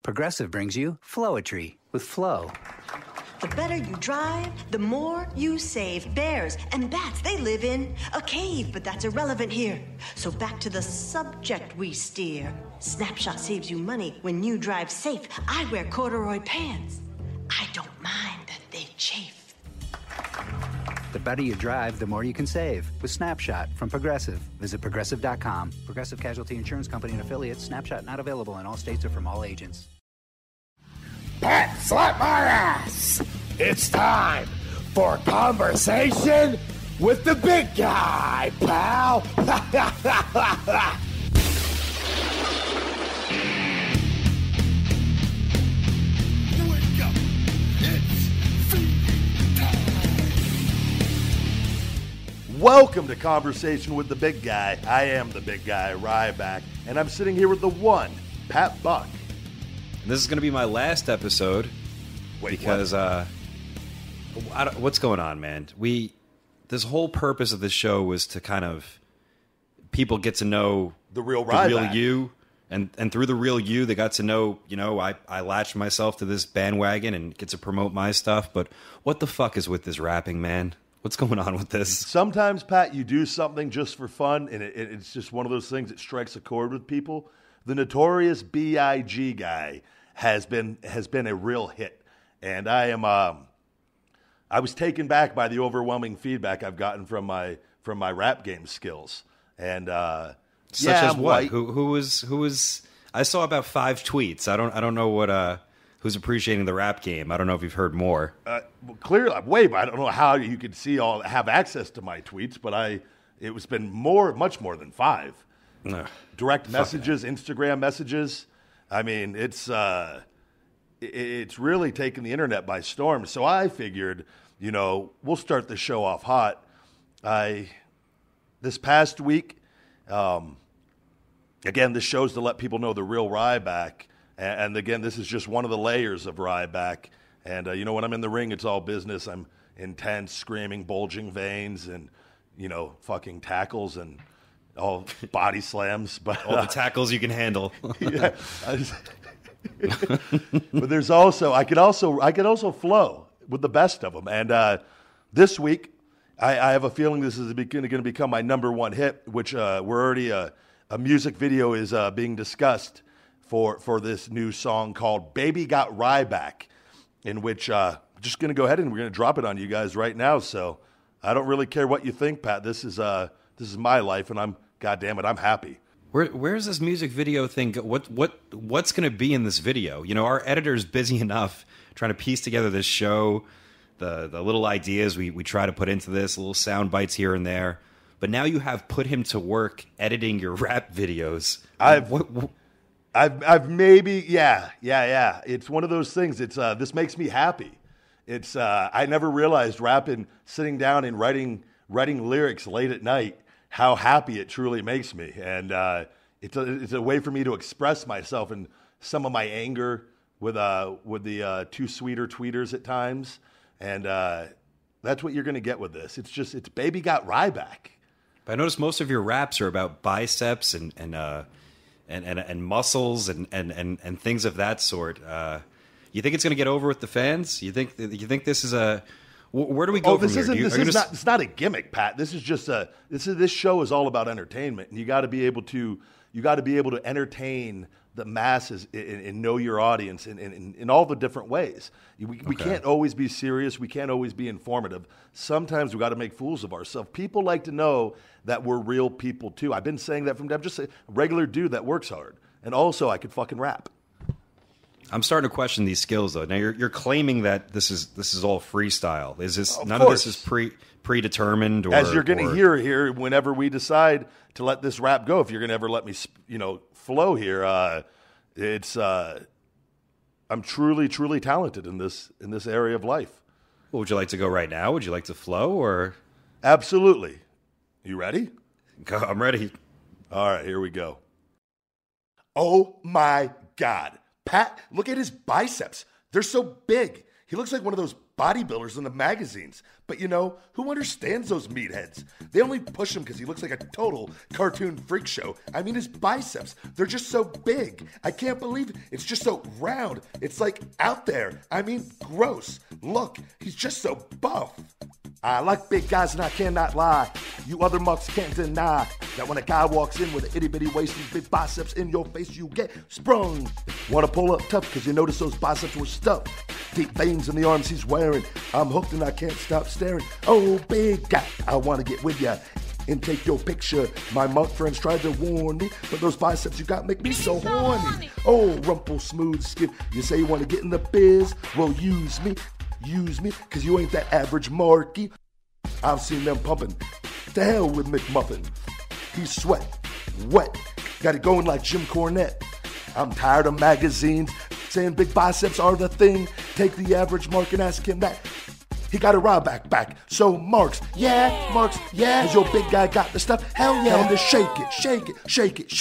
Progressive brings you Flowetry with Flow. The better you drive, the more you save. Bears and bats, they live in a cave, but that's irrelevant here. So back to the subject we steer. Snapshot saves you money when you drive safe. I wear corduroy pants. I don't mind that they chafe. The better you drive, the more you can save with Snapshot from Progressive. Visit Progressive.com. Progressive Casualty Insurance Company and affiliates. Snapshot not available in all states or from all agents. Pat, slap my ass! It's time for conversation with the big guy, pal! Wake up! It's feeding time! Welcome to Conversation with the Big Guy. I am the big guy, Ryback, and I'm sitting here with the one, Pat Buck. This is going to be my last episode. Wait, because what's going on, man? This whole purpose of this show was to kind of people get to know the real you, and through the real you, they got to know. I latched myself to this bandwagon and get to promote my stuff. But what the fuck is with this rapping, man? What's going on with this? Sometimes, Pat, you do something just for fun, and it's just one of those things that strikes a chord with people. The Notorious B.I.G. guy has been a real hit, and I was taken back by the overwhelming feedback I've gotten from my rap game skills. And such as what? Who was? I saw about 5 tweets. I don't know what who's appreciating the rap game. I don't know if you've heard more. Well, clearly, I don't know how you could have access to my tweets, but it's been much more than 5. Direct messages, Instagram messages. I mean, it's really taken the internet by storm. So I figured, we'll start the show off hot. This past week, again, this show's to let people know the real Ryback. And again, this is just one of the layers of Ryback. And, when I'm in the ring, it's all business. I'm intense, screaming, bulging veins, and, fucking tackles and all body slams. But all the tackles you can handle. Yeah. But there's also I could also flow with the best of them. And this week, I have a feeling this is going to become my number one hit, which we're already a music video is being discussed for this new song called "Baby Got Ryback," in which I'm just going to go ahead and we're going to drop it on you guys right now. So I don't really care what you think, Pat. This is my life, and I'm happy. Where's this music video thing? What's going to be in this video? Our editor's busy enough trying to piece together this show, the little ideas we try to put into this, little sound bites here and there. But now you have put him to work editing your rap videos. I've maybe yeah. It's one of those things. It's this makes me happy. It's I never realized rapping, sitting down and writing lyrics late at night, how happy it truly makes me. And it's a way for me to express myself and some of my anger with the two sweeter tweeters at times. And that's what you're going to get with this. It's Baby Got Ryback. But I noticed most of your raps are about biceps and muscles and things of that sort. You think it's going to get over with the fans? You think this is a... Where do we go from here? It's not a gimmick, Pat. This is just this show is all about entertainment, and you got to be able to entertain the masses and know your audience in all the different ways. We can't always be serious. We can't always be informative. Sometimes we got to make fools of ourselves. People like to know that we're real people too. I've been saying that I'm just a regular dude that works hard, and also I could fucking rap. I'm starting to question these skills, though. Now you're claiming that this is all freestyle. Is this none course. of this is predetermined? As you're going to hear here, whenever we decide to let this rap go, if you're going to ever let me, flow here, I'm truly talented in this area of life. Well, would you like to go right now? Would you like to flow or? Absolutely. You ready? I'm ready. All right, here we go. Oh my God. Pat, look at his biceps. They're so big. He looks like one of those bodybuilders in the magazines. But who understands those meatheads? They only push him because he looks like a total cartoon freak show. I mean, his biceps, they're just so big. I can't believe it. It's just so round. It's like out there. I mean, gross. Look, he's just so buff. I like big guys and I cannot lie. You other mucks can't deny that when a guy walks in with an itty-bitty waist and big biceps in your face, you get sprung. Want to pull up tough because you notice those biceps were stuffed. Deep veins in the arms he's wearing. I'm hooked and I can't stop staring. Oh, big guy, I want to get with ya and take your picture. My monk friends tried to warn me, but those biceps you got make me so horny. Oh, rumple smooth skin. You say you want to get in the biz? Well, use me, cause you ain't that average Marky. I've seen them pumping. To hell with McMuffin. He's sweat, wet, got it going like Jim Cornette. I'm tired of magazines saying big biceps are the thing. Take the average Mark and ask him that. He got a back. So Marks, yeah. Has your big guy got the stuff? Hell yeah. Tell him to shake it.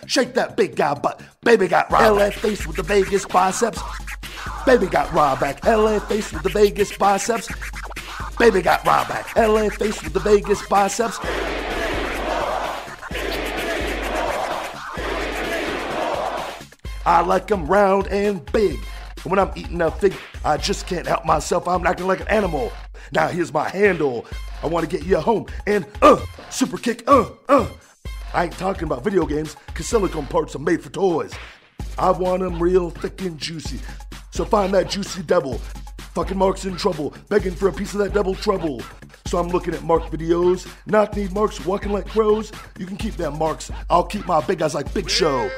Shake that big guy butt. Baby got LA face with the Vegas biceps. Baby got Ryback. LA face with the Vegas biceps. Baby got Ryback. LA face with the Vegas biceps. I like them round and big. And when I'm eating a fig, I just can't help myself. I'm acting like an animal. Now here's my handle. I want to get you home. And super kick, I ain't talking about video games, cause silicone parts are made for toys. I want them real thick and juicy. So find that juicy devil. Fucking Mark's in trouble, begging for a piece of that double trouble. So I'm looking at Mark videos. Knock need Marks walking like crows. You can keep them Marks. I'll keep my big guys like Big Show.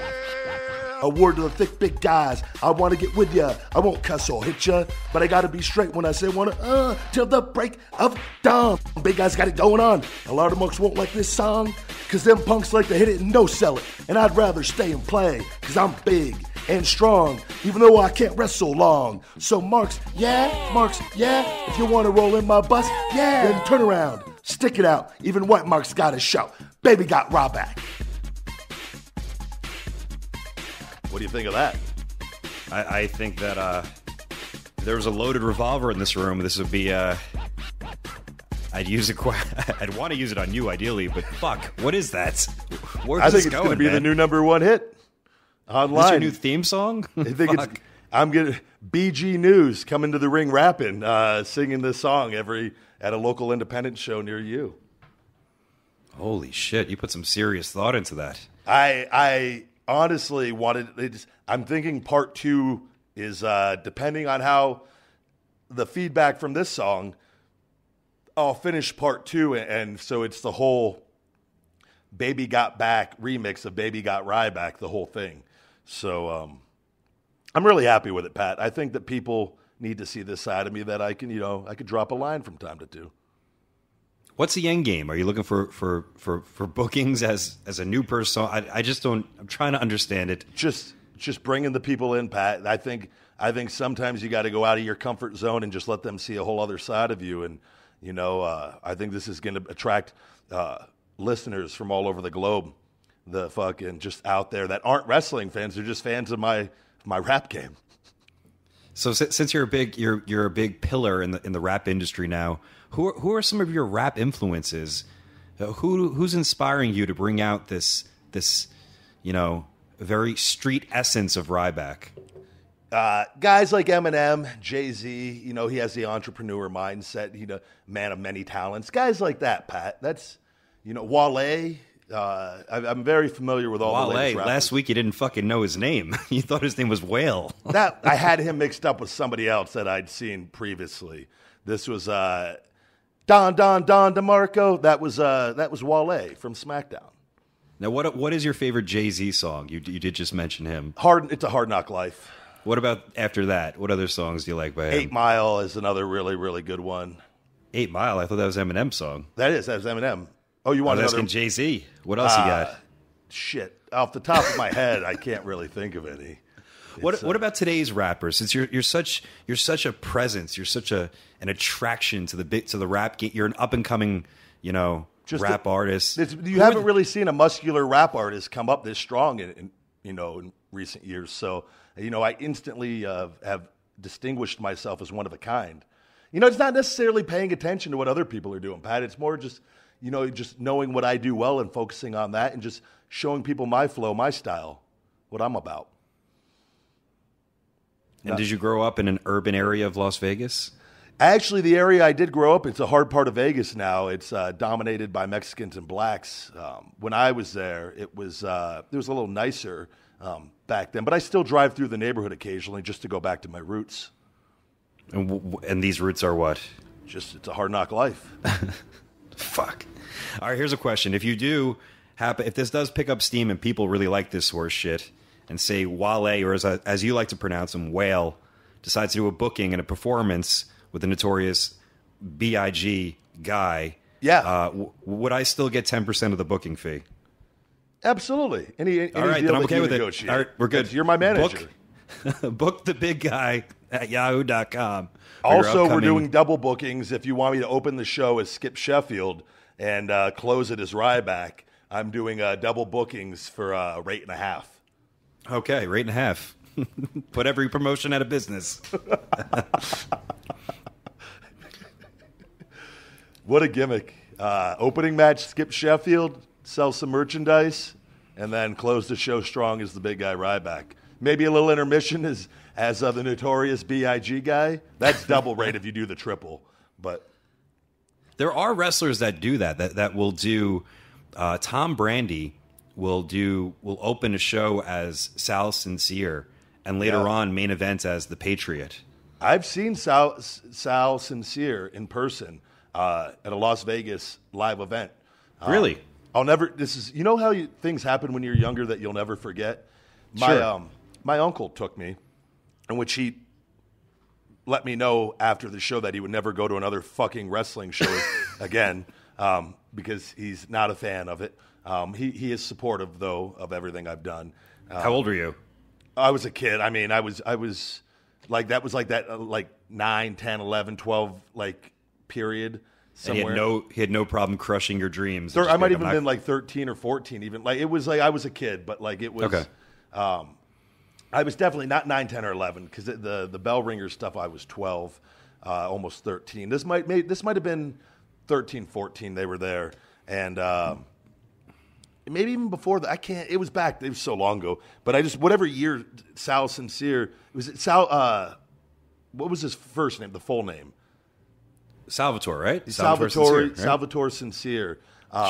A word to the thick big guys. I want to get with ya. I won't cuss or hit ya, but I gotta be straight when I say wanna till the break of dawn. Big guys got it going on. A lot of Marks won't like this song, cause them punks like to hit it and no sell it. And I'd rather stay and play, cause I'm big and strong, even though I can't rest so long. So Marks, yeah. If you wanna roll in my bus, yeah. Then turn around, stick it out. Even white Marks gotta shout. Baby got Ryback. What do you think of that? I think that if there was a loaded revolver in this room, this would be I'd use it. I'd want to use it on you, ideally. But fuck, what is that? Where's I this think it's going, going to be man? the new number one hit online. This your new theme song? I think I'm gonna BG News coming to the ring rapping, singing this song at a local independent show near you. Holy shit! You put some serious thought into that. I honestly I'm thinking part 2 is depending on how the feedback from this song, I'll finish part 2, and so it's the whole Baby Got Back remix of Baby Got Ryback, the whole thing. So I'm really happy with it, Pat. I think that people need to see this side of me that I can, I could drop a line from time to time. What's the end game? Are you looking for bookings as a new person? I just don't. I'm trying to understand it. Just bringing the people in, Pat. I think sometimes you got to go out of your comfort zone and just let them see a whole other side of you. And I think this is going to attract listeners from all over the globe. The fucking just out there that aren't wrestling fans. They're just fans of my rap game. So since you're a big pillar in the rap industry now, who are some of your rap influences? Who's inspiring you to bring out this very street essence of Ryback? Guys like Eminem, Jay-Z, he has the entrepreneur mindset, man of many talents. Guys like that, Pat. That's, Wale. I'm very familiar with all the latest rappers. Last week you didn't fucking know his name. You thought his name was Whale. That I had him mixed up with somebody else that I'd seen previously. This was Don DeMarco. That was Wale from SmackDown. Now, what is your favorite Jay-Z song? You did just mention him. It's a Hard Knock Life. What about after that? What other songs do you like by him? 8 Mile is another really, really good one. 8 Mile? I thought that was Eminem's song. That was Eminem. Oh, you want another? Asking Jay-Z. What else you got? Shit. Off the top of my head, I can't really think of any. What about today's rappers? Since you're such a presence, you're such an attraction to the rap game. You're an up and coming, rap artist. You haven't really seen a muscular rap artist come up this strong in recent years. So I instantly have distinguished myself as one of a kind. it's not necessarily paying attention to what other people are doing, Pat. It's more just, just knowing what I do well and focusing on that and just showing people my flow, my style, what I'm about. And did you grow up in an urban area of Las Vegas? Actually, the area I did grow up, it's a hard part of Vegas now. It's dominated by Mexicans and blacks. When I was there, it was a little nicer back then. But I still drive through the neighborhood occasionally just to go back to my roots. And these roots are what? It's a hard knock life. Fuck. All right, here's a question. If you do happen, if this does pick up steam and people really like this horse shit, and say Wale, or as you like to pronounce him, Whale, decides to do a booking and a performance with the notorious B.I.G. guy, would I still get 10% of the booking fee? Absolutely. Any all right, deal then I'm okay with it. All right, we're good. You're my manager. Book the big guy at yahoo.com. Also, we're doing double bookings. If you want me to open the show as Skip Sheffield and close it as Ryback, I'm doing double bookings for rate and a half. Okay, rate and a half. Put every promotion out of business. What a gimmick. Opening match, Skip Sheffield, sell some merchandise, and then close the show strong as the big guy Ryback. Maybe a little intermission as the notorious B.I.G. guy. That's double rate if you do the triple. But there are wrestlers that do that will do. Tom Brady will open a show as Sal Sincere and later on main event as the Patriot. I've seen Sal Sincere in person at a Las Vegas live event. Really? I'll never. This is how things happen when you're younger that you'll never forget. My uncle took me, in which he let me know after the show that he would never go to another fucking wrestling show again because he's not a fan of it. He is supportive though of everything I've done. How old were you? I was a kid. I mean, I was like that was like that 9, 10, 11, 12 period somewhere. And he had no problem crushing your dreams. I might even been like 13 or 14 even. It was I was a kid, but it was okay. I was definitely not 9, 10 or 11 because the bell ringer stuff I was 12, almost 13. This might have been 13, 14 they were there. And maybe even before that, I can't. It was back. It was so long ago. But whatever year Sal Sincere was it Sal? What was his first name? The full name? Salvatore, right? Salvatore Sincere.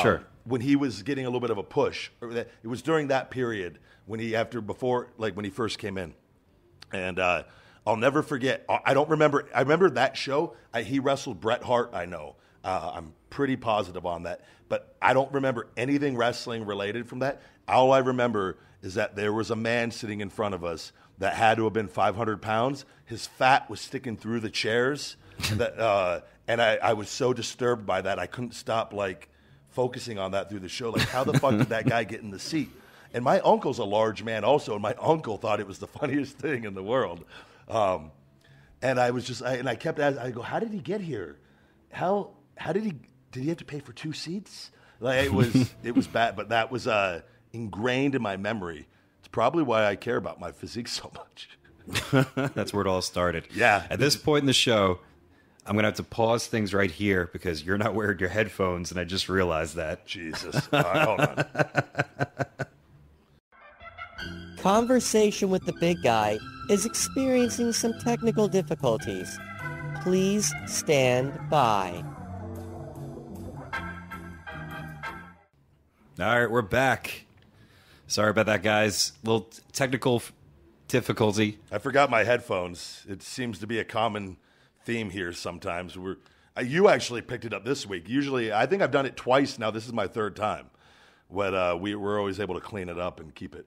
Sure. When he was getting a little bit of a push, it was during that period when he first came in, and I'll never forget. I don't remember. I remember that show. He wrestled Bret Hart. I know. I'm pretty positive on that. But I don't remember anything wrestling related from that. All I remember is that there was a man sitting in front of us that had to have been 500 pounds. His fat was sticking through the chairs. And I was so disturbed by that. I couldn't stop, focusing on that through the show. How the fuck did that guy get in the seat? And my uncle's a large man also, and my uncle thought it was the funniest thing in the world. And I was just, and I kept asking, I go, how did he get here? How did he have to pay for 2 seats? It was bad, but that was ingrained in my memory. It's probably why I care about my physique so much. That's where it all started. Yeah. At this point in the show, I'm going to have to pause things right here because you're not wearing your headphones, and I just realized that. Jesus. All right, hold on. Conversation with the Big Guy is experiencing some technical difficulties. Please stand by. All right, we're back. Sorry about that, guys. Little technical difficulty. I forgot my headphones. It seems to be a common theme here sometimes. You actually picked it up this week. Usually, I think I've done it twice now. This is my 3rd time. But we're always able to clean it up and keep it.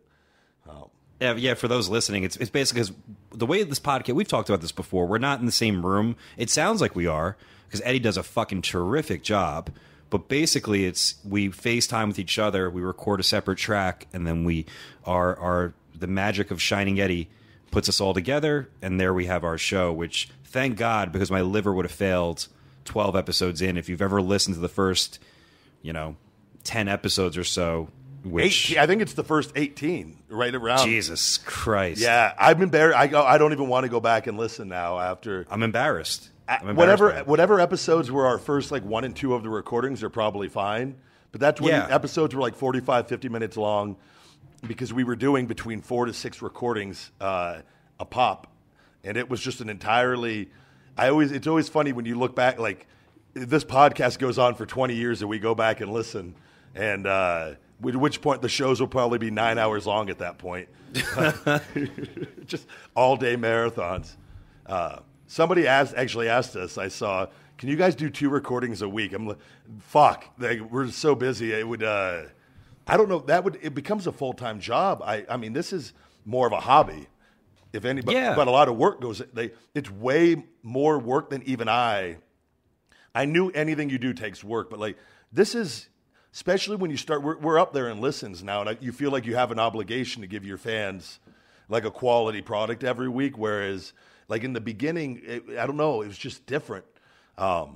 Yeah, for those listening, it's basically because the way this podcast, we've talked about this before, we're not in the same room. It sounds like we are because Eddie does a fucking terrific job. But basically, we FaceTime with each other, we record a separate track, and then the magic of Shining Eddie puts us all together, and there we have our show, which, thank God, because my liver would have failed 12 episodes in. If you've ever listened to the first, 10 episodes or so, which... I think it's the first 18, right around. Jesus Christ. Yeah, I'm embarrassed. I don't even want to go back and listen now after... I'm embarrassed. whatever episodes were our first like 1 and 2 of the recordings are probably fine. But that's when the episodes were like 45, 50 minutes long because we were doing between 4 to 6 recordings a pop. And it was just an entirely it's always funny when you look back, like this podcast goes on for 20 years and we go back and listen. And at which point the shows will probably be 9 hours long at that point. Just all day marathons. Somebody actually asked us, I saw, can you guys do 2 recordings a week? I'm like, fuck, we're so busy. It would, I don't know, it becomes a full-time job. I mean, this is more of a hobby, if anybody, but a lot of work it's way more work than even I knew anything you do takes work, but like, this is, especially when you start, we're up there in listens now, and you feel like you have an obligation to give your fans like a quality product every week, whereas like in the beginning, I don't know, it was just different. I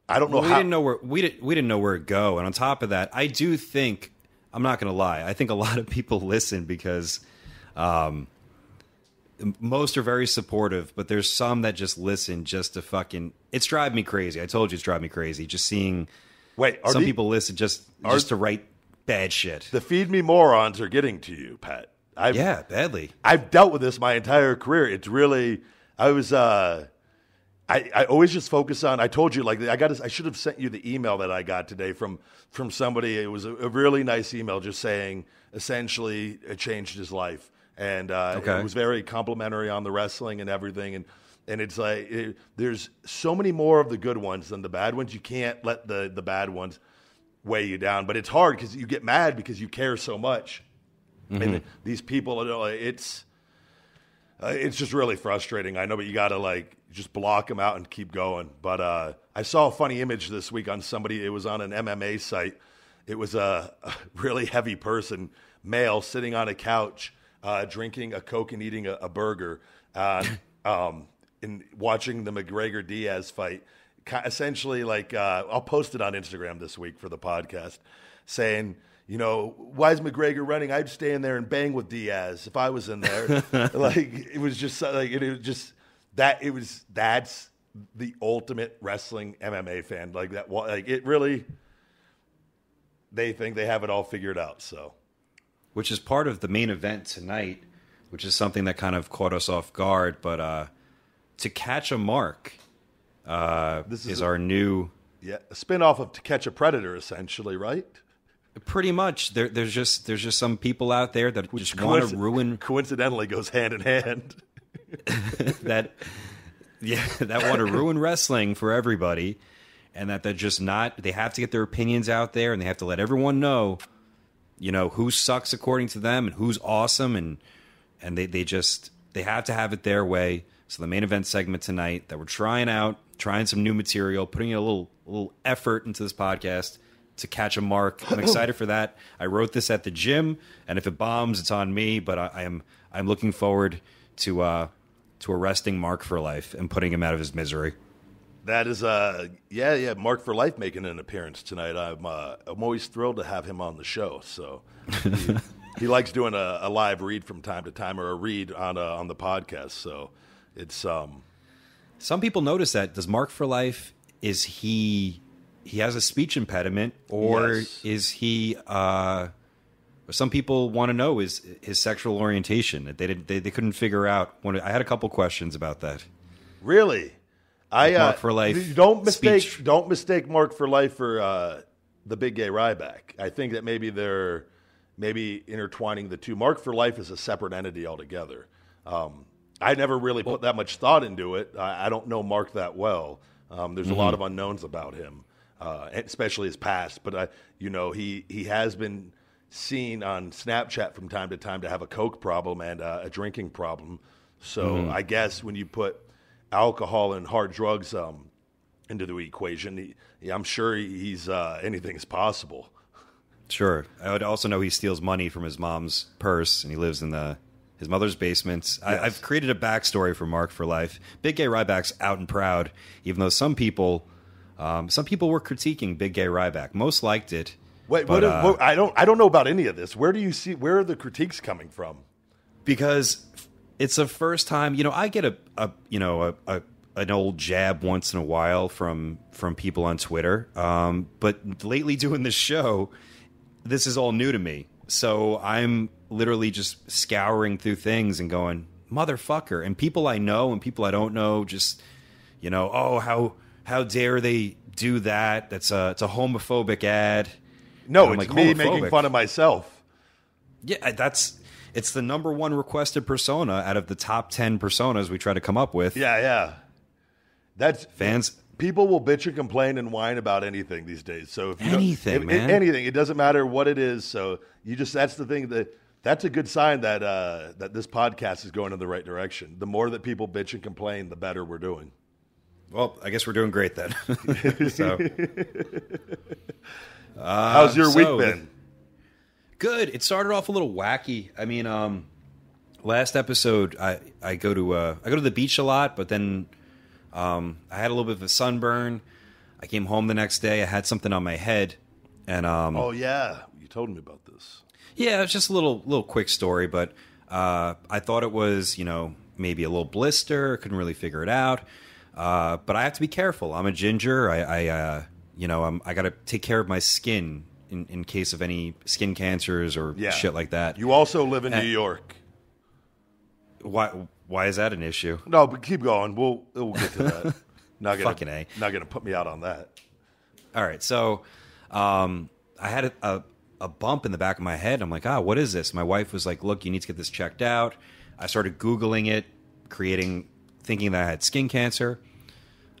don't know how we didn't know where to go, and on top of that, I do think, I'm not going to lie, I think a lot of people listen because most are very supportive, but there's some that just listen just to fucking. It's driving me crazy. I told you it's driving me crazy just seeing. Some people listen just to write bad shit. The feed me morons are getting to you, Pat. Badly. I've dealt with this my entire career. It's really. I always just focus on. I told you, like I should have sent you the email that I got today from somebody. It was a really nice email, just saying essentially it changed his life, and it was very complimentary on the wrestling and everything. And it's like there's so many more of the good ones than the bad ones. You can't let the bad ones weigh you down, but it's hard because you get mad because you care so much, and these people, it's just really frustrating. I know, but you got to like just block them out and keep going. But I saw a funny image this week on somebody. It was on an MMA site. It was a really heavy person, male, sitting on a couch, drinking a Coke and eating a burger, and watching the McGregor-Diaz fight. Essentially, like I'll post it on Instagram this week for the podcast, saying, you know, why is McGregor running? I'd stay in there and bang with Diaz if I was in there. Like it was just like that's the ultimate wrestling MMA fan. Like that, like it really. They think they have it all figured out. So, which is part of the main event tonight, which is something that kind of caught us off guard. But To Catch a Mark, this is our new a spinoff of To Catch a Predator, essentially, right? Pretty much. There's just some people out there that just want to ruin. Coincidentally, goes hand in hand. that want to ruin wrestling for everybody, and that they're just not. They have to get their opinions out there, and they have to let everyone know, you know, who sucks according to them and who's awesome, and they have to have it their way. So the main event segment tonight that we're trying some new material, putting in a little effort into this podcast. To Catch a Mark. I'm excited for that. I wrote this at the gym, and if it bombs, it's on me. But I'm looking forward to arresting Mark for life and putting him out of his misery. That is Mark for Life making an appearance tonight. I'm always thrilled to have him on the show. So he likes doing a live read from time to time, or a read on the podcast. So it's some people notice that. Does Mark for Life, is he has a speech impediment, or is he? Some people want to know his sexual orientation. They couldn't figure out. I had a couple questions about that. Really, Mark for Life. Don't mistake Mark for Life for the Big Gay Ryback. I think that maybe they're intertwining the two. Mark for Life is a separate entity altogether. I never really put that much thought into it. I don't know Mark that well. There's a lot of unknowns about him. Especially his past, but he has been seen on Snapchat from time to time to have a coke problem and a drinking problem. So I guess when you put alcohol and hard drugs into the equation, I'm sure he's anything is possible. Sure. I would also know he steals money from his mom's purse, and he lives in his mother's basement. Yes. I've created a backstory for Mark for Life. Big Gay Ryback's out and proud, even though some people were critiquing Big Gay Ryback. Most liked it. Wait, but, I don't know about any of this. Where are the critiques coming from? Because it's the first time, I get a an old jab once in a while from people on Twitter. But lately doing this show, this is all new to me. So I'm literally just scouring through things and going, motherfucker. And people I know and people I don't know just, oh, how dare they do that? It's a homophobic ad. No, it's me making fun of myself. Yeah, it's the number one requested persona out of the top 10 personas we try to come up with. Yeah. That's fans. People will bitch and complain and whine about anything these days. So if anything, it doesn't matter what it is. So that's the thing that's a good sign that that this podcast is going in the right direction. The more that people bitch and complain, the better we're doing. Well, I guess we're doing great then. So, how's your week been? Good. It started off a little wacky. I mean, last episode I go to the beach a lot, but then I had a little bit of a sunburn. I came home the next day. I had something on my head, and oh yeah, you told me about this. Yeah, it's just a little quick story, but I thought it was maybe a little blister. Couldn't really figure it out, but I have to be careful. I'm a ginger. I got to take care of my skin in case of any skin cancers or shit like that. You also live in New York. Why is that an issue? No, but keep going. We'll get to that. Not gonna put me out on that. All right. So, I had a bump in the back of my head. I'm like, what is this? My wife was like, look, you need to get this checked out. I started Googling it, thinking that I had skin cancer.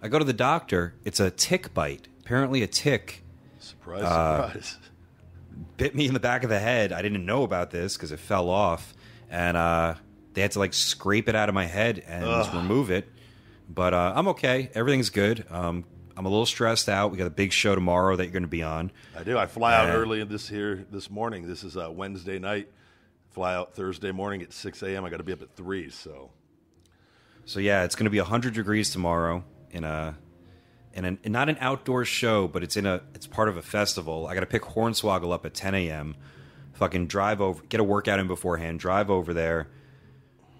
I go to the doctor. It's a tick bite. Apparently a tick. Surprise. Bit me in the back of the head. I didn't know about this because it fell off. And they had to scrape it out of my head and remove it. But I'm okay. Everything's good. I'm a little stressed out. We got a big show tomorrow that you're going to be on. I do. I fly out early this morning. This is Wednesday night. Fly out Thursday morning at 6 a.m. I got to be up at 3. So yeah, it's going to be 100 degrees tomorrow in not an outdoor show, but it's part of a festival. I got to pick Hornswoggle up at 10 a.m. Fucking drive over, get a workout in beforehand, drive over there,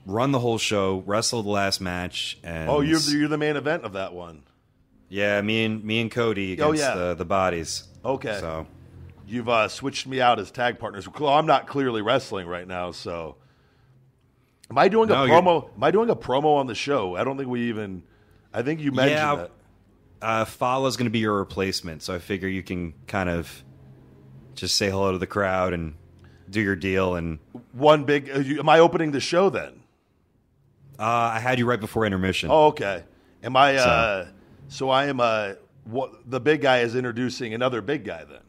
run the whole show, wrestle the last match. And you're the main event of that one. Yeah, me and Cody against the bodies. Okay. So you've switched me out as tag partners. Well, I'm not clearly wrestling right now, so am I doing a promo? Am I doing a promo on the show? I don't think we even. I think you mentioned that. Fala's going to be your replacement, so I figure you can kind of just say hello to the crowd and do your deal. And am I opening the show then? I had you right before intermission. Oh, okay. Am I? So I am. The big guy is introducing another big guy then.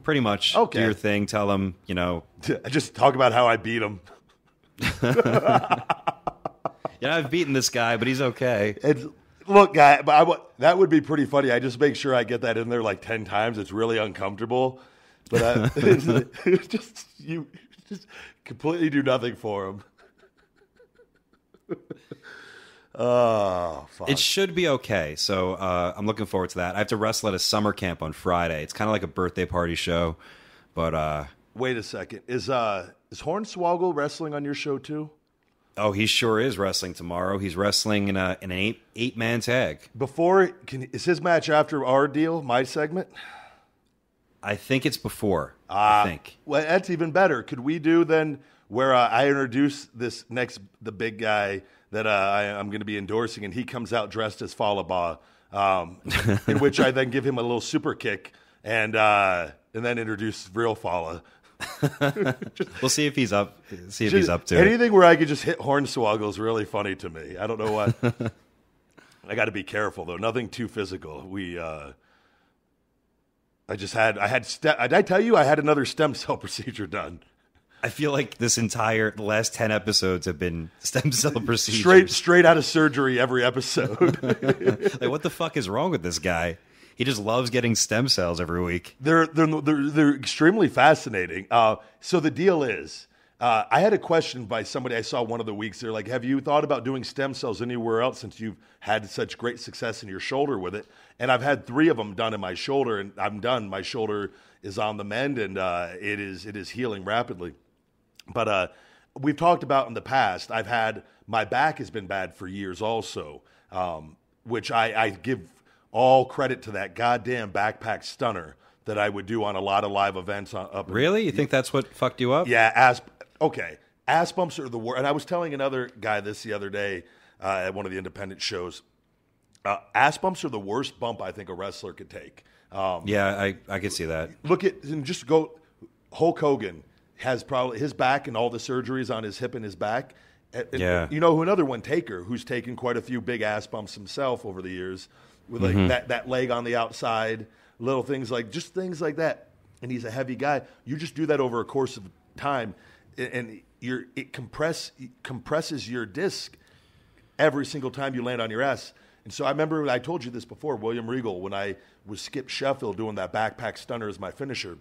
Pretty much. Okay. Do your thing. Tell him. Just talk about how I beat him. I've beaten this guy, but he's okay. Look, guy, but that would be pretty funny. I just make sure I get that in there 10 times. It's really uncomfortable, but you just completely do nothing for him. Oh, fuck. It should be okay. So I'm looking forward to that. I have to wrestle at a summer camp on Friday. It's kind of like a birthday party show, but wait a second. Is Hornswoggle wrestling on your show too? Oh, he sure is wrestling tomorrow. He's wrestling in an eight-man tag. Is his match after our deal, my segment? I think it's before. I think. Well, that's even better. Could we do then where I introduce the big guy that I'm going to be endorsing, and he comes out dressed as Falaba, in which I then give him a little super kick and then introduce real Fala. We'll see if he's up. See if he's up to anything where I could just hit Hornswoggle is really funny to me. I don't know what. I got to be careful though. Nothing too physical. Did I tell you I had another stem cell procedure done? I feel like the last 10 episodes have been stem cell procedures. Straight out of surgery every episode. What the fuck is wrong with this guy? He just loves getting stem cells every week. They're extremely fascinating. So the deal is, I had a question by somebody I saw one of the weeks. They're like, have you thought about doing stem cells anywhere else since you've had such great success in your shoulder with it? And I've had 3 of them done in my shoulder, and I'm done. My shoulder is on the mend, and it is healing rapidly. But we've talked about in the past, my back has been bad for years also. which I give all credit to that goddamn backpack stunner that I would do on a lot of live events. Really? You think that's what fucked you up? Yeah. Ass bumps are the worst. And I was telling another guy this the other day at one of the independent shows. Ass bumps are the worst bump I think a wrestler could take. Yeah, I could see that. Look at, and just go, Hulk Hogan has probably his back and all the surgeries on his hip and his back. Yeah. You know who another one, Taker, who's taken quite a few big ass bumps himself over the years with like that leg on the outside, little things like that. And he's a heavy guy. You just do that over a course of time and it compresses your disc every single time you land on your ass. And so I remember I told you this before, William Regal, when I was Skip Sheffield doing that backpack stunner as my finisher,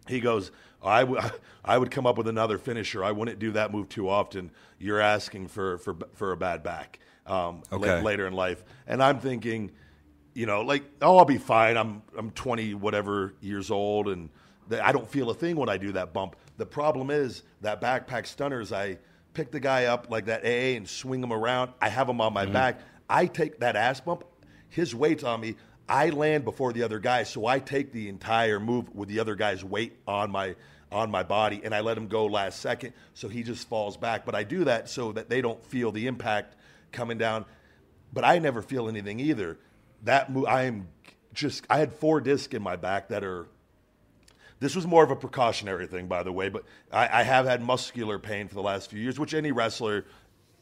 he goes, I would come up with another finisher. I wouldn't do that move too often. You're asking for a bad back later in life. And I'm thinking, I'll be fine. I'm 20 whatever years old, and I don't feel a thing when I do that bump. The problem is that backpack stunners, I pick the guy up like that AA and swing him around. I have him on my back. I take that ass bump. His weight's on me. I land before the other guy, so I take the entire move with the other guy's weight on my body, and I let him go last second, so he just falls back. But I do that so that they don't feel the impact coming down. But I never feel anything either. That move, I had 4 discs in my back that are. This was more of a precautionary thing, by the way, but I have had muscular pain for the last few years, which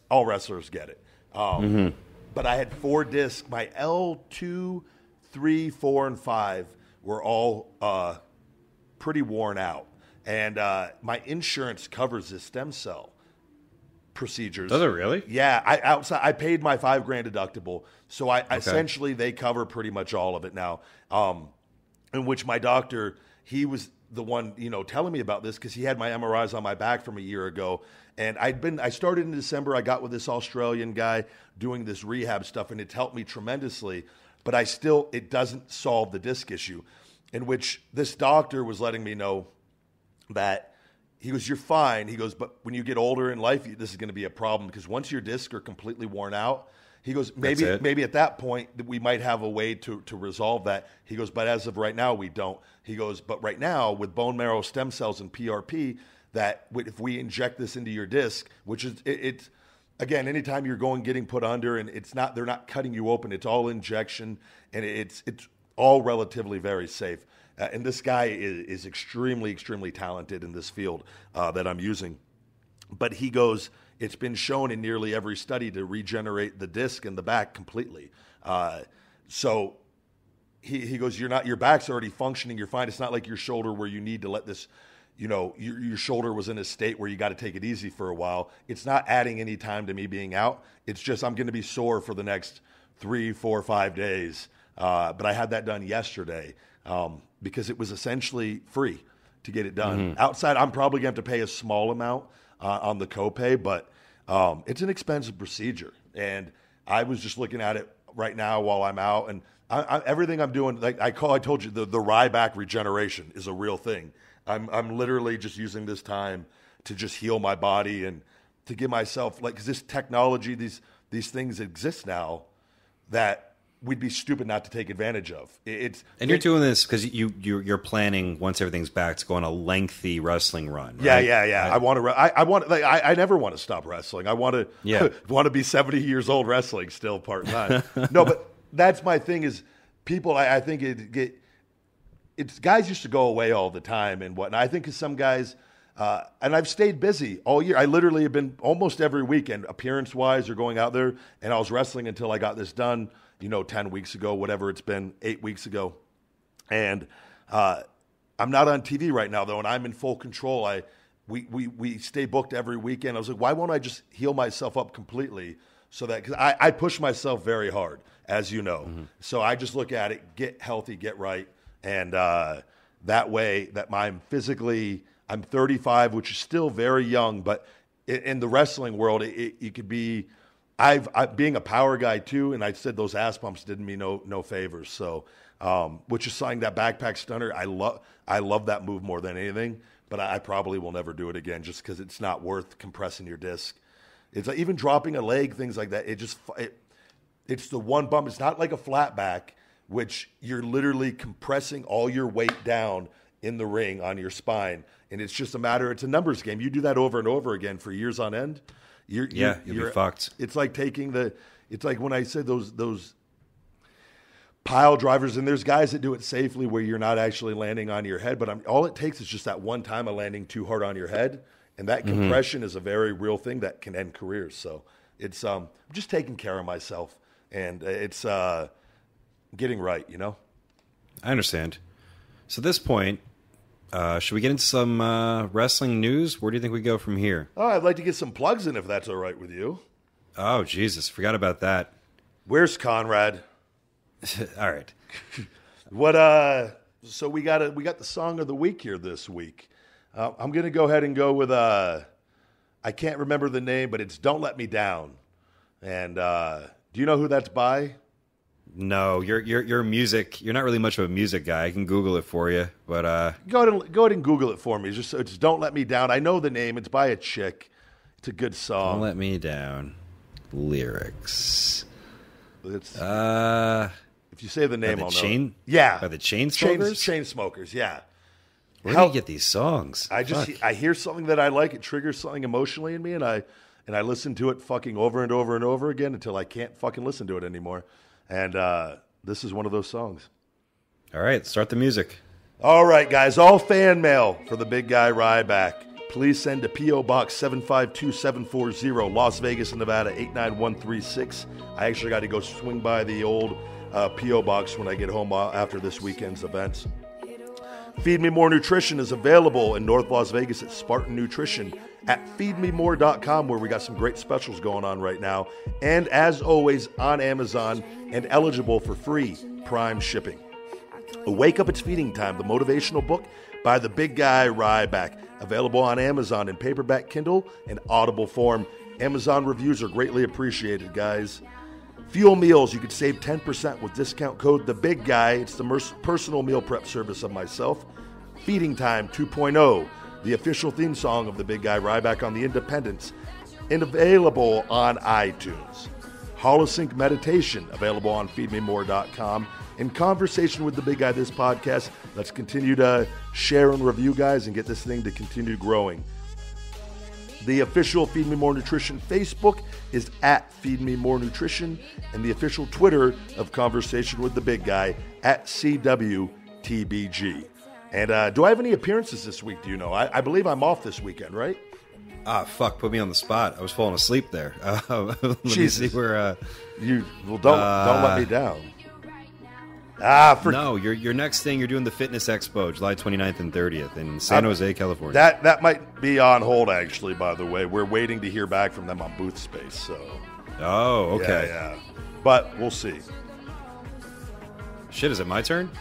all wrestlers get it. But I had 4 discs. My L2, 3, 4, and 5 were all pretty worn out. And my insurance covers the stem cell procedures. Does it really? Yeah. I paid my $5,000 deductible. So essentially they cover pretty much all of it now. In which my doctor, he was the one, telling me about this because he had my MRIs on my back from a year ago. And I started in December. I got with this Australian guy doing this rehab stuff, and it's helped me tremendously. But it doesn't solve the disc issue, in which this doctor was letting me know that he goes, you're fine. He goes, but when you get older in life, this is going to be a problem because once your discs are completely worn out, he goes, maybe at that point we might have a way to resolve that. He goes, but as of right now, we don't. He goes, but right now with bone marrow stem cells and PRP, that if we inject this into your disc, which is it's again, anytime you're getting put under, and they're not cutting you open, it's all injection, and it's all relatively very safe. And this guy is extremely, extremely talented in this field that I'm using. But he goes, it's been shown in nearly every study to regenerate the disc in the back completely. So he goes, your back's already functioning, you're fine. It's not like your shoulder where you need to let this, your shoulder was in a state where you got to take it easy for a while. It's not adding any time to me being out. It's just I'm going to be sore for the next 3, 4, 5 days. But I had that done yesterday because it was essentially free to get it done. Outside, I'm probably going to have to pay a small amount on the copay, but it's an expensive procedure. And I was just looking at it right now while I'm out, and everything I'm doing, like I told you, the Ryback regeneration is a real thing. I'm literally just using this time to just heal my body and to give myself, because this technology, these things exist now that we'd be stupid not to take advantage of. You're doing this because you're planning, once everything's back, to go on a lengthy wrestling run. Right? Yeah. I never want to stop wrestling. I want to be 70 years old wrestling still part-time. No, but that's my thing is people, I think it's guys used to go away all the time and whatnot. I think some guys, and I've stayed busy all year. I literally have been almost every weekend, appearance-wise, or going out there, and I was wrestling until I got this done, 10 weeks ago, whatever it's been, 8 weeks ago. And I'm not on TV right now, though, and I'm in full control. We stay booked every weekend. I was like, why won't I just heal myself up completely so that – because I push myself very hard, as you know. So I just look at it, get healthy, get right, and that way that I'm 35, which is still very young, but in the wrestling world, it could be – being a power guy too, and I said those ass bumps did me no favors. So, which is something that backpack stunner, I love that move more than anything. But I probably will never do it again, just because it's not worth compressing your disc. It's like even dropping a leg, things like that. It's the one bump. It's not like a flat back, which you're literally compressing all your weight down in the ring on your spine. And it's just it's a numbers game. You do that over and over again for years on end. You'll be fucked. It's like it's like when I said those pile drivers, and there's guys that do it safely where you're not actually landing on your head, but all it takes is just that one time of landing too hard on your head. And that compression is a very real thing that can end careers. So it's I'm just taking care of myself, and it's getting right, you know? I understand. So at this point, should we get into some wrestling news? Where do you think we go from here? Oh, I'd like to get some plugs in if that's all right with you. Oh, Jesus. Forgot about that. Where's Conrad? All right. So we got the song of the week here this week. I'm going to go ahead and go with I can't remember the name, but it's "Don't Let Me Down." And do you know who that's by? No, you're music. You're not really much of a music guy. I can Google it for you, but go ahead and Google it for me. It's "Don't Let Me Down." I know the name. It's by a chick. It's a good song. Don't Let Me Down. Lyrics. It's if you say the name, I'll know. Yeah, by the Chainsmokers. Chainsmokers. Yeah. Where do you get these songs? I hear something that I like. It triggers something emotionally in me, and I listen to it fucking over and over and over again until I can't fucking listen to it anymore. And this is one of those songs. All right, start the music. All right, guys, all fan mail for the big guy Ryback. Please send to P.O. Box 752740, Las Vegas, Nevada 89136. I actually got to go swing by the old P.O. Box when I get home after this weekend's events. Feed Me More Nutrition is available in North Las Vegas at Spartan Nutrition, at feedmemore.com, where we got some great specials going on right now, and as always on Amazon and eligible for free Prime shipping. Wake Up, It's Feeding Time, the motivational book by the big guy Ryback, available on Amazon in paperback, Kindle, and Audible form. Amazon reviews are greatly appreciated, guys. Fuel Meals, you could save 10% with discount code The Big Guy. It's the personal meal prep service of myself. Feeding Time 2.0, the official theme song of The Big Guy Ryback on the Independence, and available on iTunes. Holosync Meditation, available on feedmemore.com. In Conversation with the Big Guy, this podcast, let's continue to share and review, guys, and get this thing to continue growing. The official Feed Me More Nutrition Facebook is at Feed Me More Nutrition, and the official Twitter of Conversation with the Big Guy at CWTBG. And do I have any appearances this week? Do you know? I believe I'm off this weekend, right? Ah, fuck! Put me on the spot. I was falling asleep there. Let me see where. Don't let me down. No, your next thing, you're doing the Fitness Expo, July 29th and 30th in San Jose, California. That might be on hold, actually, by the way. We're waiting to hear back from them on booth space. So. Oh, okay. Yeah. But we'll see. Shit, is it my turn?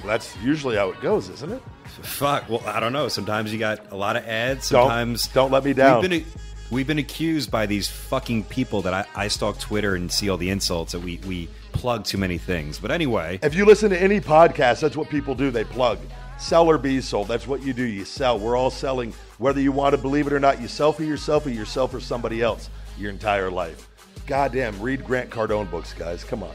That's usually how it goes, isn't it? Fuck. Well, I don't know. Sometimes you got a lot of ads. Sometimes don't let me down. We've been accused by these fucking people that I stalk Twitter and see all the insults that we plug too many things. But anyway. If you listen to any podcast, that's what people do. They plug. Sell or be sold. That's what you do. You sell. We're all selling. Whether you want to believe it or not, you sell for yourself or somebody else your entire life. Goddamn, read Grant Cardone books, guys. Come on.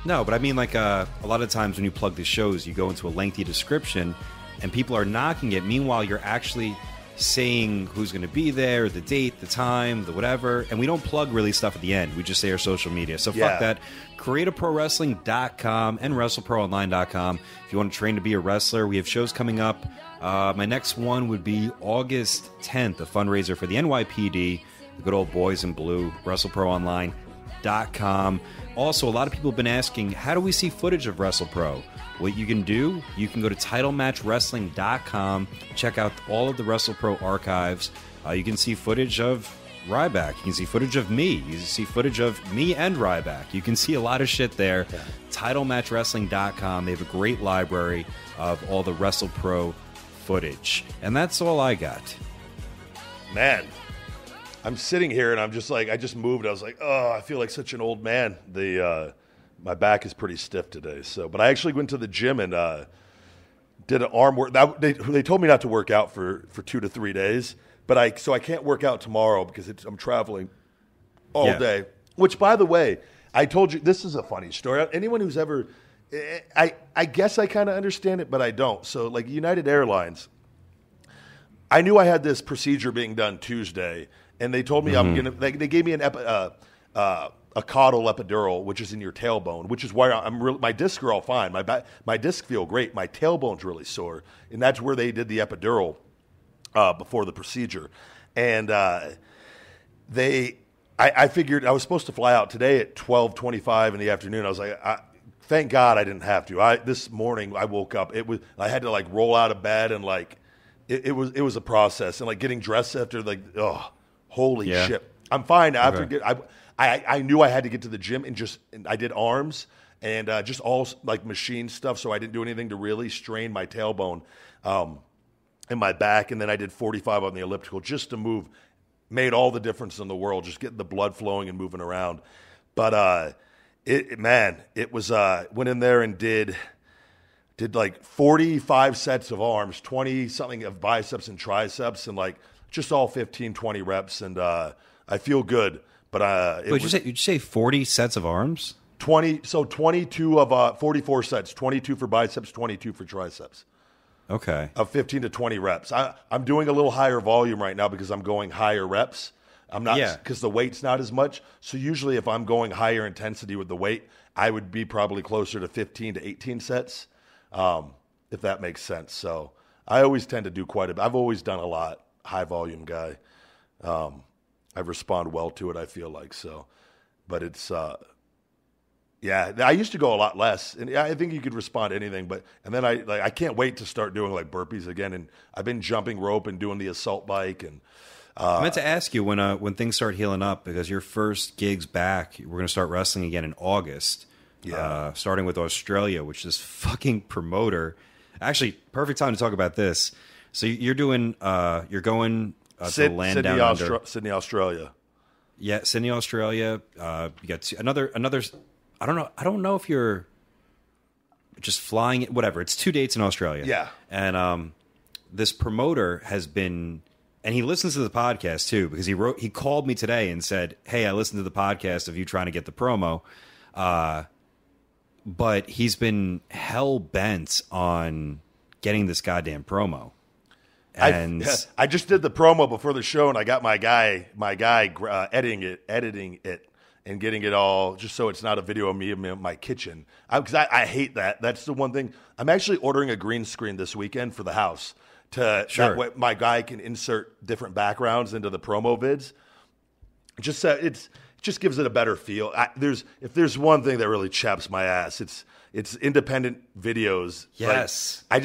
No, but I mean, like, a lot of times when you plug the shows, you go into a lengthy description, and people are knocking it. Meanwhile, you're actually saying who's going to be there, the date, the time, the whatever, and we don't plug really stuff at the end. We just say our social media. So fuck that. CreateAProWrestling.com and WrestleProOnline.com. If you want to train to be a wrestler, we have shows coming up. My next one would be August 10th, a fundraiser for the NYPD, the good old boys in blue, WrestleProOnline.com. Also, a lot of people have been asking, how do we see footage of WrestlePro? What you can do, you can go to TitleMatchWrestling.com, check out all of the WrestlePro archives. You can see footage of Ryback. You can see footage of me. You can see footage of me and Ryback. You can see a lot of shit there. Yeah. TitleMatchWrestling.com. They have a great library of all the WrestlePro footage. And that's all I got. Man, I'm sitting here and I'm just like, I just moved. I was like, oh, I feel like such an old man. My back is pretty stiff today. But I actually went to the gym and did an arm work. They told me not to work out for 2 to 3 days, so I can't work out tomorrow because I'm traveling all day. Which, by the way, I told you, this is a funny story. Anyone who's ever, I guess I kind of understand it, but I don't. So like United Airlines, I knew I had this procedure being done Tuesday, and they told me they gave me a caudal epidural, which is in your tailbone, which is why my discs are all fine. My discs feel great. My tailbone's really sore, and that's where they did the epidural before the procedure. And I figured I was supposed to fly out today at 12:25 in the afternoon. I was like, thank God I didn't have to. This morning I woke up. I had to like roll out of bed and like it was a process, and like getting dressed after like holy shit. I'm fine after I knew I had to get to the gym and I did arms and just all like machine stuff, so I didn't do anything to really strain my tailbone and my back, and then I did 45 on the elliptical just to move. Made all the difference in the world, just getting the blood flowing and moving around. But it was went in there and did like 45 sets of arms, 20 something of biceps and triceps, and like just all 15, 20 reps, and I feel good. But did you say 40 sets of arms? 22 of 44 sets, 22 for biceps, 22 for triceps. Okay. Of 15 to 20 reps. I'm doing a little higher volume right now because I'm going higher reps. I'm not, because the weight's not as much. So usually if I'm going higher intensity with the weight, I would be probably closer to 15 to 18 sets, if that makes sense. So I always tend to do quite a bit. I've always done a lot, high volume guy. I respond well to it, I feel like. So, but it's, I used to go a lot less, and I think you could respond to anything. And then I can't wait to start doing like burpees again. And I've been jumping rope and doing the assault bike. And I meant to ask you when things start healing up, because your first gigs back, we're going to start wrestling again in August. Yeah, starting with Australia, which is fucking promoter. Actually, perfect time to talk about this. So you're doing, you're going to land down under Sydney, Australia. Yeah, Sydney, Australia. You got another. I don't know if you're just flying it, whatever. It's 2 dates in Australia. Yeah. And this promoter has been, and he listens to the podcast too, because he called me today and said, "Hey, I listened to the podcast of you trying to get the promo." But he's been hell bent on getting this goddamn promo. And I just did the promo before the show, and I got my guy editing it. And getting it all just so it's not a video of me in my kitchen. Because I hate that. That's the one thing. I'm actually ordering a green screen this weekend for the house. That way my guy can insert different backgrounds into the promo vids. It just gives it a better feel. If there's one thing that really chaps my ass, it's independent videos. Yes. Like,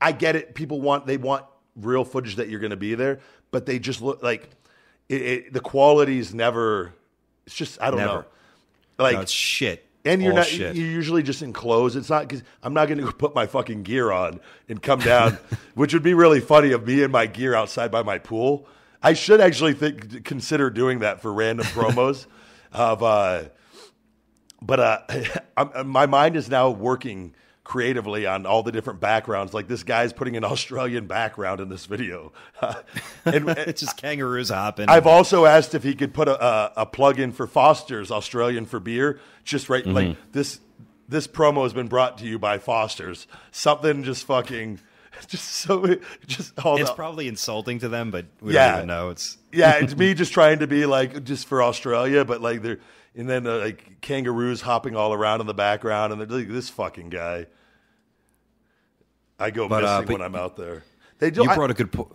I get it. People want real footage that you're going to be there, but they just look like the quality's never. It's just, I don't know. Like, no, it's shit. And you're usually just enclosed. It's not, because I'm not going to put my fucking gear on and come down, which would be really funny of me and my gear outside by my pool. I should actually consider doing that for random promos. My mind is now working creatively on all the different backgrounds. Like this guy's putting an Australian background in this video. And it's just kangaroos hopping. I've also asked if he could put a plug in for Foster's, Australian for beer. Just right, like this promo has been brought to you by Foster's. Something just fucking, it's probably insulting to them, but we don't even know. It's me just trying to be like just for Australia, but like they're. And then like kangaroos hopping all around in the background, and they're like, this fucking guy. I go missing when I'm out there. They do. You brought a good point.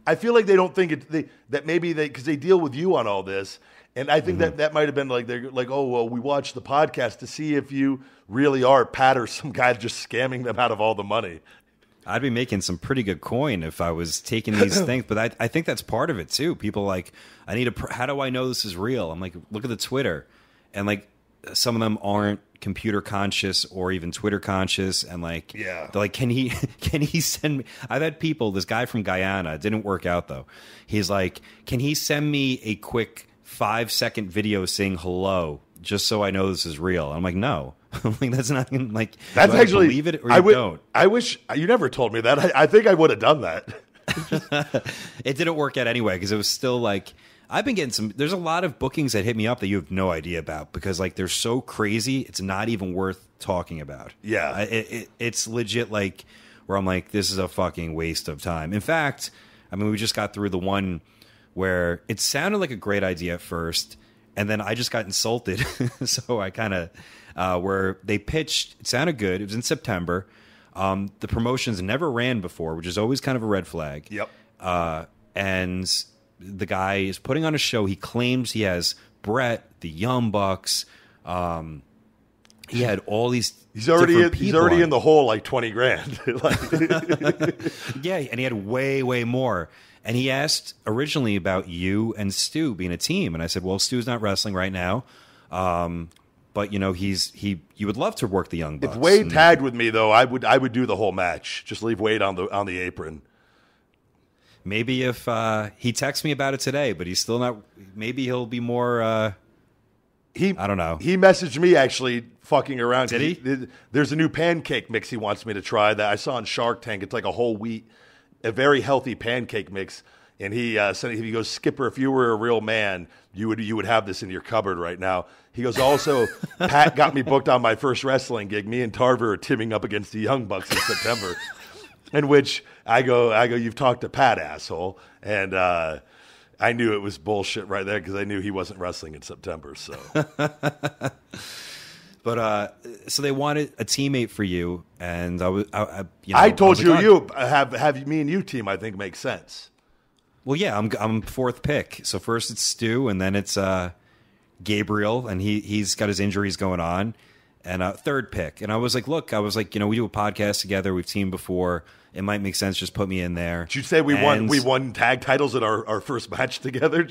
I feel like they don't think that maybe because they deal with you on all this, and I think that might have been like they're like, oh well, we watched the podcast to see if you really are Pat or some guy just scamming them out of all the money. I'd be making some pretty good coin if I was taking these things, but I think that's part of it too. People like, how do I know this is real? I'm like, look at the Twitter, and like some of them aren't computer conscious or even Twitter conscious, and like, they're like, can he send me? I've had people. This guy from Guyana, it didn't work out though. He's like, can he send me a quick 5-second video saying hello just so I know this is real? I'm like, no. Like that's not like that's actually believe it or you don't. I wish you never told me that. I think I would have done that. It didn't work out anyway because it was still like I've been getting there's a lot of bookings that hit me up that you have no idea about because like they're so crazy. It's not even worth talking about. Yeah. It's legit like where I'm like, this is a fucking waste of time. In fact, I mean, we just got through the one where it sounded like a great idea at first. And then I just got insulted. So I kind of, where they pitched, it sounded good. It was in September. The promotions never ran before, which is always kind of a red flag. Yep. And the guy is putting on a show. He claims he has Brett, the Young Bucks. He had all these. He's already in the hole like 20 grand. Yeah, and he had way more. And he asked originally about you and Stu being a team, and I said, "Well, Stu's not wrestling right now, but you know you would love to work the Young Bucks." If Wade tagged with me, though, I would do the whole match. Just leave Wade on the apron. Maybe if he texts me about it today, but he's still not. Maybe he'll be more. I don't know. He messaged me actually fucking around. Did he? There's a new pancake mix he wants me to try that I saw on Shark Tank. It's like a whole wheat. A very healthy pancake mix, and he said, he goes, Skipper, if you were a real man, you would have this in your cupboard right now. He goes, also, Pat got me booked on my first wrestling gig. Me and Tarver are teaming up against the Young Bucks in September. In which I go, you've talked to Pat, asshole, and I knew it was bullshit right there because I knew he wasn't wrestling in September. So. But so they wanted a teammate for you, and I told you have me and you team. I think makes sense. Well, yeah, I'm fourth pick. So first it's Stu, and then it's Gabriel, and he's got his injuries going on, and third pick. And I was like, look, we do a podcast together. We've teamed before. It might make sense. Just put me in there. Did you say we won tag titles at our first match together?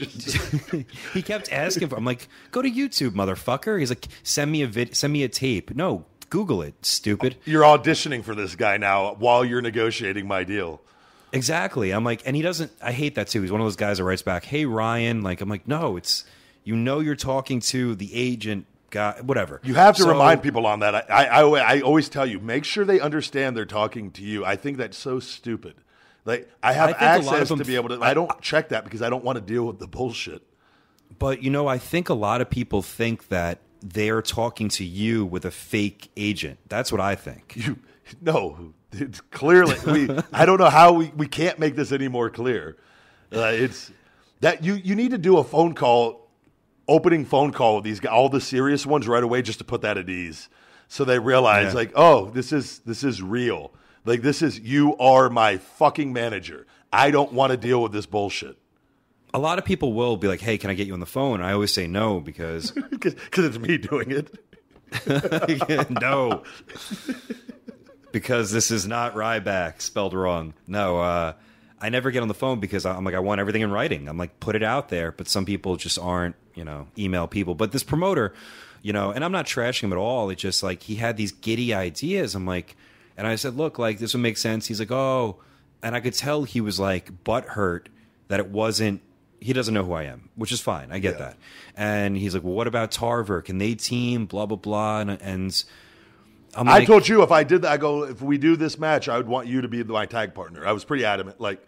He kept asking for. I'm like, go to YouTube, motherfucker. He's like, send me a tape. No, Google it, stupid. You're auditioning for this guy now while you're negotiating my deal. Exactly. I'm like, and he doesn't. I hate that too. He's one of those guys that writes back, "Hey Ryan." Like, I'm like, no, it's you're talking to the agent. Guy, whatever. You have to remind people on that. I always tell you, make sure they understand they're talking to you. I think that's so stupid. Like I have access to be able to. I don't check that because I don't want to deal with the bullshit. But I think a lot of people think that they're talking to you with a fake agent. That's what I think. No, it's clearly I don't know how we can't make this any more clear. It's that you need to do a phone call. Opening phone call with these guys, all the serious ones right away, just to put that at ease, so they realize like, oh, this is real. Like you are my fucking manager. I don't want to deal with this bullshit. A lot of people will be like, hey, can I get you on the phone? And I always say no because it's me doing it. No, because this is not Ryback spelled wrong. No, I never get on the phone because I'm like, I want everything in writing. I'm like, put it out there. But some people just aren't, email people. But this promoter, and I'm not trashing him at all. It's just like he had these giddy ideas. I'm like, and I said, look, like this would make sense. He's like, oh, and I could tell he was like butthurt that it wasn't. He doesn't know who I am, which is fine. I get that. And he's like, well, what about Tarver? Can they team? Blah blah blah. And I'm like, I told you if I did that, I go, if we do this match, I would want you to be my tag partner. I was pretty adamant. Like,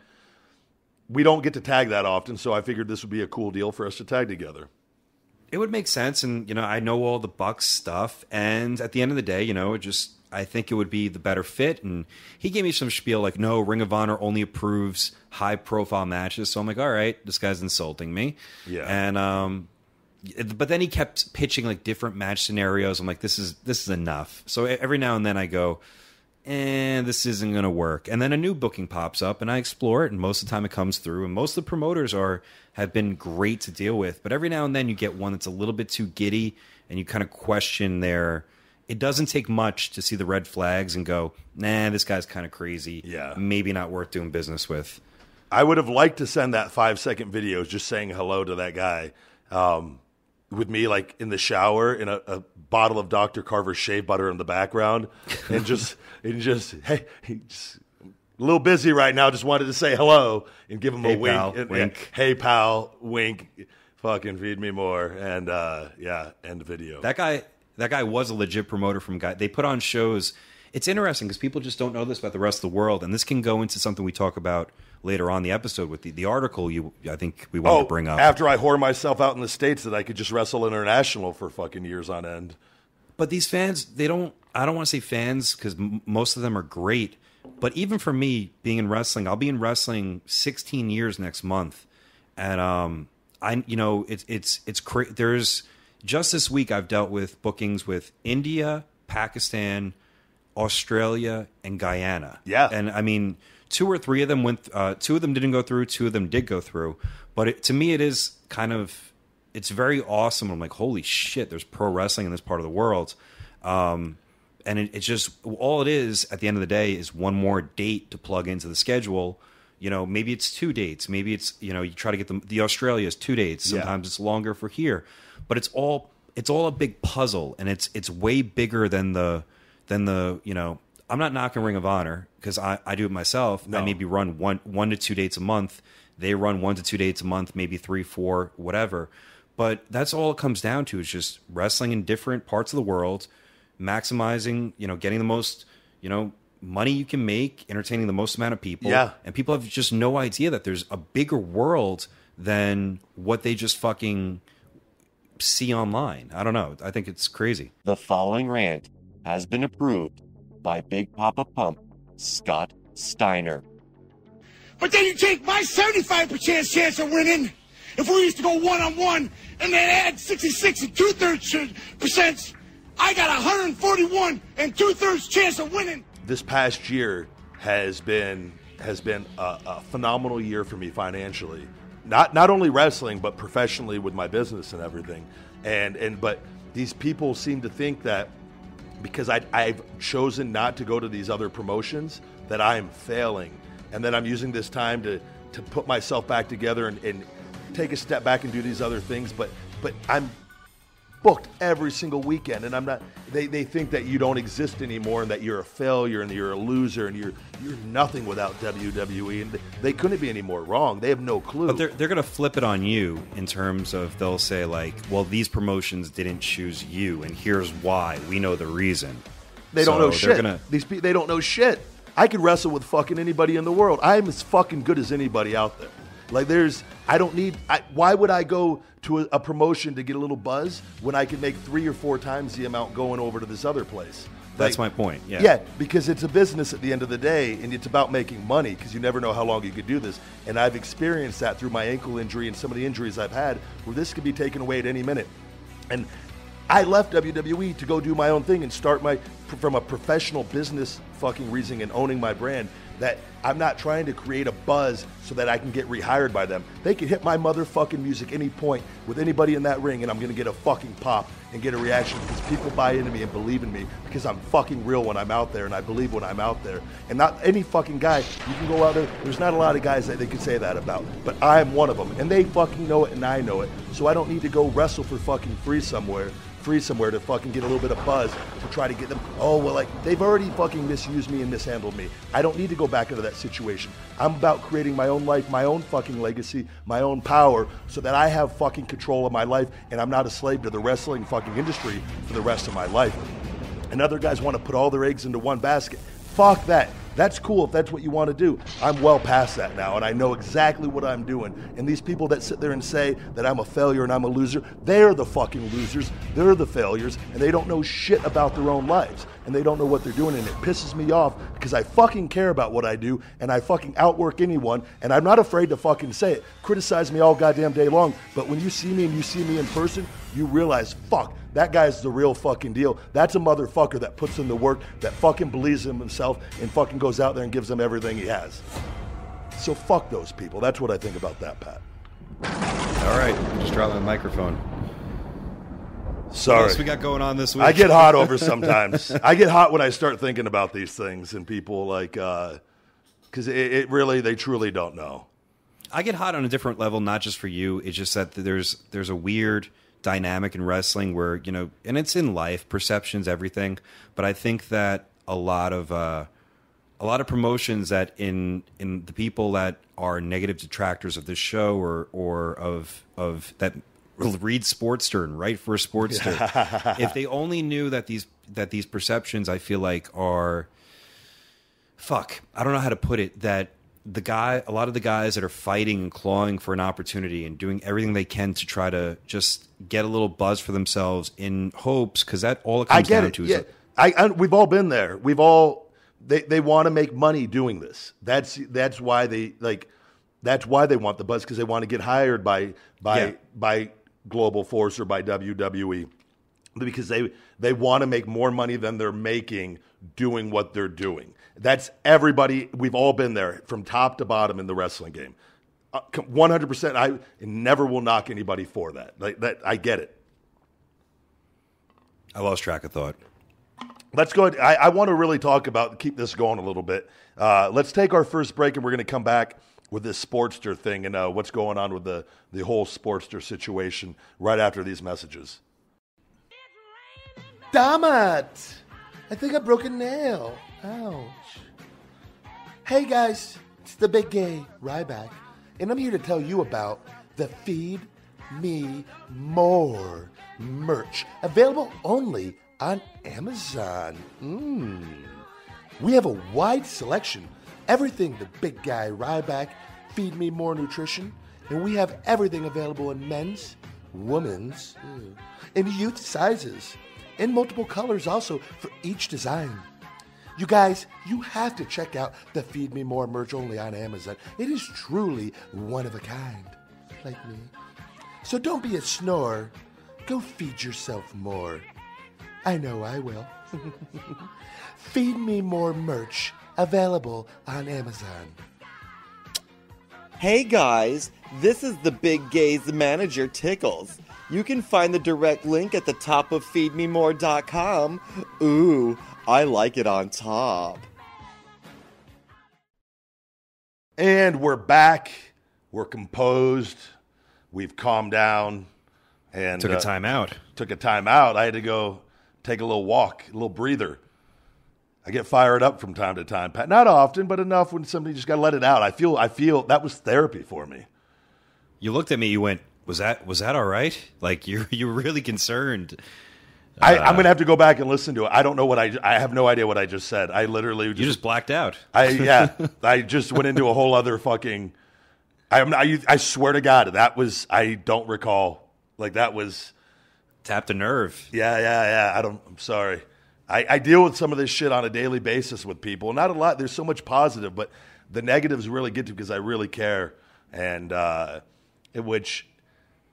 we don't get to tag that often, so I figured this would be a cool deal for us to tag together. It would make sense, and I know all the Bucks stuff, and at the end of the day, I think it would be the better fit. And he gave me some spiel like, no, Ring of Honor only approves high-profile matches. So I'm like, all right, this guy's insulting me. Yeah. And but then he kept pitching like different match scenarios. I'm like, this is enough. So every now and then I go, this isn't going to work. And then a new booking pops up, and I explore it, and most of the time it comes through. And most of the promoters have been great to deal with. But every now and then you get one that's a little bit too giddy, and you kind of question their... It doesn't take much to see the red flags and go, nah, this guy's kind of crazy. Yeah. Maybe not worth doing business with. I would have liked to send that 5-second video just saying hello to that guy with me like in the shower in a bottle of Dr. Carver's shea butter in the background and just hey, just a little busy right now. Just wanted to say hello and give him a wink. Pal, wink. Hey, pal, wink. Fucking feed me more. And end video. That guy was a legit promoter from guy. They put on shows. it's interesting because people just don't know this about the rest of the world, and this can go into something we talk about later on in the episode with the article I think we wanted to bring up. After I whore myself out in the States that I could just wrestle international for fucking years on end. But these fans, I don't want to say fans because most of them are great, but even for me, being in wrestling, I'll be in wrestling 16 years next month, and it's crazy. There's just this week I've dealt with bookings with India, Pakistan, Australia, and Guyana. Yeah, and I mean, 2 or 3 of them went. 2 of them didn't go through. 2 of them did go through. But to me, it is kind of, it's very awesome. I'm like, holy shit! There's pro wrestling in this part of the world, and it's just all it is. At the end of the day, is one more date to plug into the schedule. Maybe it's 2 dates. Maybe it's you try to get the Australia is 2 dates. Sometimes it's longer for here, but it's all a big puzzle, and it's way bigger than the I'm not knocking Ring of Honor because I do it myself. No. I maybe run 1 to 2 dates a month. They run 1 to 2 dates a month, maybe 3, 4, whatever. But that's all it comes down to is just wrestling in different parts of the world, maximizing, getting the most, money you can make, entertaining the most amount of people. Yeah. And people have just no idea that there's a bigger world than what they just fucking see online. I don't know. I think it's crazy. The following rant has been approved by Big Papa Pump, Scott Steiner. But then you take my 75% chance of winning. If we used to go one-on-one and then add 66 and 2/3%, I got 141 and 2/3 chance of winning. This past year has been a phenomenal year for me financially. Not only wrestling, but professionally with my business and everything. But these people seem to think that because I've chosen not to go to these other promotions, that I'm failing. And then I'm using this time to put myself back together and take a step back and do these other things. But I'm booked every single weekend, and I'm not. They think that you don't exist anymore and that you're a failure and you're a loser and you're nothing without WWE. And they couldn't be any more wrong. They have no clue. But they're going to flip it on you in terms of they'll say like, well, these promotions didn't choose you, and here's why. We know the reason. They don't know shit. They don't know shit. I could wrestle with fucking anybody in the world. I'm as fucking good as anybody out there. Like why would I go to a promotion to get a little buzz when I can make 3 or 4 times the amount going over to this other place? That's my point, yeah. Yeah, because it's a business at the end of the day, and it's about making money because you never know how long you could do this. And I've experienced that through my ankle injury and some of the injuries I've had where this could be taken away at any minute. And I left WWE to go do my own thing and start from a professional business fucking reason and owning my brand, that I'm not trying to create a buzz so that I can get rehired by them. They can hit my motherfucking music any point with anybody in that ring and I'm going to get a fucking pop and get a reaction because people buy into me and believe in me because I'm fucking real when I'm out there and I believe when I'm out there. And not any fucking guy, you can go out there, there's not a lot of guys that they can say that about, but I'm one of them and they fucking know it and I know it. So I don't need to go wrestle for fucking free somewhere to fucking get a little bit of buzz to try to get them. Oh, well, like, they've already fucking misused me and mishandled me. I don't need to go back into that situation. I'm about creating my own life, my own fucking legacy, my own power, so that I have fucking control of my life and I'm not a slave to the wrestling fucking industry for the rest of my life. And other guys want to put all their eggs into one basket. Fuck that. That's cool if that's what you want to do. I'm well past that now, and I know exactly what I'm doing. And these people that sit there and say that I'm a failure and I'm a loser, they're the fucking losers. They're the failures, and they don't know shit about their own lives. And they don't know what they're doing, and it pisses me off because I fucking care about what I do, and I fucking outwork anyone, and I'm not afraid to fucking say it. Criticize me all goddamn day long, but when you see me and you see me in person, you realize, fuck, that guy's the real fucking deal. That's a motherfucker that puts in the work, that fucking believes in himself, and fucking goes out there and gives them everything he has. So fuck those people. That's what I think about that, Pat. All right, just dropped my microphone. Sorry. What else we got going on this week? I get hot over sometimes. I get hot when I start thinking about these things, and people like, because it really, they truly don't know. I get hot on a different level, not just for you. It's just that there's a weird dynamic in wrestling where, you know, and it's in life, perception's everything. But I think that a lot of promotions that in the people that are negative detractors of this show or of that read Sportster and write for Sportster. If they only knew that these perceptions, I feel like, are I don't know how to put it, that a lot of the guys that are fighting and clawing for an opportunity and doing everything they can to try to just get a little buzz for themselves in hopes, because that all it comes down to is we've all been there. They want to make money doing this. That's why they want the buzz, because they want to get hired by Global Force or by WWE, because they want to make more money than they're making doing what they're doing. That's everybody. We've all been there from top to bottom in the wrestling game. 100%. I never will knock anybody for that. I get it. I lost track of thought. Let's go ahead. I want to really keep this going a little bit. Let's take our first break, and we're going to come back with this Sportster thing and what's going on with the whole Sportster situation right after these messages. Damn it! I think I broke a nail. Ouch. Hey guys, it's the big gay Ryback, and I'm here to tell you about the Feed Me More merch, available only on Amazon. We have a wide selection, everything the big guy Ryback, Feed Me More nutrition, and we have everything available in men's, women's, and youth sizes, in multiple colors also for each design. You guys, you have to check out the Feed Me More merch only on Amazon. It is truly one of a kind, like me. So don't be a snore. Go feed yourself more. I know I will. Feed Me More merch, available on Amazon. Hey guys, this is the Big Gay's manager, Tickles. You can find the direct link at the top of feedmemore.com. Ooh, I like it on top. And we're back. We're composed. We've calmed down. And took a time out. I had to go take a little walk, a little breather. I get fired up from time to time. Not often, but enough when somebody just got to let it out. I feel that was therapy for me. You looked at me, you went, was that all right? Like, you were really concerned. I'm going to have to go back and listen to it. I don't know I have no idea what I just said. I literally you just blacked out. I just went into a whole other fucking, I swear to God, I don't recall. Like, that was. Tapped a nerve. Yeah. I'm sorry. I deal with some of this shit on a daily basis with people. Not a lot. There's so much positive, but the negatives really get to because I really care. And in which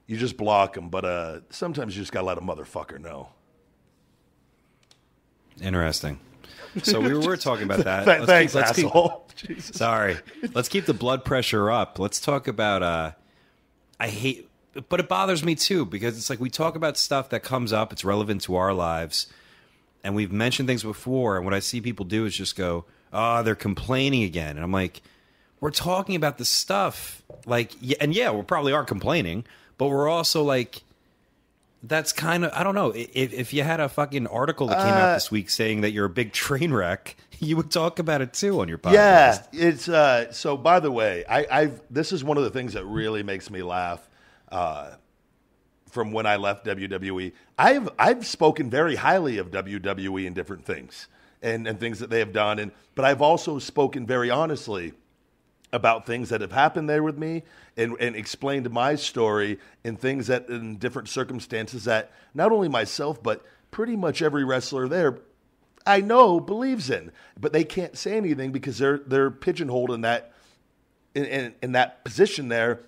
you just block them. But sometimes you just got to let a motherfucker know. Interesting. So we were talking about that. Thanks, asshole. Sorry. Let's keep the blood pressure up. Let's talk about, but it bothers me too, because it's like we talk about stuff that comes up, it's relevant to our lives, and we've mentioned things before, and what I see people do is just go, oh, they're complaining again. And I'm like, we're talking about the stuff. Like, yeah, we probably are complaining, but we're also like, that's kind of, I don't know, if you had a fucking article that came out this week saying that you're a big train wreck, you would talk about it too on your podcast. Yeah, it's, so by the way, this is one of the things that really makes me laugh. From when I left WWE, I've spoken very highly of WWE and different things and things that they have done, but I've also spoken very honestly about things that have happened there with me and explained my story and things that in different circumstances that not only myself but pretty much every wrestler there I know believes in, but they can't say anything because they're pigeonholed in that that position there.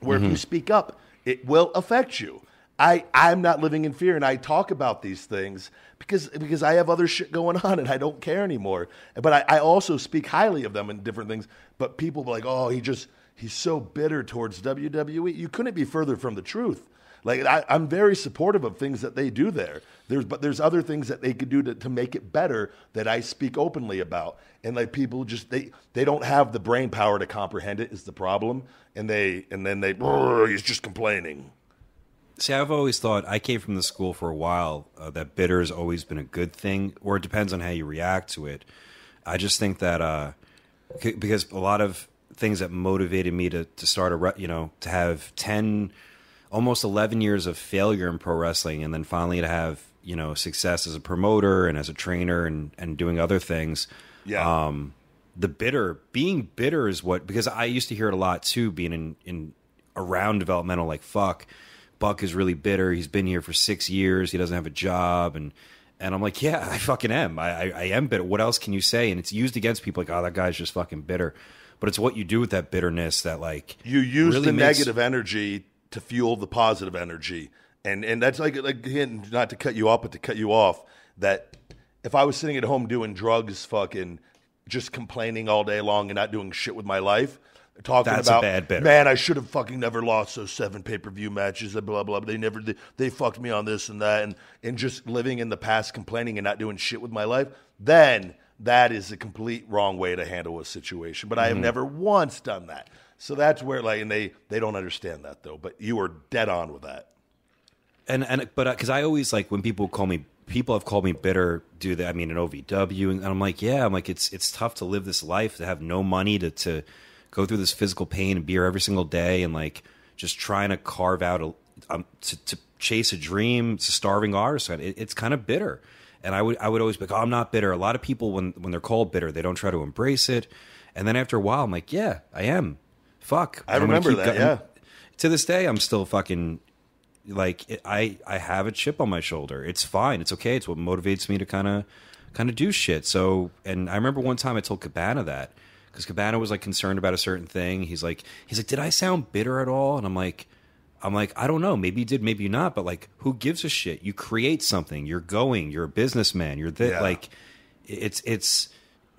Where if you speak up, it will affect you. I'm not living in fear, and I talk about these things because I have other shit going on, and I don't care anymore. But I also speak highly of them in different things. But people are like, oh, he's so bitter towards WWE. You couldn't be further from the truth. Like, I'm very supportive of things that they do there. But there's other things that they could do to make it better that I speak openly about. And like people just they don't have the brain power to comprehend it is the problem. And then he's just complaining. See, I've always thought, I came from the school for a while, that bitter has always been a good thing, or it depends on how you react to it. I just think that because a lot of things that motivated me to start to have 10 almost 11 years of failure in pro wrestling, and then finally to have, you know, success as a promoter and as a trainer and doing other things. Yeah. Being bitter is what, because I used to hear it a lot too, being in around developmental, like, fuck, Buck is really bitter. He's been here for 6 years. He doesn't have a job. And I'm like, yeah, I fucking am. I am bitter. What else can you say? And it's used against people like, oh, that guy's just fucking bitter. But it's what you do with that bitterness that, like, you use really the makes... negative energy to fuel the positive energy. And that's like, again, not to cut you off, but to cut you off, that if I was sitting at home doing drugs, fucking just complaining all day long and not doing shit with my life, talking That's about, a bad bitter. Man, I should have fucking never lost those 7 pay-per-view matches, blah, blah, blah. They fucked me on this and that, and just living in the past, complaining and not doing shit with my life, then that is a complete wrong way to handle a situation. But I have never once done that. So that's where, like, and they don't understand that, though. But you are dead on with that. But because I always, like, when people have called me bitter, do that. I mean, in OVW, and I'm like, yeah, I'm like, it's tough to live this life, to have no money, to go through this physical pain and beer every single day, and, like, just trying to carve out to chase a dream. It's a starving artist. It's kind of bitter. And I would always be like, oh, I'm not bitter. A lot of people, when they're called bitter, they don't try to embrace it. And then after a while, I'm like, yeah, I am. Fuck. I remember that, yeah. To this day, I'm still fucking, like, I have a chip on my shoulder. It's fine. It's okay. It's what motivates me to kind of do shit. So, and I remember one time I told Cabana that, because Cabana was, like, concerned about a certain thing. He's like, did I sound bitter at all? And I'm like, I don't know. Maybe you did, maybe you not. But, like, who gives a shit? You create something. You're a businessman. Like,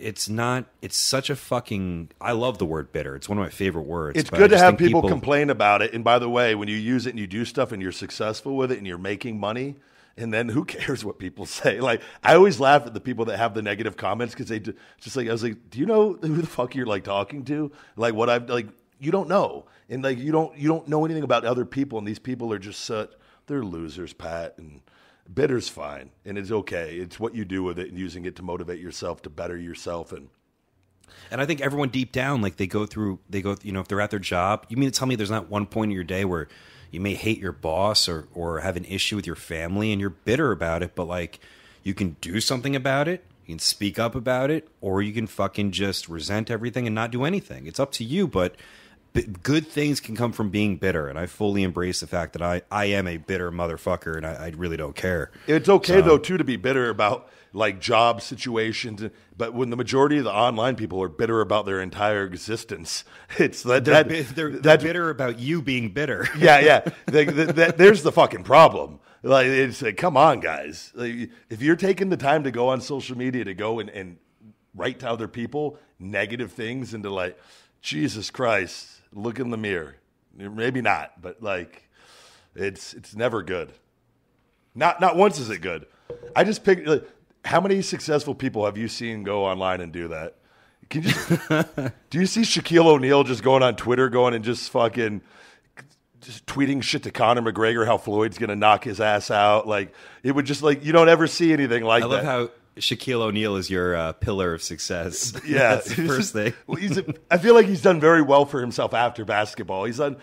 it's not. It's such a fucking. I love the word bitter. It's one of my favorite words. It's good to have people complain about it. And by the way, when you use it and you do stuff and you're successful with it and you're making money, and then who cares what people say? Like, I always laugh at the people that have the negative comments, because they just, like, I was like, do you know who the fuck you're, like, talking to? Like, what I've, like, you don't know. And, like, you don't know anything about other people, and these people are just they're losers, Pat, and bitter's fine, and it's okay. It's what you do with it and using it to motivate yourself, to better yourself. And I think everyone deep down, like, they go, you know, if they're at their job, you mean to tell me there's not one point in your day where you may hate your boss or have an issue with your family and you're bitter about it, but, like, you can do something about it, you can speak up about it, or you can fucking just resent everything and not do anything. It's up to you, but good things can come from being bitter, and I fully embrace the fact that I am a bitter motherfucker, and I really don't care. It's okay, though, too, to be bitter about, like, job situations, but when the majority of the online people are bitter about their entire existence, it's they're bitter about you being bitter. Yeah. There's the fucking problem. Like, it's like, come on, guys. Like, if you're taking the time to go on social media to go and write to other people negative things, and to, like, Jesus Christ, look in the mirror. Maybe not, but, like, it's never good. Not once is it good. I just picked, like, how many successful people have you seen go online and do that? Do you see Shaquille O'Neal just going on Twitter, going and just fucking just tweeting shit to Conor McGregor, how Floyd's going to knock his ass out? Like, it would just, like, you don't ever see anything like that. I love how Shaquille O'Neal is your pillar of success. Yeah, that's the first thing. I feel like he's done very well for himself after basketball. He's on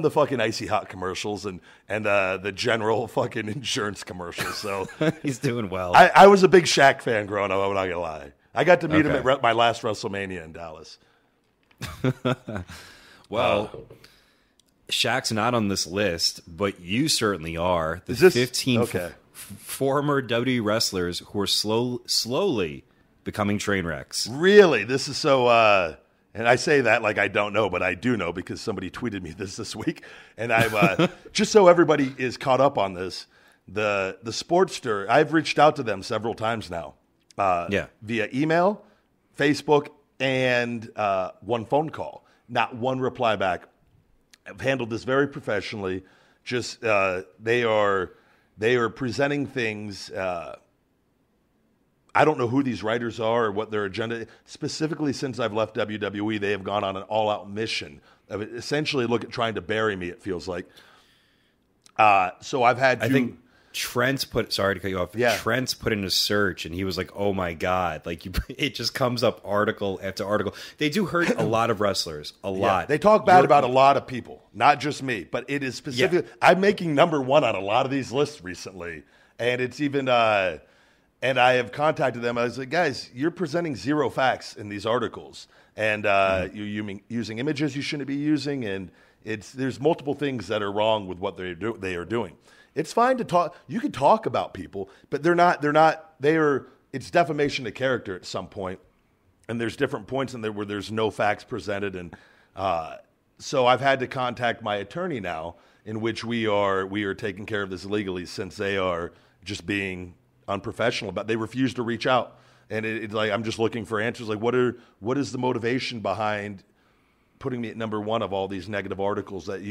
the fucking Icy Hot commercials and the general fucking insurance commercials. So he's doing well. I was a big Shaq fan growing up. I'm not gonna lie. I got to meet him at my last WrestleMania in Dallas. Well, Shaq's not on this list, but you certainly are. The 15 former WWE wrestlers who are slowly becoming train wrecks. Really? This is so... and I say that like I don't know, but I do know because somebody tweeted me this week. And I've just so everybody is caught up on this, the Sportster, I've reached out to them several times now. Via email, Facebook, and one phone call. Not one reply back. I've handled this very professionally. Just they are presenting things. I don't know who these writers are or what their agenda is. Specifically, since I've left WWE, they have gone on an all-out mission of essentially trying to bury me, it feels like. So I've had to... I think Trent put, sorry to cut you off. Yeah. Trent's put in a search and he was like, oh my God. Like it just comes up article after article. They do hurt a lot of wrestlers, a lot. They talk bad about a lot of people, not just me, but it is specific. Yeah. I'm making number one on a lot of these lists recently. And it's even, and I have contacted them. I was like, guys, you're presenting zero facts in these articles. And you're using images you shouldn't be using. And there's multiple things that are wrong with what they are doing. It's fine to talk. You can talk about people, but it's defamation of character at some point. And there's different points in there where there's no facts presented. And so I've had to contact my attorney now, in which we are taking care of this legally, since they are just being unprofessional. But they refuse to reach out. And it's like, I'm just looking for answers. Like, what is the motivation behind putting me at number one of all these negative articles that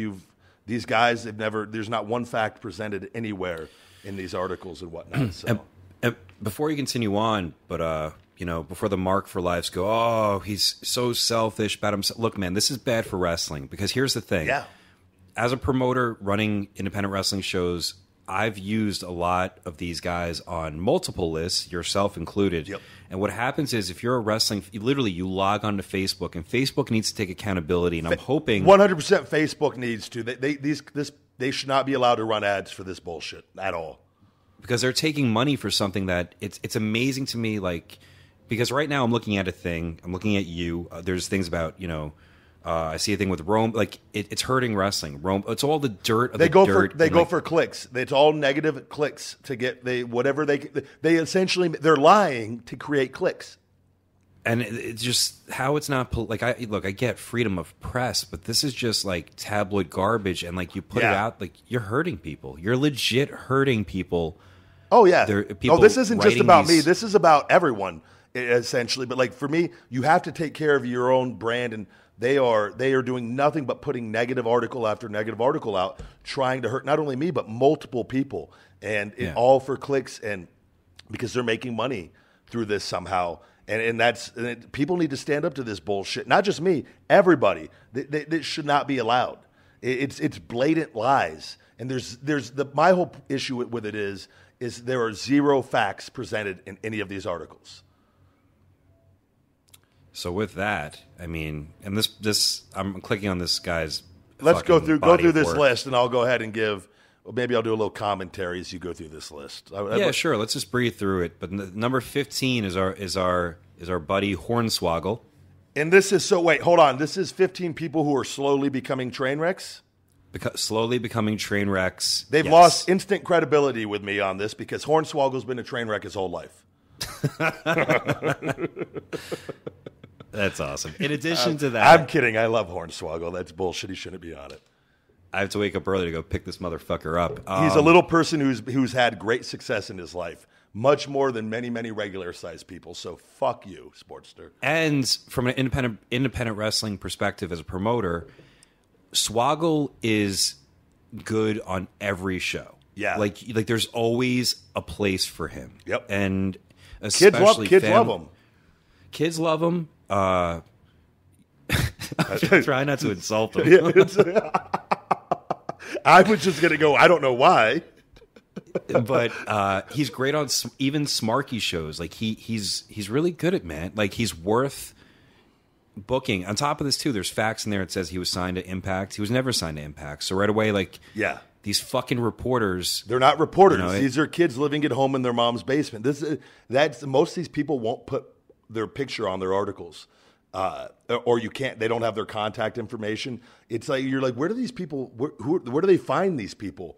these guys have never, there's not one fact presented anywhere in these articles and whatnot. So. And before you continue on, but, before the Mark for Lives go, oh, he's so selfish about himself. Look, man, this is bad for wrestling, because here's the thing. Yeah. As a promoter running independent wrestling shows, I've used a lot of these guys on multiple lists, yourself included. Yep. And what happens is, if you're a wrestling, you log onto Facebook, and Facebook needs to take accountability. And I'm hoping 100% Facebook needs to. They should not be allowed to run ads for this bullshit at all, because they're taking money for something that it's amazing to me. Like, because right now I'm looking at a thing. I'm looking at you. There's things about I see a thing with Rome, like it's hurting wrestling. Rome, it's all the dirt. Of they the go dirt for go for clicks. It's all negative clicks to get they essentially they're lying to create clicks. And it's just how it's not I get freedom of press, but this is just like tabloid garbage. And like you put it out, like you're hurting people. You're legit hurting people. Oh yeah. This isn't just about me. This is about everyone essentially. But like for me, you have to take care of your own brand, and they are doing nothing but putting negative article after negative article out, trying to hurt not only me but multiple people, and all for clicks, and because they're making money through this somehow. And people need to stand up to this bullshit. Not just me, everybody. That should not be allowed. It's blatant lies. And my whole issue with it is there are zero facts presented in any of these articles. So with that, I mean, and this I'm clicking on this guy's. Let's go through this list, and I'll go ahead and maybe I'll do a little commentary as you go through this list. Yeah, sure. Let's just breathe through it. But number 15 is our buddy Hornswoggle. And this is hold on. This is 15 people who are slowly becoming train wrecks. Slowly becoming train wrecks. They've lost instant credibility with me on this, because Hornswoggle's been a train wreck his whole life. That's awesome. In addition to that, I'm kidding. I love Hornswoggle. That's bullshit. He shouldn't be on it. I have to wake up early to go pick this motherfucker up. He's a little person who's had great success in his life, much more than many, many regular-sized people. So fuck you, Sportster. And from an independent wrestling perspective, as a promoter, Swoggle is good on every show. Yeah, like there's always a place for him. Yep, and especially kids love him. Kids love him. I'm trying not to insult him. I was just going to go, I don't know why. But he's great on even smarky shows. Like he's really good at, man. Like he's worth booking. On top of this too, there's facts in there. It says he was signed to Impact. He was never signed to Impact. So right away, these fucking reporters. They're not reporters. These are kids living at home in their mom's basement. Most of these people won't put their picture on their articles. Or you can't. They don't have their contact information. It's like you're like, where do these people? Where do they find these people?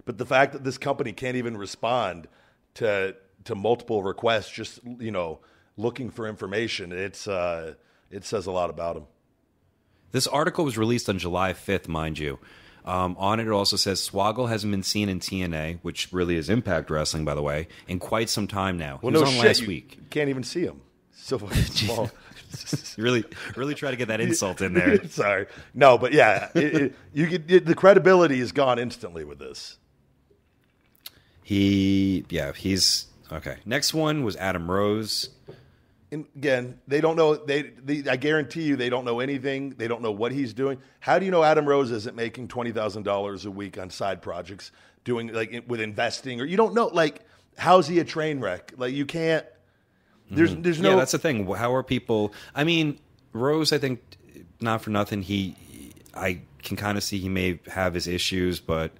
But the fact that this company can't even respond to multiple requests, just looking for information, it says a lot about them. This article was released on July 5th, mind you. On it also says Swoggle hasn't been seen in TNA, which really is Impact Wrestling, by the way, in quite some time now. He was on last week. You can't even see him. So fucking small. You really try to get that insult in there. Sorry. No, but yeah, the credibility is gone instantly with this. He's okay. Next one was Adam Rose. And again, they don't know. I guarantee you, they don't know anything. They don't know what he's doing. How do you know Adam Rose isn't making $20,000 a week on side projects, doing like with investing, or you don't know like how's he a train wreck? Like you can't. There's no. Yeah, that's the thing. How are people? I mean, Rose. I think not for nothing. I can kind of see he may have his issues, but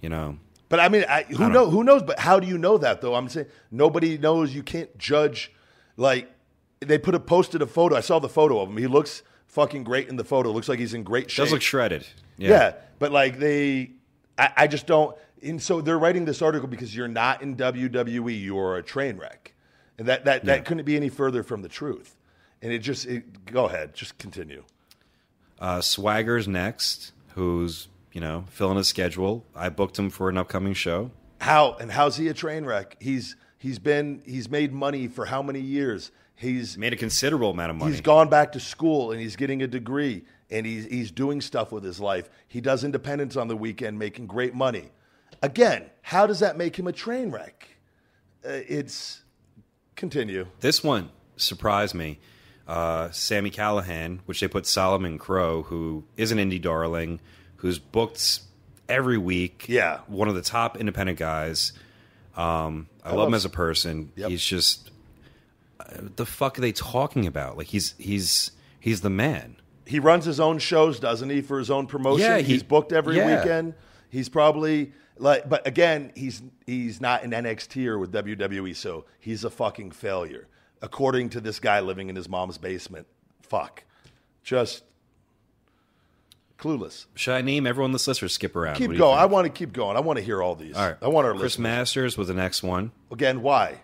you know. But I mean, who knows? But how do you know that though? I'm saying nobody knows. You can't judge. Like they posted a photo. I saw the photo of him. He looks fucking great in the photo. Looks like he's in great shape. Does look shredded. Yeah, but like I just don't. And so they're writing this article because you're not in WWE. You're a train wreck, and that couldn't be any further from the truth. And go ahead, just continue. Swagger's next, who's filling his schedule. I booked him for an upcoming show. How's he a train wreck? He's made money for how many years? He's made a considerable amount of money. He's gone back to school and he's getting a degree and he's doing stuff with his life. He does independence on the weekend, making great money. Again, how does that make him a train wreck? Continue. This one surprised me. Sami Callihan, which they put Solomon Crowe, who is an indie darling, who's booked every week. Yeah. One of the top independent guys. I love him as a person. Yep. He's just the fuck are they talking about? Like he's the man. He runs his own shows, doesn't he, for his own promotion? Yeah, he's booked every weekend. He's probably but again, he's not in NXT or with WWE, so he's a fucking failure. According to this guy living in his mom's basement. Fuck. Just clueless. Should I name everyone on this list or skip around? Keep going. I want to keep going. I want to hear all these. All right. I want our Chris listeners. Masters was the next one. Again, why?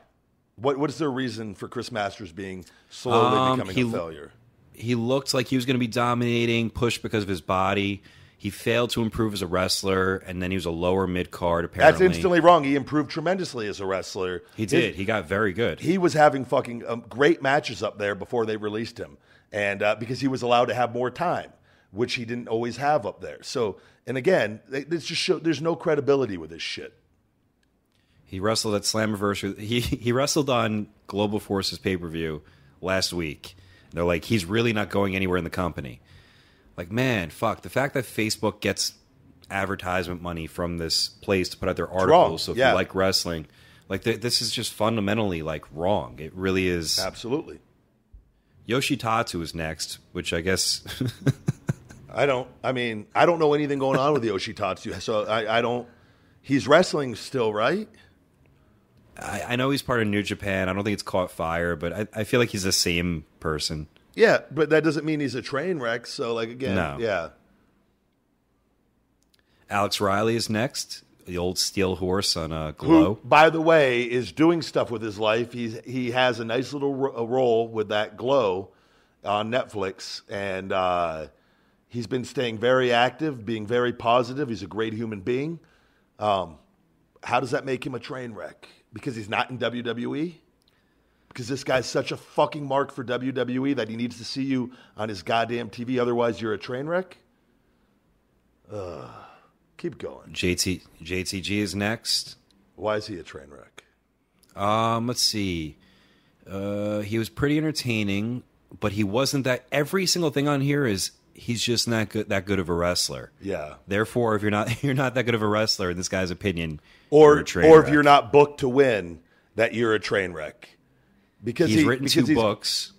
What is their reason for Chris Masters being slowly becoming a failure? He looked like he was going to be dominating, pushed because of his body. He failed to improve as a wrestler, and then he was a lower mid-card, apparently. That's instantly wrong. He improved tremendously as a wrestler. He did. He got very good. He was having fucking great matches up there before they released him, and because he was allowed to have more time, which he didn't always have up there. So, and again, this just shows there's no credibility with this shit. He wrestled at Slammiversary. He wrestled on Global Forces pay-per-view last week. They're like, he's really not going anywhere in the company. Like, man, fuck. The fact that Facebook gets advertisement money from this place to put out their articles, so if you like wrestling, like this is just fundamentally like wrong. It really is. Absolutely. Yoshitatsu is next, which I guess I don't know anything going on with Yoshitatsu, so I don't. He's wrestling still, right? I know he's part of New Japan. I don't think it's caught fire, but I feel like he's the same person. Yeah, but that doesn't mean he's a train wreck. So, like, again, yeah. Alex Riley is next, the old steel horse on Glow. Who, by the way, is doing stuff with his life. He has a nice little role with that Glow on Netflix, and he's been staying very active, being very positive. He's a great human being. How does that make him a train wreck? Because he's not in WWE? Because this guy's such a fucking mark for WWE that he needs to see you on his goddamn TV. Otherwise, you're a train wreck? Keep going. JTG is next. Why is he a train wreck? Let's see. He was pretty entertaining, but he wasn't that. Every single thing on here is he's just not that good of a wrestler. Yeah. Therefore, if you're not that good of a wrestler in this guy's opinion, or you're a train or wreck. If you're not booked to win, that you're a train wreck. Because he's written 2 books.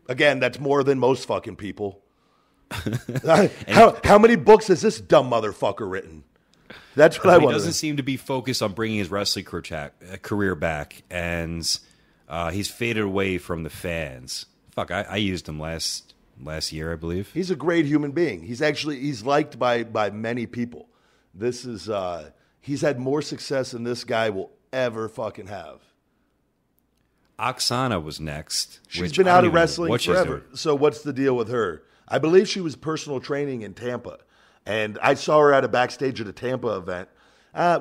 Again, that's more than most fucking people. How many books has this dumb motherfucker written? That's what I want. He doesn't seem to be focused on bringing his wrestling career back, and he's faded away from the fans. Fuck, I used him last year, I believe. He's a great human being. He's liked by many people. This is he's had more success than this guy will ever fucking have. Oksana was next. She's been out of wrestling forever. So what's the deal with her? I believe she was personal training in Tampa. And I saw her at a backstage at a Tampa event.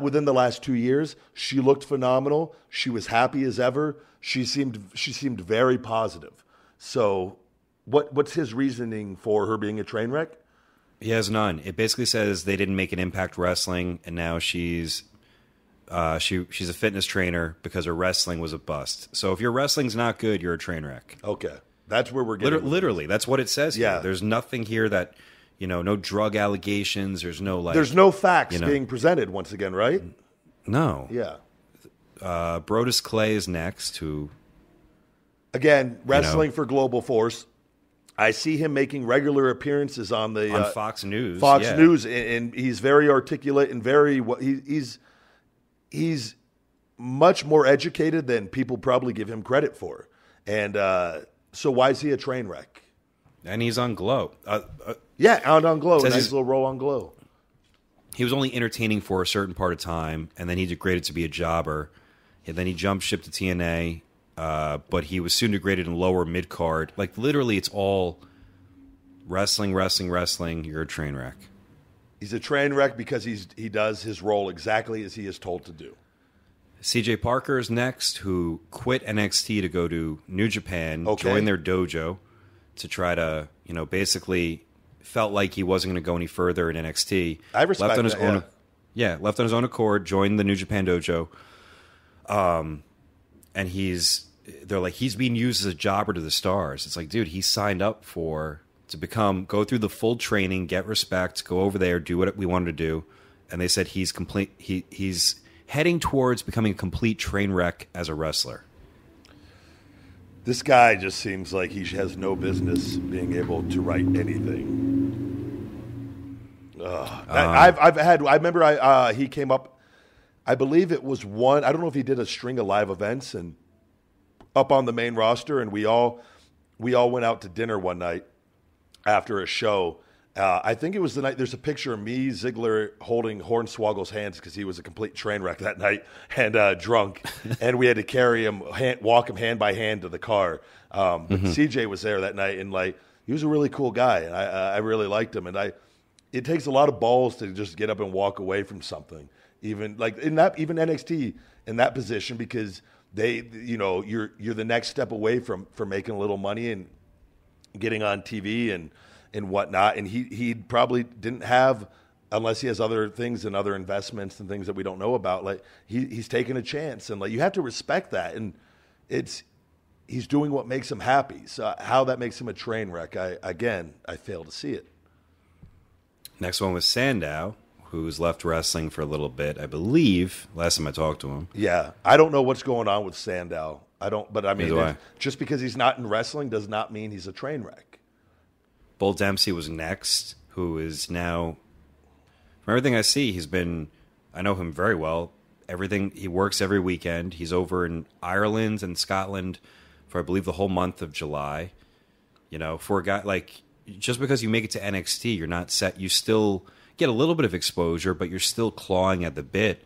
Within the last 2 years, she looked phenomenal. She was happy as ever. She seemed very positive. So what's his reasoning for her being a train wreck? He has none. It basically says they didn't make an Impact Wrestling, and now she's a fitness trainer because her wrestling was a bust. So if your wrestling's not good, you're a train wreck. Okay. That's where we're getting. Literally, that's what it says here. There's nothing here that, no drug allegations. There's no There's no facts being presented once again, right? No. Yeah. Brodus Clay is next, who... Again, wrestling for Global Force. I see him making regular appearances on Fox News. Fox News, and he's very articulate and very... He's much more educated than people probably give him credit for. And so why is he a train wreck? And he's on Glow. Yeah, on Glow. Nice he's- little role on Glow. He was only entertaining for a certain part of time, and then he degraded to be a jobber. And then he jumped ship to TNA, but he was soon degraded in lower mid-card. Like, literally, it's all wrestling. You're a train wreck. He's a train wreck because he does his role exactly as he is told to do. CJ Parker is next, who quit NXT to go to New Japan, join their dojo to try to, basically felt like he wasn't going to go any further in NXT. I respect left on his that, own, left on his own accord, joined the New Japan dojo. And they're like, he's being used as a jobber to the stars. It's like, dude, he signed up to go through the full training, get respect, go over there, do what we wanted to do. And they said he's complete. He's heading towards becoming a complete train wreck as a wrestler. This guy just seems like he has no business being able to write anything. I remember he came up, I believe it was one, I don't know if he did a string of live events and up on the main roster, and we all went out to dinner one night after a show. I think it was the night, there's a picture of me, Ziggler, holding Hornswoggle's hands because he was a complete train wreck that night and drunk. And we had to carry him, walk him hand by hand to the car. But CJ was there that night, and he was a really cool guy. And I really liked him. And it takes a lot of balls to just get up and walk away from something. Even NXT in that position, because you're the next step away from making a little money and getting on TV and whatnot, and he probably didn't have, unless he has other things and other investments and things that we don't know about. He's taking a chance, and you have to respect that. And he's doing what makes him happy. So how that makes him a train wreck, I fail to see it. Next one was Sandow, who's left wrestling for a little bit, I believe. Last time I talked to him. Yeah, I don't know what's going on with Sandow. Just because he's not in wrestling does not mean he's a train wreck. Bull Dempsey was next, who is now, from everything I see, I know him very well. He works every weekend. He's over in Ireland and Scotland for, I believe, the whole month of July. For a guy, just because you make it to NXT, you're not set. You still get a little bit of exposure, but you're still clawing at the bit.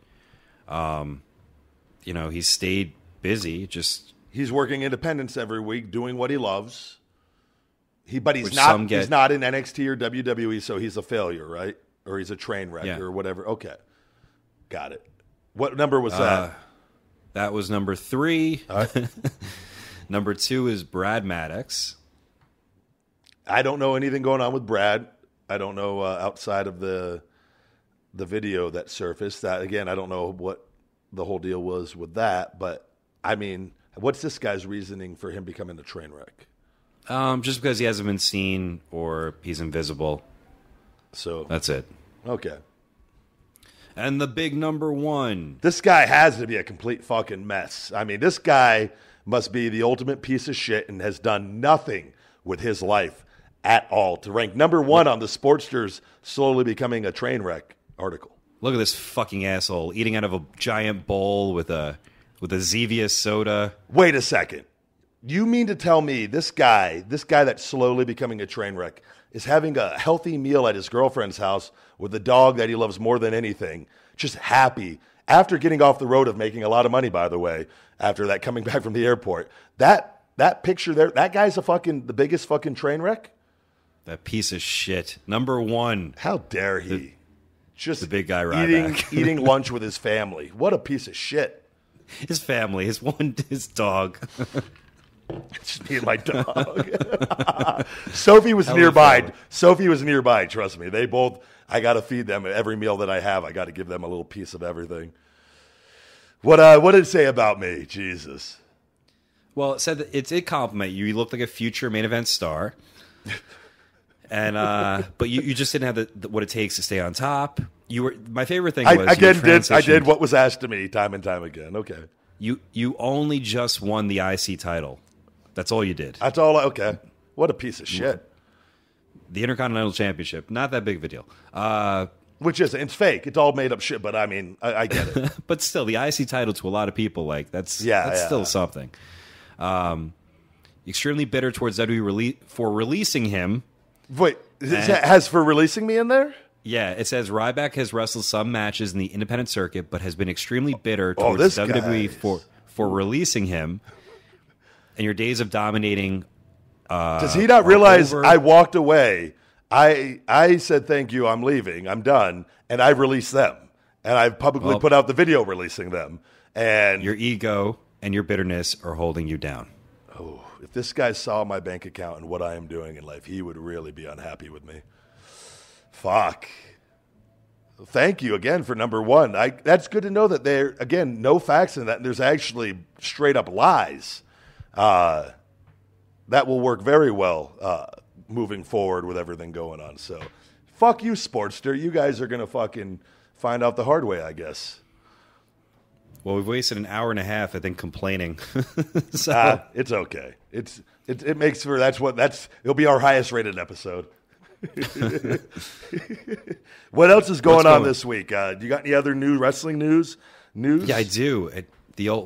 He's stayed busy. He's working independence every week, doing what he loves. But he's not in NXT or WWE, so he's a failure, right? Or he's a train wreck or whatever. Okay. Got it. What number was that? That was number 3. Number 2 is Brad Maddox. I don't know anything going on with Brad. I don't know outside of the video that surfaced. That, again, I don't know what the whole deal was with that. But, what's this guy's reasoning for him becoming a train wreck? Just because he hasn't been seen or he's invisible. So that's it. Okay. And the big number 1. This guy has to be a complete fucking mess. This guy must be the ultimate piece of shit and has done nothing with his life at all to rank number 1 on the Sportster's slowly becoming a train wreck article. Look at this fucking asshole eating out of a giant bowl with a Zevia soda. Wait a second. You mean to tell me this guy that's slowly becoming a train wreck is having a healthy meal at his girlfriend's house with a dog that he loves more than anything, just happy, after getting off the road of making a lot of money, by the way, after that coming back from the airport. That picture there, that guy's the biggest fucking train wreck? That piece of shit. Number 1. How dare he? Just the big guy Ryback. eating lunch with his family. What a piece of shit. His family, his dog. It's just me and my dog. Sophie was nearby. Sophie was nearby, trust me. I got to feed them every meal that I have. I got to give them a little piece of everything. What did it say about me? Jesus. Well, it said that it did compliment you. You looked like a future main event star. And but you just didn't have what it takes to stay on top. You were my favorite thing was I did what was asked of me time and time again. Okay. You only just won the IC title. That's all you did. That's all. Okay. What a piece of shit. The Intercontinental Championship, not that big of a deal. Which is, it's fake. It's all made up shit. But I mean, I get it. But still, the IC title to a lot of people, like that's still something. Extremely bitter towards WWE for releasing him. Wait, has for releasing me in there? Yeah, it says Ryback has wrestled some matches in the independent circuit, but has been extremely bitter towards WWE for releasing him. And your days of dominating. Does he not realize I walked away? I said thank you, I'm leaving, I'm done, and I released them, and I've publicly put out the video releasing them. And your ego and your bitterness are holding you down. Oh, if this guy saw my bank account and what I am doing in life, he would really be unhappy with me. Fuck. Thank you again for number one. That's good to know that there, again, no facts in that. And there's actually straight up lies. That will work very well moving forward with everything going on. So, fuck you, Sportster. You guys are going to fucking find out the hard way, I guess. Well, we've wasted an hour and a half, I think, complaining. So. It's okay. It makes for it'll be our highest rated episode. What else is going on this week? Do you got any other new wrestling news? Yeah, I do.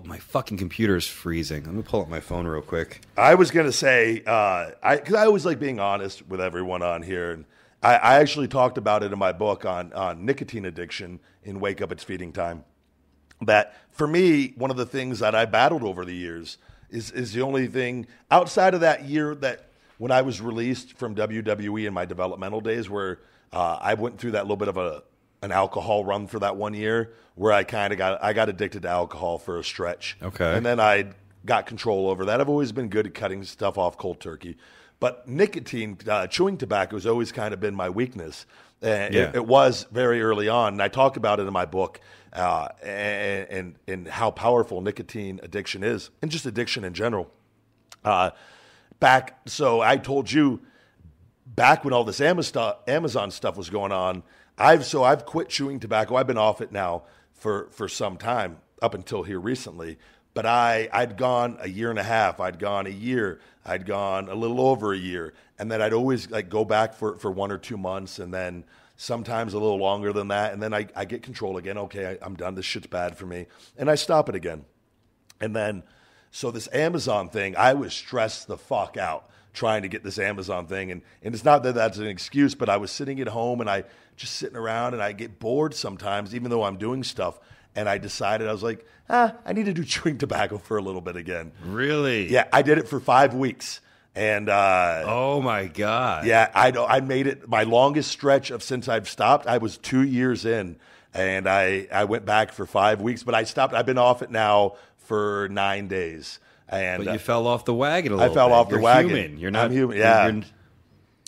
My fucking computer is freezing. Let me pull up my phone real quick. I was gonna say, because I always like being honest with everyone on here, and I actually talked about it in my book on nicotine addiction in Wake Up It's Feeding Time. That for me, one of the things that I battled over the years is the only thing outside of that year that when I was released from WWE in my developmental days, where I went through that little bit of an alcohol run for that 1 year, where I got addicted to alcohol for a stretch. Okay, and then I got control over that. I've always been good at cutting stuff off cold turkey, but nicotine, chewing tobacco, has always kind of been my weakness. It was very early on, and I talk about it in my book, and how powerful nicotine addiction is, and just addiction in general. So I told you back when all this Amazon stuff was going on, I've quit chewing tobacco. I've been off it now for some time, up until here recently. But I'd gone a year and a half. I'd gone a year. I'd gone a little over a year. And then I'd always go back for 1 or 2 months, and then sometimes a little longer than that. And then I get control again. Okay, I'm done. This shit's bad for me. And I stop it again. And then, so this Amazon thing, I was stressed the fuck out trying to get this Amazon thing. And it's not that that's an excuse, but I was sitting at home and I just sitting around, and I get bored sometimes, even though I'm doing stuff. And I decided, I was like, I need to do chewing tobacco for a little bit again. Really? Yeah, I did it for 5 weeks. And oh my God. Yeah, I made it my longest stretch of since I've stopped. I was 2 years in, and I went back for 5 weeks, but I stopped. I've been off it now for 9 days. And but you fell off the wagon a little bit. I fell off the wagon. Human. You're not I'm human. Yeah.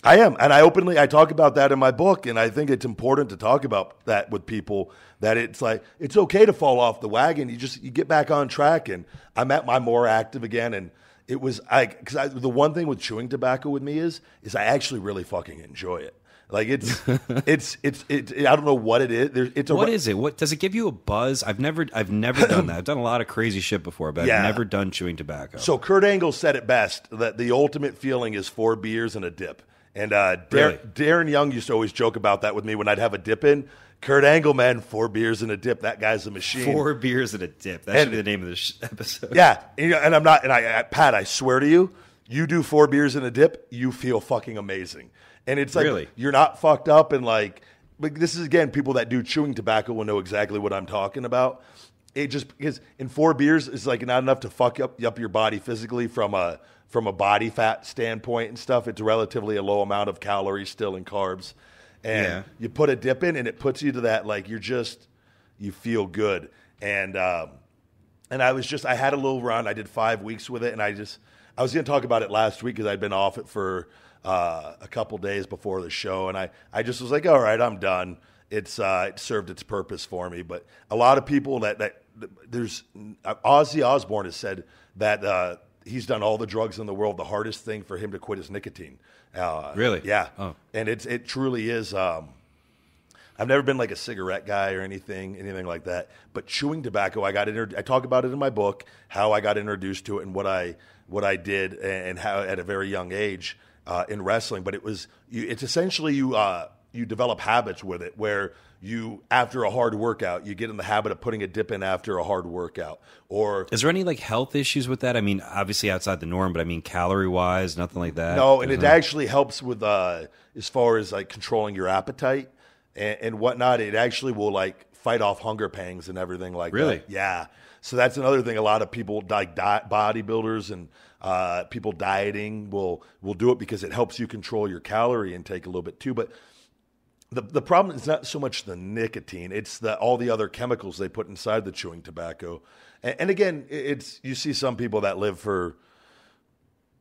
I am, and I talk about that in my book, and I think it's important to talk about that with people, that it's like, it's okay to fall off the wagon. You get back on track, and I'm more active again, and it was, because the one thing with chewing tobacco with me is I actually really fucking enjoy it. Like it's I don't know what it is. What is it? What does it give you a buzz? I've never done that. I've done a lot of crazy shit before, but I've never done chewing tobacco. So Kurt Angle said it best, that the ultimate feeling is 4 beers and a dip. And really? Darren Young used to always joke about that with me when I'd have a dip in. Kurt Angle, man, 4 beers and a dip. That guy's a machine. 4 beers and a dip. That should be the name of this episode. Yeah, and I'm not. And Pat, I swear to you, you do 4 beers and a dip, you feel fucking amazing. And it's like, really? You're not fucked up, and like this is, again, people that do chewing tobacco will know exactly what I'm talking about. It just, because in 4 beers is like not enough to fuck up your body physically from a body fat standpoint and stuff. It's relatively a low amount of calories still and carbs. And you put a dip in, and it puts you to that, like, you feel good. And I had a little run. I did 5 weeks with it, and I was going to talk about it last week because I'd been off it for a couple days before the show, and I just was like, all right, I'm done. It served its purpose for me. But a lot of people that there's Ozzy Osbourne has said that he's done all the drugs in the world. The hardest thing for him to quit is nicotine. Really? Yeah. Oh. And it truly is. I've never been like a cigarette guy or anything like that. But chewing tobacco, I talk about it in my book, how I got introduced to it and what I did and how at a very young age in wrestling. But it's essentially you develop habits with it where you, after a hard workout, you get in the habit of putting a dip in after a hard workout. Or is there any like health issues with that? I mean, obviously outside the norm, but I mean calorie wise, nothing like that. No, and it actually helps with as far as like controlling your appetite and whatnot. It actually will like fight off hunger pangs and everything like that. Really? Yeah. So that's another thing. A lot of people like bodybuilders and people dieting will do it because it helps you control your calorie intake a little bit too. But the problem is not so much the nicotine; it's all the other chemicals they put inside the chewing tobacco. And again, you see some people that live for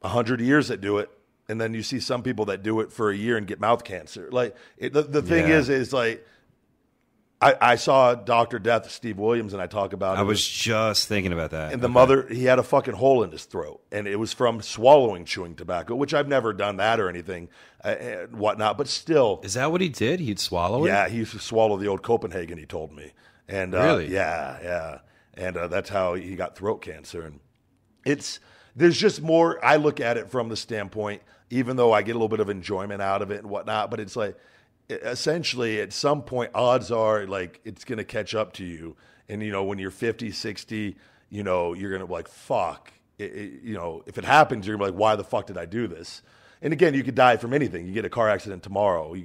100 years that do it, and then you see some people that do it for a year and get mouth cancer. Like the thing is like I saw Dr. Death, Steve Williams, and I talk about it. I was just thinking about that. And the mother, he had a fucking hole in his throat, and it was from swallowing chewing tobacco, which I've never done that or anything, and whatnot. But still, is that what he did? He'd swallow it? Yeah, he used to swallow the old Copenhagen. He told me, and really, yeah, and that's how he got throat cancer. And there's just more. I look at it from the standpoint, even though I get a little bit of enjoyment out of it and whatnot, but it's like, essentially at some point odds are like it's going to catch up to you, and when you're 50, 60, you're going to be like, fuck, if it happens, you're going to be like, why the fuck did I do this? And again, you could die from anything. You get a car accident tomorrow.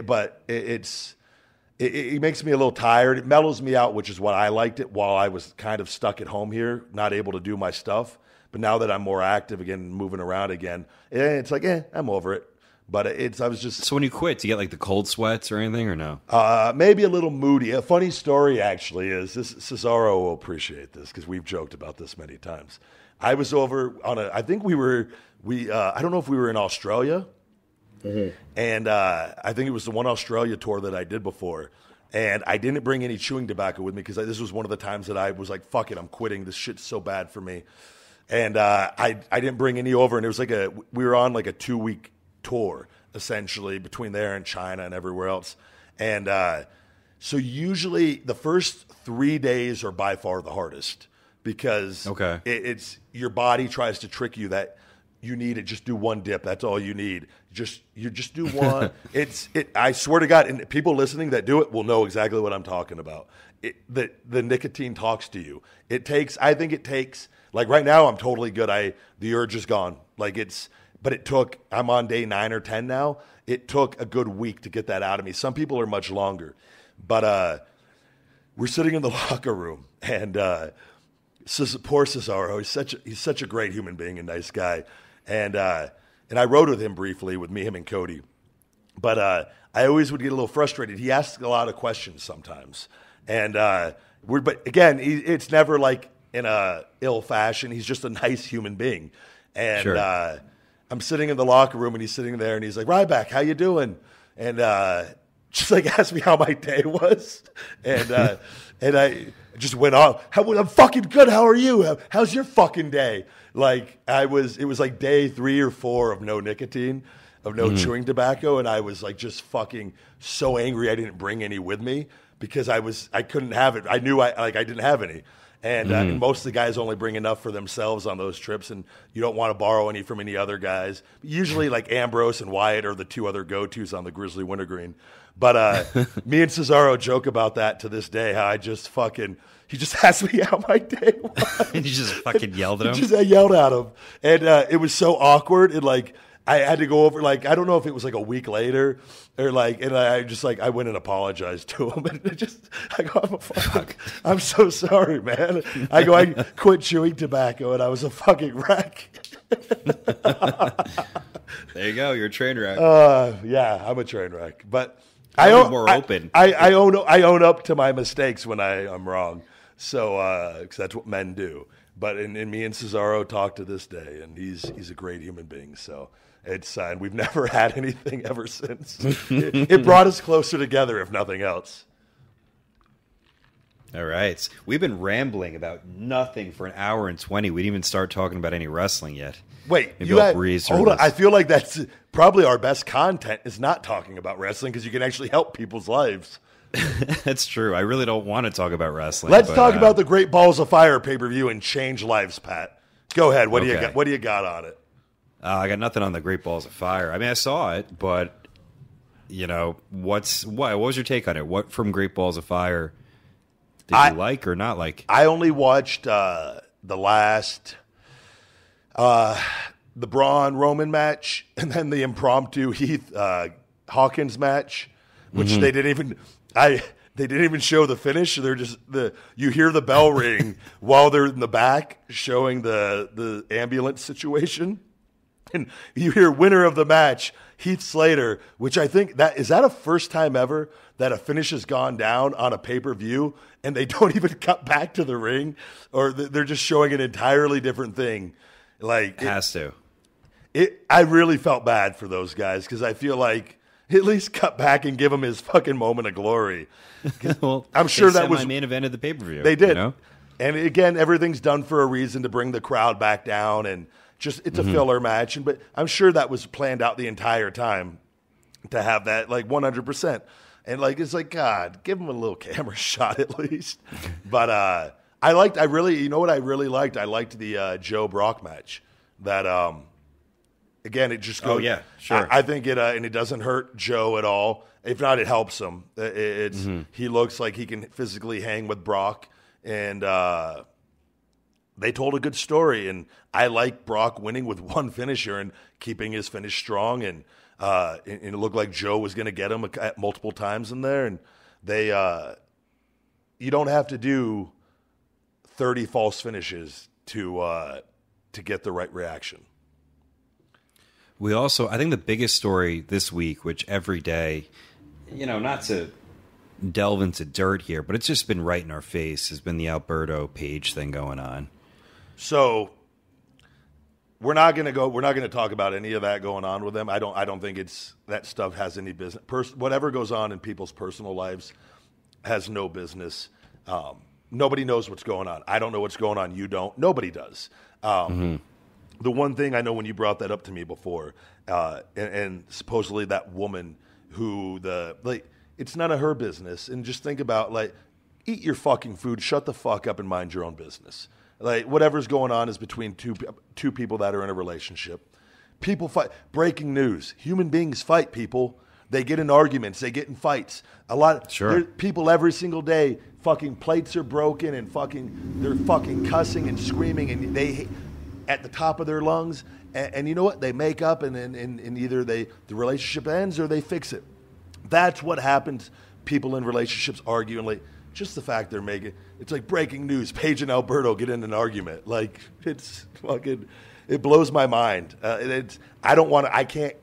But it makes me a little tired. It mellows me out, which is what I liked it while I was kind of stuck at home here, not able to do my stuff. But now that I'm more active again, moving around again, it's like, I'm over it. But I was just... So when you quit, do you get like the cold sweats or anything, or no? Maybe a little moody. A funny story actually is, Cesaro will appreciate this because we've joked about this many times. I was over on I don't know if we were in Australia. Mm-hmm. And I think it was the one Australia tour that I did before. And I didn't bring any chewing tobacco with me because this was one of the times that I was like, fuck it, I'm quitting. This shit's so bad for me. And I didn't bring any over. And it was like we were on like a 2-week tour essentially between there and China and everywhere else. And so usually the first 3 days are by far the hardest because it's your body tries to trick you that you need to just do one dip. That's all you need. You just do one. I swear to God, and people listening that do it will know exactly what I'm talking about. The nicotine talks to you. I think it takes, like right now I'm totally good. The urge is gone. But I'm on day 9 or 10 now. It took a good week to get that out of me. Some people are much longer. But we're sitting in the locker room, and poor Cesaro, he's such a great human being, a nice guy. And I rode with him briefly, with him and Cody. But I always would get a little frustrated. He asks a lot of questions sometimes. And but again, it's never like in a ill fashion. He's just a nice human being. And sure. I'm sitting in the locker room, and he's sitting there, and he's like, Ryback, how you doing? And just like asked me how my day was. And I just went on. I'm fucking good. How are you? How's your fucking day? It was like day 3 or 4 of no nicotine, of no chewing tobacco. And I was like just fucking so angry I didn't bring any with me because I couldn't have it. I knew I didn't have any. And most of the guys only bring enough for themselves on those trips, and you don't want to borrow any from any other guys. Usually, like Ambrose and Wyatt are the 2 other go-tos on the Grizzly Wintergreen. But me and Cesaro joke about that to this day, how he just asked me how my day was. And you just fucking yelled at him? I yelled at him. And it was so awkward, and I had to go over, I don't know if it was like a week later or and I went and apologized to him. And I'm so sorry, man. I quit chewing tobacco and I was a fucking wreck. There you go. You're a train wreck. Yeah, I'm a train wreck. But I own up to my mistakes when I'm wrong. So, because that's what men do. But and me and Cesaro talk to this day, and he's a great human being. So and we've never had anything ever since. It brought us closer together, if nothing else. All right. We've been rambling about nothing for an hour and 20. We didn't even start talking about any wrestling yet. Wait, Maybe I'll breeze through hold on. this. I feel like that's probably our best content is not talking about wrestling because you can actually help people's lives. That's true. I really don't want to talk about wrestling. Let's talk about the Great Balls of Fire pay-per-view and change lives, Pat. Go ahead. What do you got? What do you got on it? I got nothing on the Great Balls of Fire. I mean, I saw it, but what was your take on it? What from Great Balls of Fire did you like or not like? I only watched the last the Braun Roman match and then the impromptu Heath Hawkins match, which they didn't even show the finish. They're just you hear the bell ring while they're in the back showing the ambulance situation. And you hear winner of the match, Heath Slater, which I think is that a first time ever that a finish has gone down on a pay-per-view and they don't even cut back to the ring, or they're just showing an entirely different thing. Like has to. I really felt bad for those guys because I feel like at least cut back and give him his fucking moment of glory. Well, I'm sure that was main event of the pay-per-view. They did. You know? And again, everything's done for a reason to bring the crowd back down, and just it's a filler match. But I'm sure that was planned out the entire time to have that like 100%. And like it's like, God, give him a little camera shot at least. But I liked what I really liked? I liked the Joe Brock match. That again, it just goes. Oh yeah, sure. I think it and it doesn't hurt Joe at all. If not, it helps him. He looks like he can physically hang with Brock, and they told a good story. And I like Brock winning with one finisher and keeping his finish strong. And it looked like Joe was going to get him at multiple times in there. And they, you don't have to do 30 false finishes to get the right reaction. We also, I think the biggest story this week, which every day, not to delve into dirt here, but it's just been right in our face, has been the Alberto Page thing going on. So we're not going to talk about any of that going on with them. I don't think that stuff has any business. Whatever goes on in people's personal lives has no business. Nobody knows what's going on. I don't know what's going on. You don't. Nobody does. The one thing I know when you brought that up to me before, and supposedly that woman who it's none of her business. And just think about eat your fucking food, shut the fuck up, and mind your own business. Like whatever's going on is between two people that are in a relationship. People fight. Breaking news: human beings fight. People. They get in arguments. They get in fights. People every single day. Fucking plates are broken and they're fucking cussing and screaming and they at the top of their lungs. And you know what? They make up and either the relationship ends or they fix it. That's what happens. People in relationships arguing. Just the fact they're making it's like breaking news. Paige and Alberto get in an argument. It's fucking. It blows my mind. I can't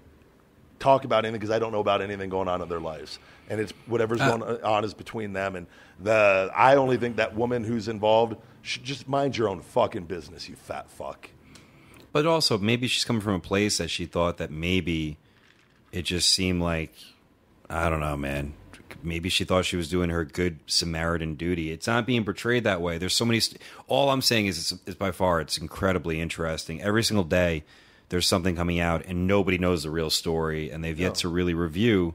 talk about anything because I don't know about anything going on in their lives. And it's whatever's going on is between them. And I only think that woman who's involved should just mind your own fucking business, you fat fuck. But also, maybe she's coming from a place that she thought that maybe it just seemed like, I don't know, man. Maybe she thought she was doing her good Samaritan duty. It's not being portrayed that way. There's so many. All I'm saying is by far, it's incredibly interesting. Every single day, there's something coming out, and nobody knows the real story, and they've yet to really review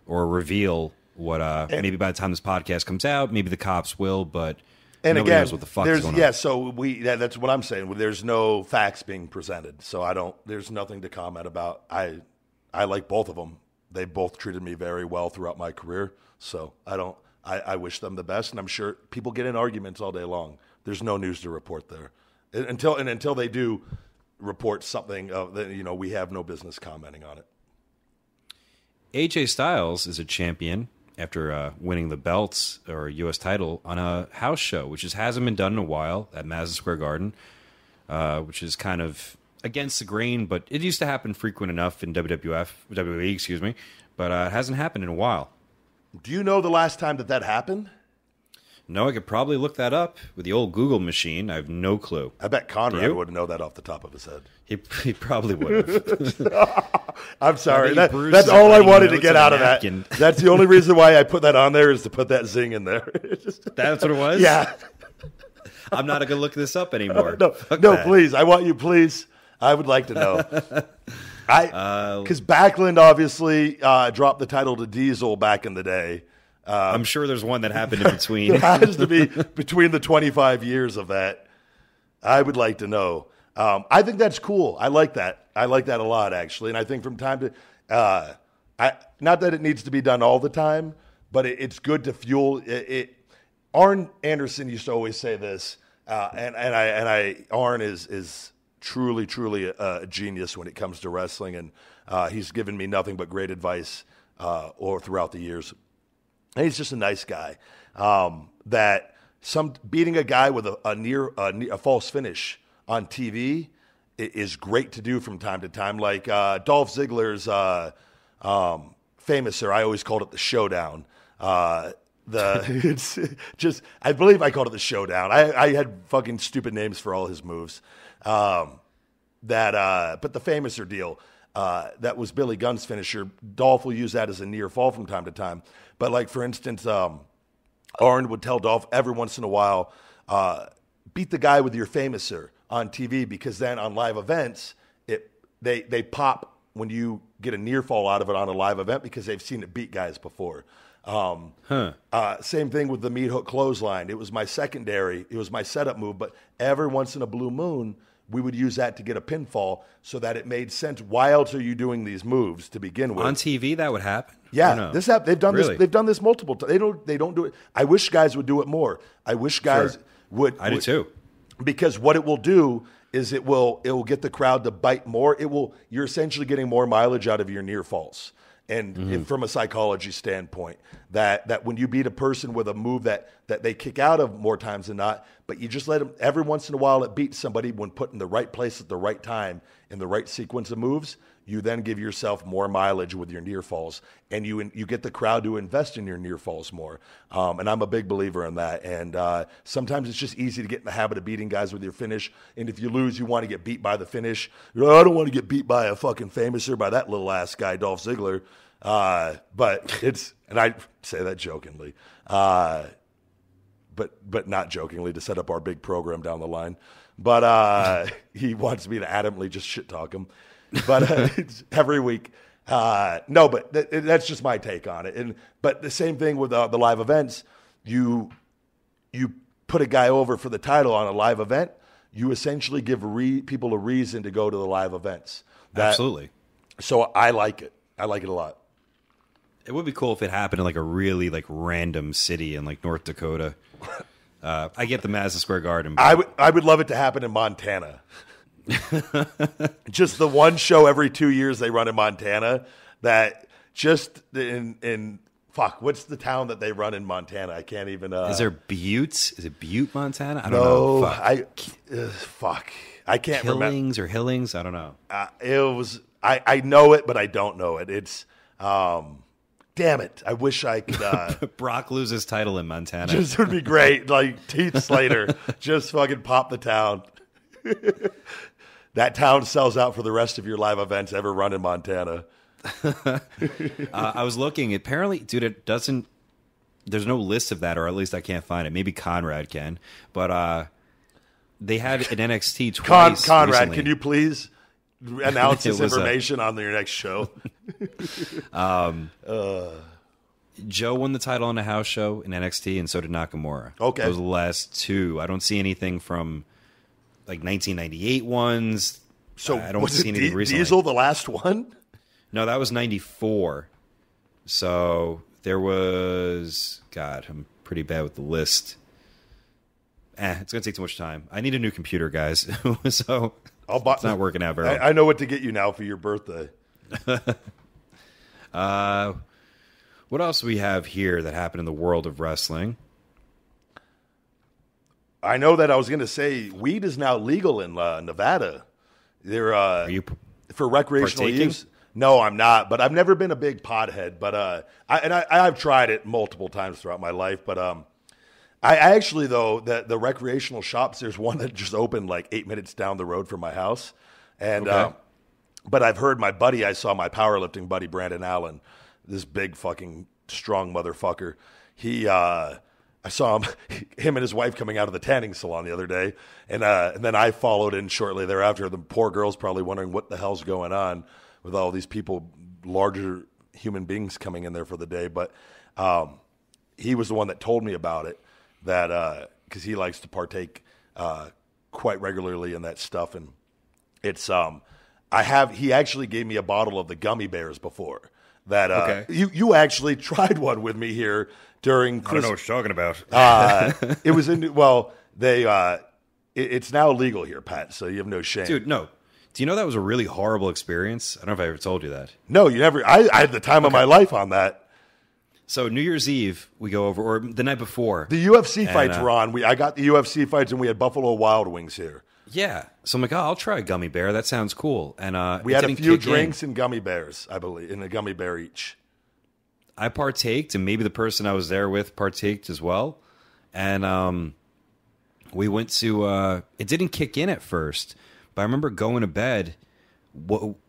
or reveal what. Maybe by the time this podcast comes out, maybe the cops will, but nobody knows what the fuck is going on. Yeah, so that's what I'm saying. There's no facts being presented, so there's nothing to comment about. I like both of them. They both treated me very well throughout my career, so I wish them the best, and I'm sure people get in arguments all day long. There's no news to report there until they do report something. We have no business commenting on it. AJ Styles is a champion after winning the belts or U.S. title on a house show, which hasn't been done in a while at Madison Square Garden, which is kind of against the grain, but it used to happen frequent enough in WWE, but it hasn't happened in a while. Do you know the last time that happened? No, I could probably look that up with the old Google machine. I have no clue. I bet Conrad would know that off the top of his head. He probably would have. I'm sorry. That's all I wanted to get out of that. That's the only reason why I put that on there is to put that zing in there. That's what it was? Yeah. I'm not going to look this up anymore. No, please. I want you, please. I would like to know. Because Backlund obviously dropped the title to Diesel back in the day. I'm sure there's one that happened in between. It has to be between the 25 years of that. I would like to know. I think that's cool. I like that. I like that a lot, actually. And I think from time to not that it needs to be done all the time, but it's good to fuel it. Arn Anderson used to always say this, Arn is truly a genius when it comes to wrestling, and he's given me nothing but great advice or throughout the years. And he's just a nice guy. That beating a guy with a false finish on TV is great to do from time to time. Like Dolph Ziggler's famous, or I always called it the Showdown. It's just, I believe I called it the Showdown. I had fucking stupid names for all his moves. But the famouser deal, that was Billy Gunn's finisher. Dolph will use that as a near fall from time to time. But like, for instance, Arn would tell Dolph every once in a while, beat the guy with your famouser on TV, because then on live events, they pop when you get a near fall out of it on a live event, because they've seen it beat guys before. Same thing with the meat hook clothesline. It was my secondary. It was my setup move, but every once in a blue moon, we would use that to get a pinfall so that it made sense. Why else are you doing these moves to begin with? On TV, that would happen? Yeah, no? They've done this. They've done this multiple times. They don't do it. I wish guys would do it more. I wish guys would. I do too. Because what it will do is it will get the crowd to bite more. You're essentially getting more mileage out of your near falls. And from a psychology standpoint, that when you beat a person with a move that they kick out of more times than not, but you just let them, every once in a while it beats somebody when put in the right place at the right time in the right sequence of moves, you then give yourself more mileage with your near falls, and you get the crowd to invest in your near falls more. And I'm a big believer in that. And sometimes it's just easy to get in the habit of beating guys with your finish. And if you lose, you want to get beat by the finish. I don't want to get beat by a fucking famouser, by that little ass guy, Dolph Ziggler. But and I say that jokingly, but not jokingly, to set up our big program down the line. But he wants me to adamantly just shit talk him. But it's every week. No, but that's just my take on it. But the same thing with the live events. You put a guy over for the title on a live event, you essentially give people a reason to go to the live events. Absolutely. So I like it. I like it a lot. It would be cool if it happened in like a really like random city in like North Dakota. I get the Madison Square Garden. But I would love it to happen in Montana. Just the one show every 2 years they run in Montana. That just in fuck, what's the town that they run in Montana? I can't even. Is there Butte? Is it Butte, Montana? I don't know. Fuck. I can't remember. Killings or Hillings? I don't know. It was. I know it, but I don't know it. It's. Damn it! I wish I could. Brock loses title in Montana. Just would be great. Like Heath Slater, just fucking pop the town. That town sells out for the rest of your live events ever run in Montana. I was looking. Apparently, dude, it doesn't. There's no list of that, or at least I can't find it. Maybe Conrad can, but they had an NXT twice. Conrad, recently. can you please announce this information on your next show? Joe won the title on a house show in NXT, and so did Nakamura. Okay, those are the last two. I don't see anything from like 1998 ones. So I don't see anything recently. Diesel, the last one? No, that was 94. So there was. God, I'm pretty bad with the list. It's going to take too much time. I need a new computer, guys. So it's not working out very well. I know what to get you now for your birthday. What else do we have here that happened in the world of wrestling? I know that I was going to say weed is now legal in Nevada. Are you for recreational partaking? use? No, I'm not. But I've never been a big pothead. But I've tried it multiple times throughout my life. But I actually, though, the recreational shops, there's one that just opened like 8 minutes down the road from my house. And, but I've heard my buddy, I saw my powerlifting buddy, Brandon Allen, this big fucking strong motherfucker. I saw him and his wife coming out of the tanning salon the other day. And then I followed in shortly thereafter. The poor girl's probably wondering what the hell's going on with all these people, larger human beings coming in there for the day. But he was the one that told me about it, that because he likes to partake quite regularly in that stuff. And it's he actually gave me a bottle of the gummy bears before. That you actually tried one with me here during Christmas. I don't know what you're talking about. It was it's now legal here, Pat, so you have no shame. Dude, no. Do you know that was a really horrible experience? I don't know if I ever told you that. No, you never. I had the time of my life on that. So New Year's Eve, we go over, or the night before. The UFC fights were on. I got the UFC fights, and we had Buffalo Wild Wings here. Yeah. So I'm like, I'll try a gummy bear. That sounds cool. And we had a few drinks and gummy bears, I believe, in a gummy bear each. I partaked, and maybe the person I was there with partaked as well. And we went to it didn't kick in at first, but I remember going to bed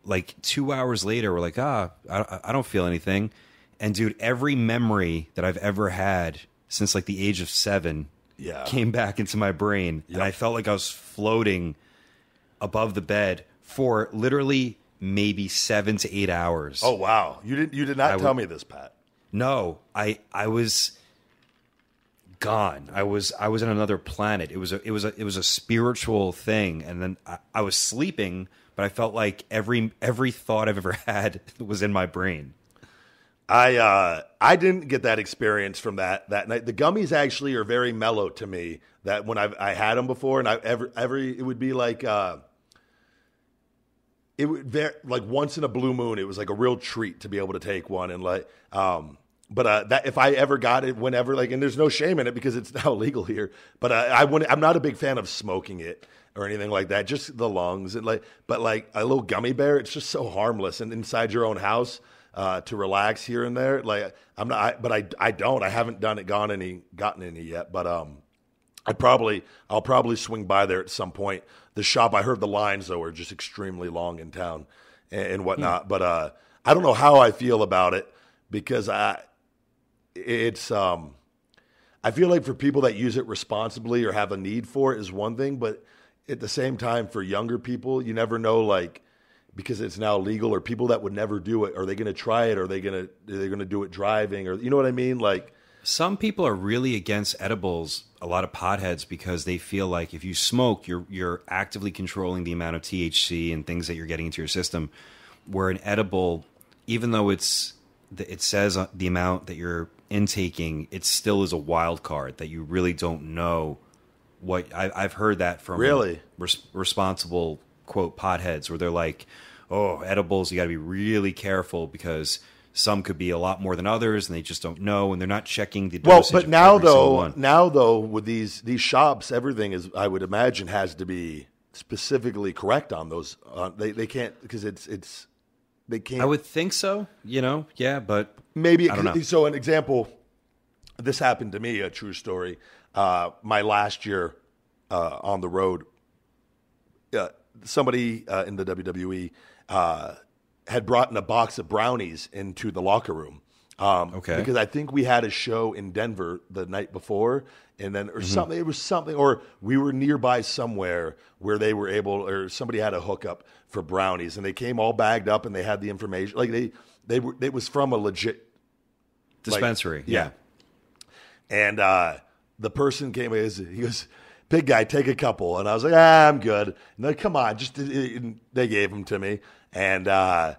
like 2 hours later. We're like, I don't feel anything. And dude, every memory that I've ever had since like the age of 7 came back into my brain. Yep. And I felt like I was floating above the bed for literally maybe 7 to 8 hours. Oh wow. You did not tell me this, Pat. No, I was gone. I was in another planet. It was a spiritual thing. And then I was sleeping, but I felt like every thought I've ever had was in my brain. I didn't get that experience from that night. The gummies actually are very mellow to me. That when I had them before, and it would be like like once in a blue moon. It was like a real treat to be able to take one, and like that if I ever got it, whenever, like, and there's no shame in it because it's now legal here. But I'm not a big fan of smoking it or anything like that. Just the lungs and but like a little gummy bear, it's just so harmless and inside your own house. To relax here and there, like I'm not, but I haven't gotten any yet. But I'll probably swing by there at some point. The shop, I heard the lines though are just extremely long in town and whatnot. But I don't know how I feel about it because I feel like for people that use it responsibly or have a need for it is one thing, but at the same time for younger people, you never know, like. Because it's now legal, or people that would never do it, are they going to try it? Are they going to do it driving? Or you know what I mean? Like some people are really against edibles. A lot of potheads because they feel like if you smoke, you're actively controlling the amount of THC and things that you're getting into your system. Where an edible, even though it says the amount that you're intaking, it still is a wild card that you really don't know what. I've heard that from really responsible quote potheads where they're like, oh, edibles, you got to be really careful because some could be a lot more than others, and they just don't know, and they're not checking the dosage. Well, but now though, with these shops, everything is, I would imagine, has to be specifically correct on those. They can't because they can't. I would think so, yeah, but maybe I don't know. So an example, this happened to me, a true story. My last year on the road. Somebody in the WWE had brought in a box of brownies into the locker room. Because I think we had a show in Denver the night before, and then something. It was something, or we were nearby somewhere where they were able, or somebody had a hookup for brownies, and they came all bagged up, and they had the information. Like they were. It was from a legit dispensary. Yeah. And the person came. He goes, big guy, take a couple. And I was like, I'm good. And they're like, come on. They gave them to me. And I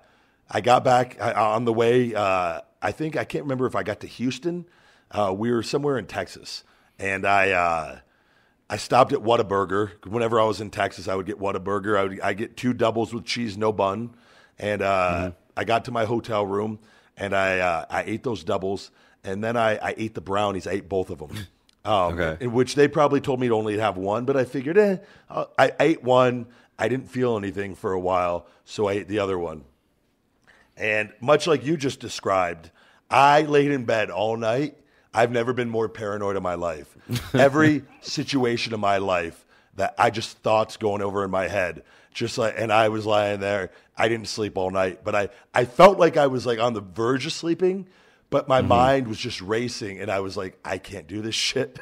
got back on the way. I can't remember if I got to Houston. We were somewhere in Texas. And I stopped at Whataburger. Whenever I was in Texas, I would get Whataburger. I get 2 doubles with cheese, no bun. And I got to my hotel room, and I ate those doubles. And then I ate the brownies. I ate both of them. In which they probably told me to only have one, but I figured, I ate one. I didn't feel anything for a while, so I ate the other one. And much like you just described, I laid in bed all night. I've never been more paranoid in my life. Every situation in my life that I just thoughts going over in my head, just like, and I was lying there. I didn't sleep all night, but I felt like I was like on the verge of sleeping, but my mind was just racing, and I was like, I can't do this shit.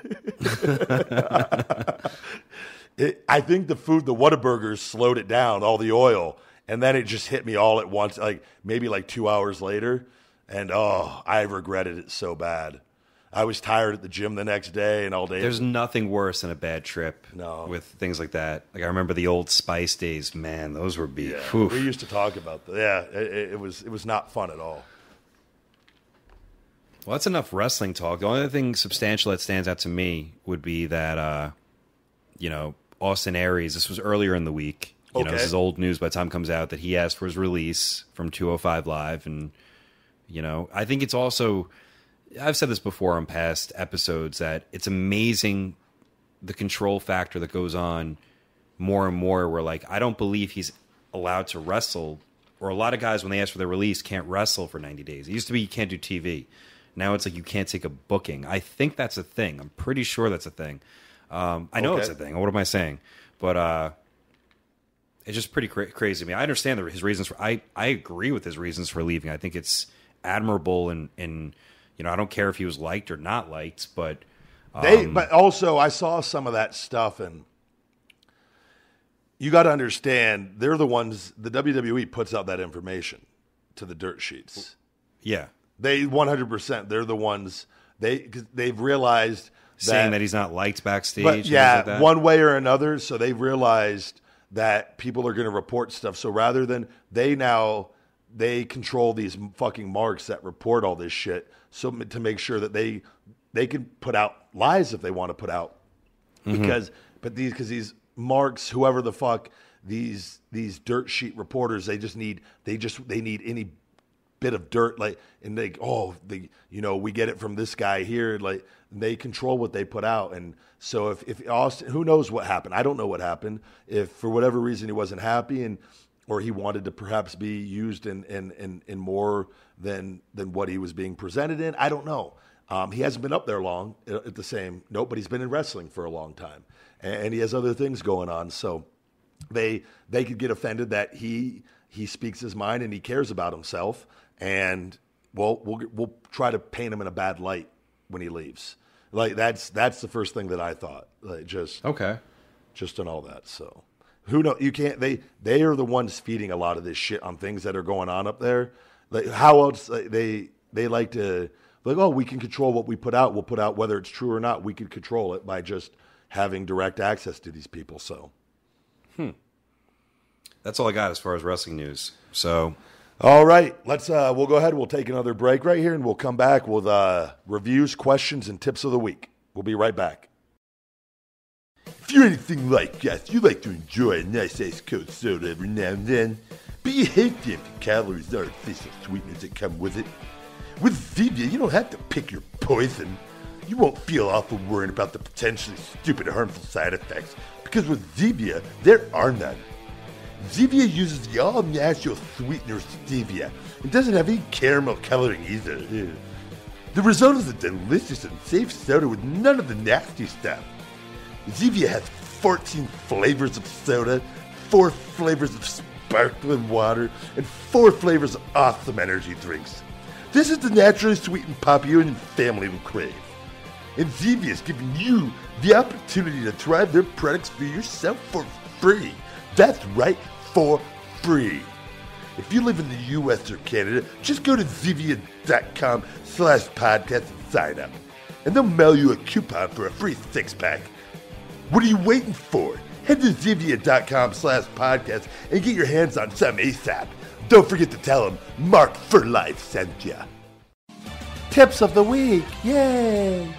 I think the Whataburgers slowed it down, all the oil, and then it just hit me all at once, like maybe like 2 hours later, and I regretted it so bad. I was tired at the gym the next day and all day. There's nothing worse than a bad trip with things like that. Like I remember the old Spice days. Man, those were beef. Yeah, we used to talk about that. Yeah, it was not fun at all. Well, that's enough wrestling talk. The only thing substantial that stands out to me would be that, Austin Aries, this was earlier in the week. This is old news by the time it comes out, that he asked for his release from 205 Live. And, I think it's also... I've said this before on past episodes that it's amazing the control factor that goes on more and more where, like, I don't believe he's allowed to wrestle, or a lot of guys, when they ask for their release, can't wrestle for 90 days. It used to be you can't do TV. Now it's like you can't take a booking. I think that's a thing. I'm pretty sure that's a thing. I know it's a thing. What am I saying? But it's just pretty crazy to me. I understand his reasons for... I agree with his reasons for leaving. I think it's admirable and I don't care if he was liked or not liked, but... But also, I saw some of that stuff, and you got to understand, they're the ones... The WWE puts out that information to the dirt sheets. Yeah. They 100%, they're the ones... They've realized... Saying that he's not liked backstage. But, yeah, like that. One way or another, so they've realized that people are going to report stuff. So rather than... They control these fucking marks that report all this shit, so to make sure that they can put out lies if they want to put out, because these marks, whoever the fuck these dirt sheet reporters, they need any bit of dirt, like, and we get it from this guy here, like they control what they put out. And so if Austin, who knows what happened? I don't know what happened. If for whatever reason he wasn't happy or he wanted to perhaps be used in more than what he was being presented in. I don't know. He hasn't been up there long at the same note, but he's been in wrestling for a long time. And he has other things going on. So they could get offended that he speaks his mind and he cares about himself. And we'll try to paint him in a bad light when he leaves. Like that's the first thing that I thought. Like just on all that. So. Who knows? You can't. They are the ones feeding a lot of this shit on things that are going on up there. Like how else they like to we can control what we put out. We'll put out whether it's true or not. We can control it by just having direct access to these people. So, that's all I got as far as wrestling news. So, all right, we'll go ahead. We'll take another break right here, and we'll come back with reviews, questions, and tips of the week. We'll be right back. If you're anything like us, you like to enjoy a nice ice cold soda every now and then, but you hate the empty calories and artificial sweeteners that come with it. With Zevia, you don't have to pick your poison. You won't feel awful worrying about the potentially stupid harmful side effects, because with Zevia, there are none. Zevia uses the all-natural sweetener stevia and doesn't have any caramel coloring either. The result is a delicious and safe soda with none of the nasty stuff. Zevia has 14 flavors of soda, 4 flavors of sparkling water, and 4 flavors of awesome energy drinks. This is the naturally sweetened pop you and your family will crave. And Zevia is giving you the opportunity to try their products for yourself for free. That's right, for free. If you live in the U.S. or Canada, just go to Zevia.com/podcast and sign up. And they'll mail you a coupon for a free 6-pack. What are you waiting for? Head to Zevia.com/podcast and get your hands on some ASAP. Don't forget to tell them Mark for Life sent ya. Tips of the week. Yay!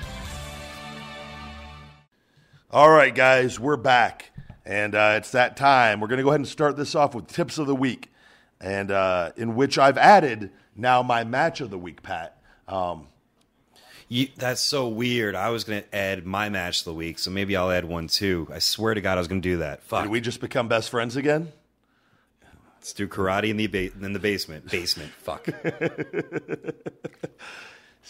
All right, guys, we're back. And it's that time. We're going to go ahead and start this off with tips of the week. And in which I've added now my match of the week, Pat. That's so weird. I was going to add my match of the week, so maybe I'll add one too. I swear to God I was going to do that. Fuck. Did we just become best friends again? Let's do karate in the basement. Fuck.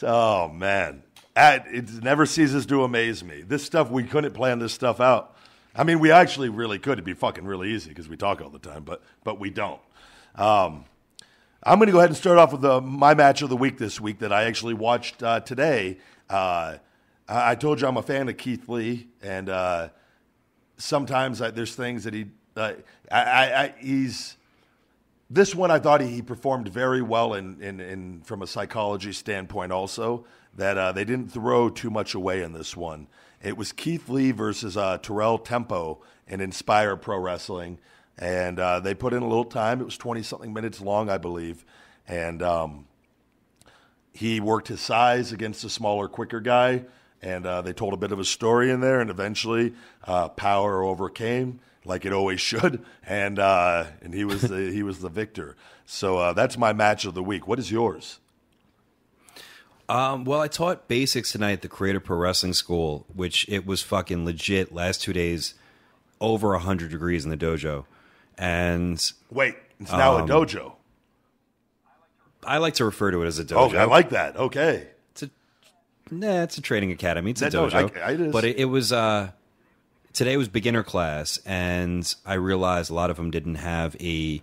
Oh, man. It never ceases to amaze me. This stuff, we couldn't plan this stuff out. I mean, we actually really could. It'd be fucking really easy because we talk all the time, but we don't. I'm going to go ahead and start off with my match of the week this week that I actually watched today. I told you I'm a fan of Keith Lee, and sometimes there's things that he's. This one I thought he performed very well in from a psychology standpoint also, that they didn't throw too much away in this one. It was Keith Lee versus Terrell Tempo in Inspire Pro Wrestling, and they put in a little time. It was 20-something minutes long, I believe, and he worked his size against a smaller, quicker guy, and they told a bit of a story in there, and eventually power overcame, like it always should, and he was the victor. So that's my match of the week. What is yours? Well, I taught basics tonight at the Creative Pro Wrestling School, which it was fucking legit. Last 2 days, over 100 degrees in the dojo, and wait, it's now a dojo. I like to refer to it as a dojo. Oh, I like that. Okay, it's a training academy. It's a dojo, but it was. Today was beginner class, and I realized a lot of them didn't have a.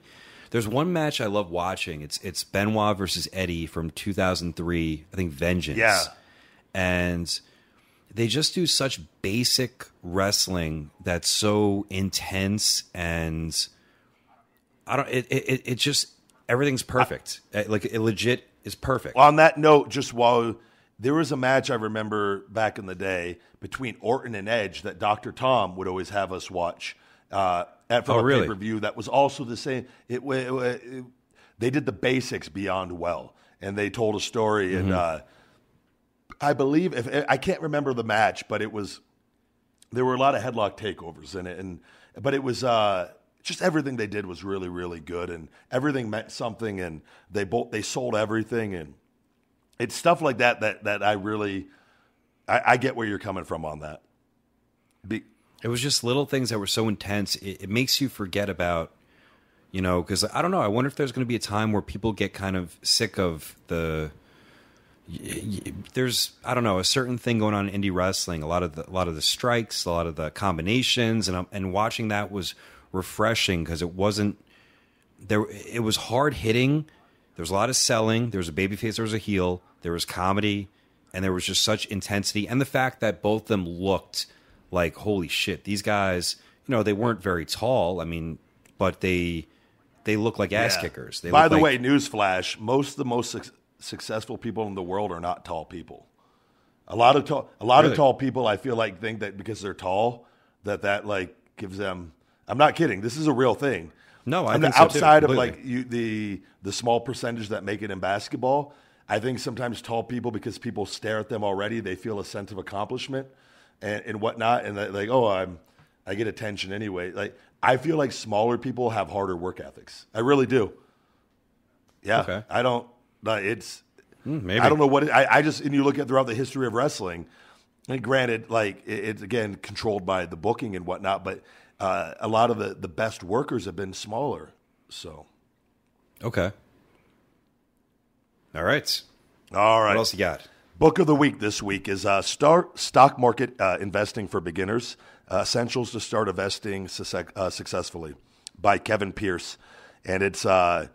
There's one match I love watching. It's Benoit versus Eddie from 2003. I think Vengeance. Yeah, and they just do such basic wrestling that's so intense, and I don't. It just everything's perfect. Like it legit is perfect. On that note, just while. There was a match I remember back in the day between Orton and Edge that Dr. Tom would always have us watch from a pay-per-view that was also the same. They did the basics beyond well, and they told a story. Mm-hmm. And I believe, I can't remember the match, but there were a lot of headlock takeovers in it. But it was just everything they did was really, really good, and everything meant something, and they sold everything, and it's stuff like that I really I get where you're coming from on that. It was just little things that were so intense. It makes you forget about, because I don't know. I wonder if there's going to be a time where people get kind of sick of there's I don't know, a certain thing going on in indie wrestling. A lot of the strikes, a lot of the combinations, and watching that was refreshing because it wasn't there. It was hard hitting. There was a lot of selling. There was a babyface. There was a heel. There was comedy. And there was just such intensity. And the fact that both of them looked like, holy shit, these guys, they weren't very tall. I mean, but they look like ass kickers. By the way, newsflash, most of the most successful people in the world are not tall people. A lot of tall people, I feel like, think that because they're tall, that like gives them. I'm not kidding. This is a real thing. No, I think outside so too, of like the small percentage that make it in basketball, I think sometimes tall people, because people stare at them already, they feel a sense of accomplishment and whatnot, and like, oh, I get attention anyway. Like I feel like smaller people have harder work ethics. I really do. Yeah, okay. I don't. It's maybe I don't know what I just. And you look at throughout the history of wrestling, and granted, like it's again controlled by the booking and whatnot, but. A lot of the best workers have been smaller. So, okay. All right. What else you got? Book of the week this week is Stock Market Investing for Beginners, Essentials to Start Investing Successfully by Kevin Pierce. And it's I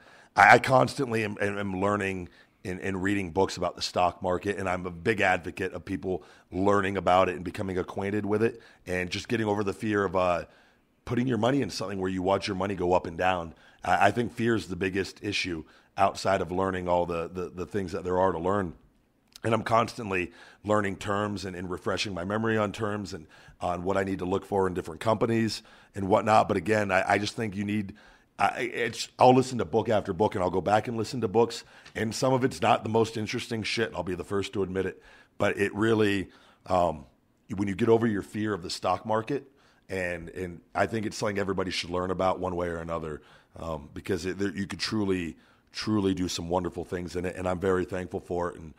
constantly am learning and reading books about the stock market, and I'm a big advocate of people learning about it and becoming acquainted with it and just getting over the fear of putting your money in something where you watch your money go up and down. I think fear is the biggest issue outside of learning all the things that there are to learn. And I'm constantly learning terms and refreshing my memory on terms and on what I need to look for in different companies and whatnot. But again, I just think you need I'll listen to book after book, and I'll go back and listen to books. And some of it's not the most interesting shit. I'll be the first to admit it. But it really, when you get over your fear of the stock market, and I think it's something everybody should learn about one way or another, because you could truly do some wonderful things in it, and I'm very thankful for it, and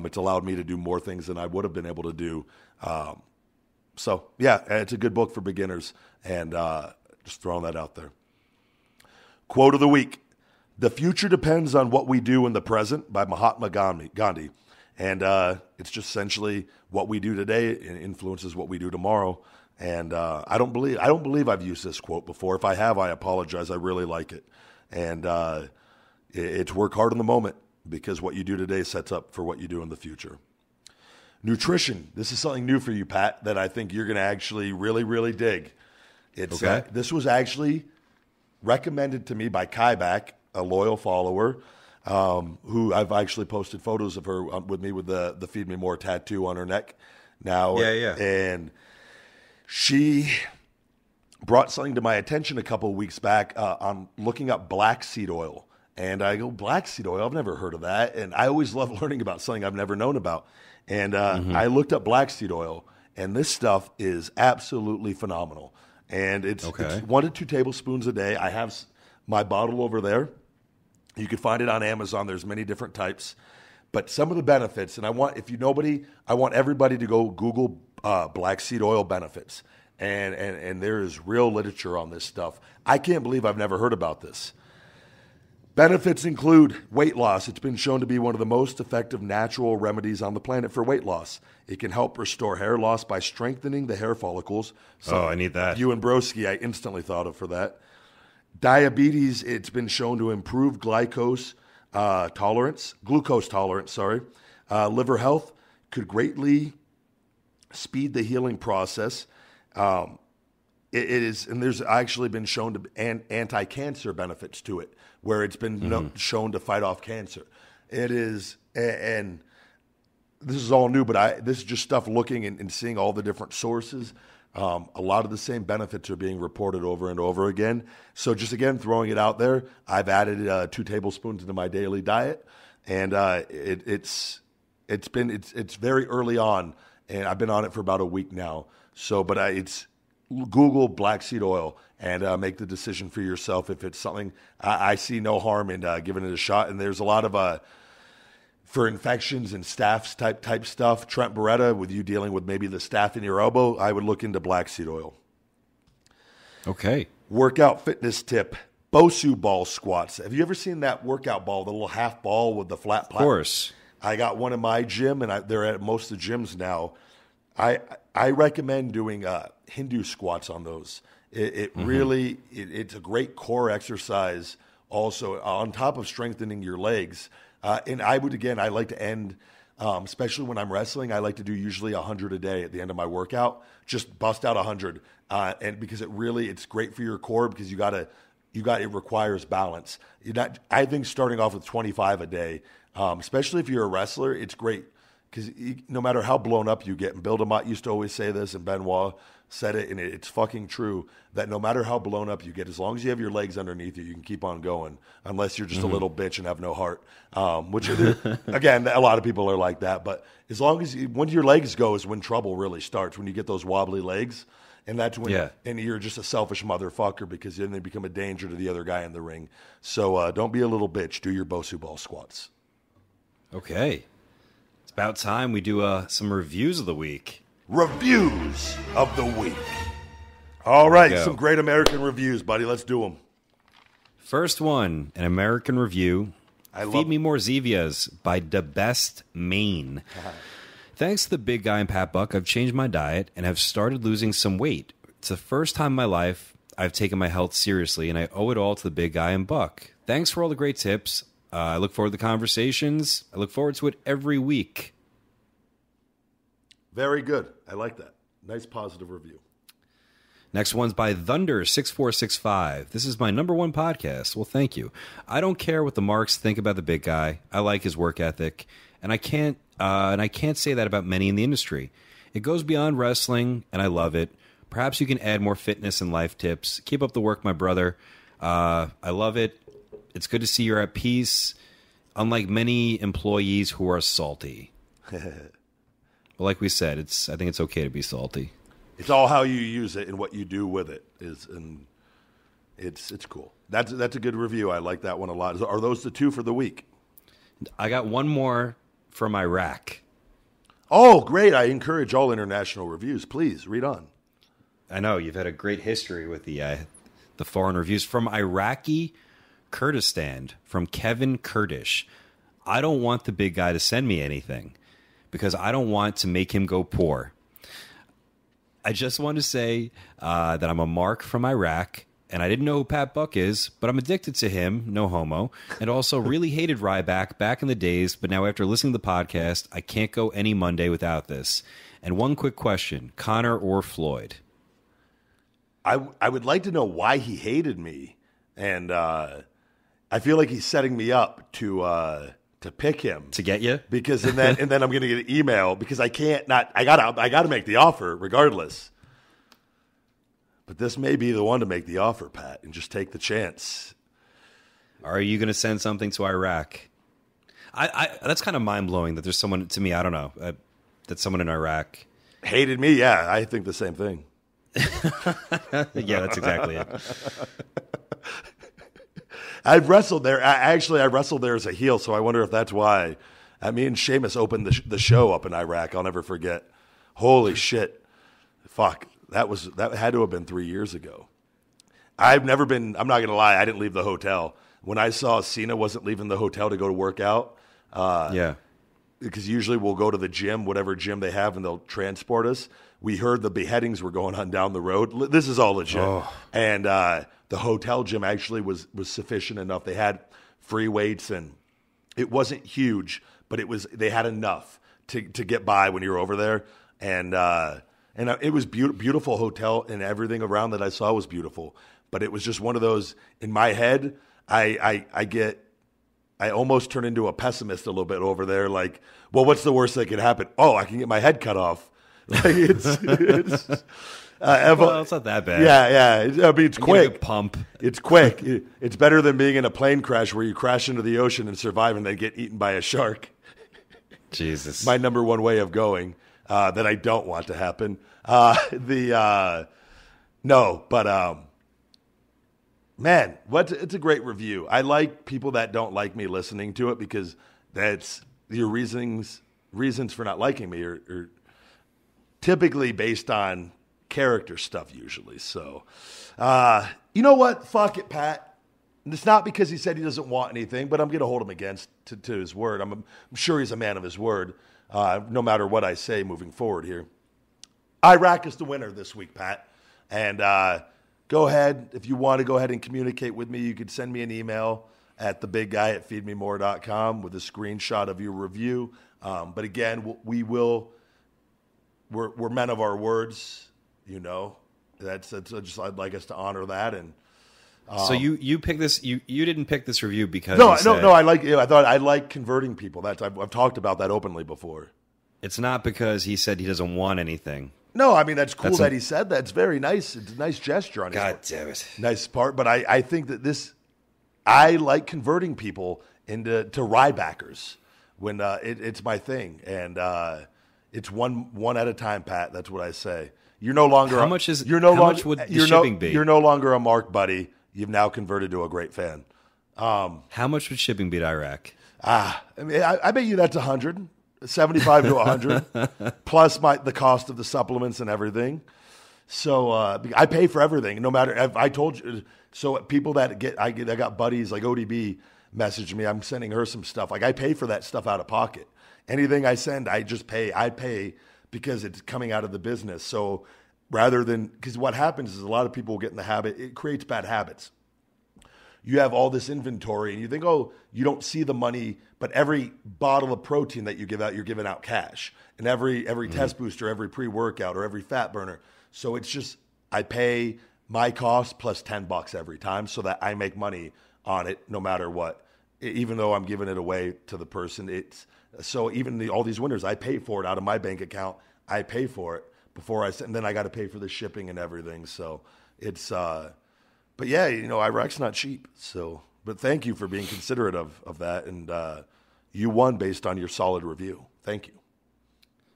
it's allowed me to do more things than I would have been able to do. So, yeah, it's a good book for beginners, and just throwing that out there. Quote of the week: "The future depends on what we do in the present," by Mahatma Gandhi. And it's just essentially what we do today influences what we do tomorrow. And I don't believe I've used this quote before. If I have, I apologize. I really like it. And it's work hard in the moment, because what you do today sets up for what you do in the future. Nutrition. This is something new for you, Pat, that I think you're going to actually really, really dig. It's okay. This was actually recommended to me by Kaiback, a loyal follower, who I've actually posted photos of her with me with the Feed Me More tattoo on her neck now. Yeah. And she brought something to my attention a couple of weeks back on looking up black seed oil. And I go, black seed oil? I've never heard of that. And I always love learning about something I've never known about. And I looked up black seed oil, and this stuff is absolutely phenomenal. And it's 1 to 2 tablespoons a day. I have my bottle over there. You can find it on Amazon. There's many different types. But some of the benefits, and I want everybody to go Google black seed oil benefits. And there is real literature on this stuff. I can't believe I've never heard about this. Benefits include weight loss. It's been shown to be one of the most effective natural remedies on the planet for weight loss. It can help restore hair loss by strengthening the hair follicles. So I need that. You and Broski, I instantly thought of for that. Diabetes, it's been shown to improve glucose tolerance. Liver health could greatly speed the healing process. It is, and there's actually been shown to be anti-cancer benefits to it, where it's been shown to fight off cancer. It is, and this is all new, but this is just stuff looking and seeing all the different sources. A lot of the same benefits are being reported over and over again. So just again, throwing it out there, I've added 2 tablespoons into my daily diet, and it's very early on, and I've been on it for about a week now. So, but it's Google black seed oil and make the decision for yourself if it's something. I see no harm in giving it a shot. And there's a lot of for infections and staph type stuff. Trent Beretta, with you dealing with maybe the staph in your elbow, I would look into black seed oil. Okay. Workout fitness tip: Bosu ball squats. Have you ever seen that workout ball, the little half ball with the flat platform? Of course. I got one in my gym, and they're at most of the gyms now. I recommend doing Hindu squats on those. It really, it's a great core exercise also, on top of strengthening your legs. And I like to end, especially when I'm wrestling, I like to do usually 100 a day at the end of my workout. Just bust out 100. And because it's great for your core, because it requires balance. I think starting off with 25 a day, especially if you're a wrestler, it's great. Because no matter how blown up you get, and Bill DeMott used to always say this, and Benoit said it, and it's fucking true, that no matter how blown up you get, as long as you have your legs underneath you can keep on going, unless you're just a little bitch and have no heart. Which, again, a lot of people are like that. But as long as when your legs go is when trouble really starts, when you get those wobbly legs. And that's when and you're just a selfish motherfucker, because then they become a danger to the other guy in the ring. So don't be a little bitch. Do your Bosu ball squats. Okay. About time we do some reviews of the week. Reviews of the week. All right, some great American reviews, buddy. Let's do them. First one, an American review. Feed Me More Zevias by The Best Maine. Thanks to the big guy and Pat Buck, I've changed my diet and have started losing some weight. It's the first time in my life I've taken my health seriously, and I owe it all to the big guy and Buck. Thanks for all the great tips. I look forward to the conversations. I look forward to it every week. Very good. I like that. Nice positive review. Next one's by Thunder6465. This is my #1 podcast. Well, thank you. I don't care what the marks think about the big guy. I like his work ethic, and I can't say that about many in the industry. It goes beyond wrestling, and I love it. Perhaps you can add more fitness and life tips. Keep up the work, my brother. I love it. It's good to see you're at peace, unlike many employees who are salty. Well, like we said, I think it's okay to be salty. It's all how you use it and what you do with it and it's cool. That's a good review. I like that one a lot. Are those the 2 for the week? I got one more from Iraq. Oh, great. I encourage all international reviews. Please, read on. I know. You've had a great history with the foreign reviews. From Iraqi Kurdistan, from Kevin Kurdish. I don't want the big guy to send me anything. because I don't want to make him go poor. I just want to say that I'm a mark from Iraq, and I didn't know who Pat Buck is, but I'm addicted to him, no homo, and also really hated Ryback back in the days, but now after listening to the podcast, I can't go any Monday without this. And one quick question, Connor or Floyd? I would like to know why he hated me, and I feel like he's setting me up to pick him To get you? because and then I'm going to get an email because I gotta make the offer regardless. But this may be the one to make the offer, Pat, and just take the chance. Are you going to send something to Iraq? I that's kind of mind blowing that there's someone to me. I don't know that someone in Iraq Hated me, yeah. I think the same thing. Yeah, that's exactly it. I've wrestled there. I wrestled there as a heel, so I wonder if that's why. Me and Sheamus opened the show up in Iraq. I'll never forget. Holy shit. Fuck. That had to have been 3 years ago. I've never been, I'm not going to lie, I didn't leave the hotel. When I saw Cena wasn't leaving the hotel to go to work out, Yeah. because usually we'll go to the gym, whatever gym they have, and they'll transport us. We heard the beheadings were going on down the road. This is all legit. Oh. And the hotel gym actually was sufficient enough. They had free weights, and it wasn't huge, but they had enough to get by when you were over there. And it was beautiful hotel, and everything around that I saw was beautiful. But it was just one of those, in my head, I almost turn into a pessimist a little bit over there. Like, well, what's the worst that could happen? Oh, I can get my head cut off. Like it's Well, it's not that bad. Yeah. I mean, it's You get a quick. good pump. It's quick. It's better than being in a plane crash where you crash into the ocean and survive and then get eaten by a shark. Jesus. My number one way of going that I don't want to happen. Man, it's a great review. I like people that don't like me listening to it because that's your reasons for not liking me are typically based on character stuff usually. So, you know what? Fuck it, Pat. And it's not because he said he doesn't want anything, but I'm going to hold him against to his word. I'm sure he's a man of his word, no matter what I say moving forward here. Iraq is the winner this week, Pat. And go ahead. If you want to go ahead and communicate with me, you could send me an email at thebigguy@feedmemore.com with a screenshot of your review. But again, we're men of our words, you know. That's just I'd like us to honor that. And so you picked this. You didn't pick this review because no. I thought I like converting people. I've talked about that openly before. It's not because he said he doesn't want anything. No, I mean that's cool that he said that. It's very nice. It's a nice gesture on his part. God damn it. Nice part. But I think that I like converting people into Rybackers when it's my thing, and it's one at a time, Pat. That's what I say. You're no longer. How much would the shipping be? You're no longer a Mark buddy. You've now converted to a great fan. How much would shipping be to Iraq? I mean, I bet you that's 100, 75 to 100, plus the cost of the supplements and everything. So I pay for everything, no matter. If I told you. So people I got buddies like ODB messaged me. I'm sending her some stuff. Like I pay for that stuff out of pocket. Anything I send, I just pay. I pay because it's coming out of the business. So rather than, because what happens is a lot of people get in the habit, it creates bad habits. You have all this inventory and you think, oh, you don't see the money, but every bottle of protein that you give out, you're giving out cash. And every test booster, every pre-workout or every fat burner. So it's just, I pay my cost plus $10 every time so that I make money on it no matter what. Even though I'm giving it away to the person, so even all these winners, I pay for it out of my bank account. I pay for it before and then I got to pay for the shipping and everything. So it's, but yeah, Iraq's not cheap. So, but thank you for being considerate of that. And you won based on your solid review. Thank you.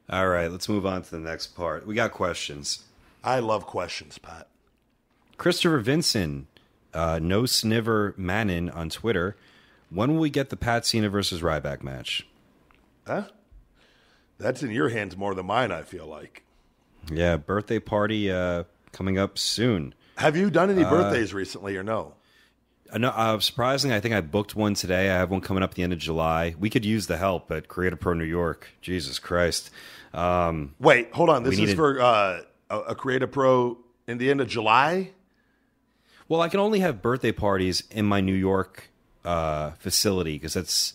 All right, let's move on to the next part. We got questions. I love questions, Pat. Christopher Vincent, No Sniver Manin on Twitter. When will we get the Pat Cena versus Ryback match? Huh? That's in your hands more than mine, I feel like. Yeah, birthday party coming up soon. Have you done any birthdays recently or no? No, surprisingly, I think I booked one today. I have one coming up at the end of July. We could use the help at Creative Pro New York. Jesus Christ. Wait, hold on. This is for a Creative Pro in the end of July? Well, I can only have birthday parties in my New York facility because it's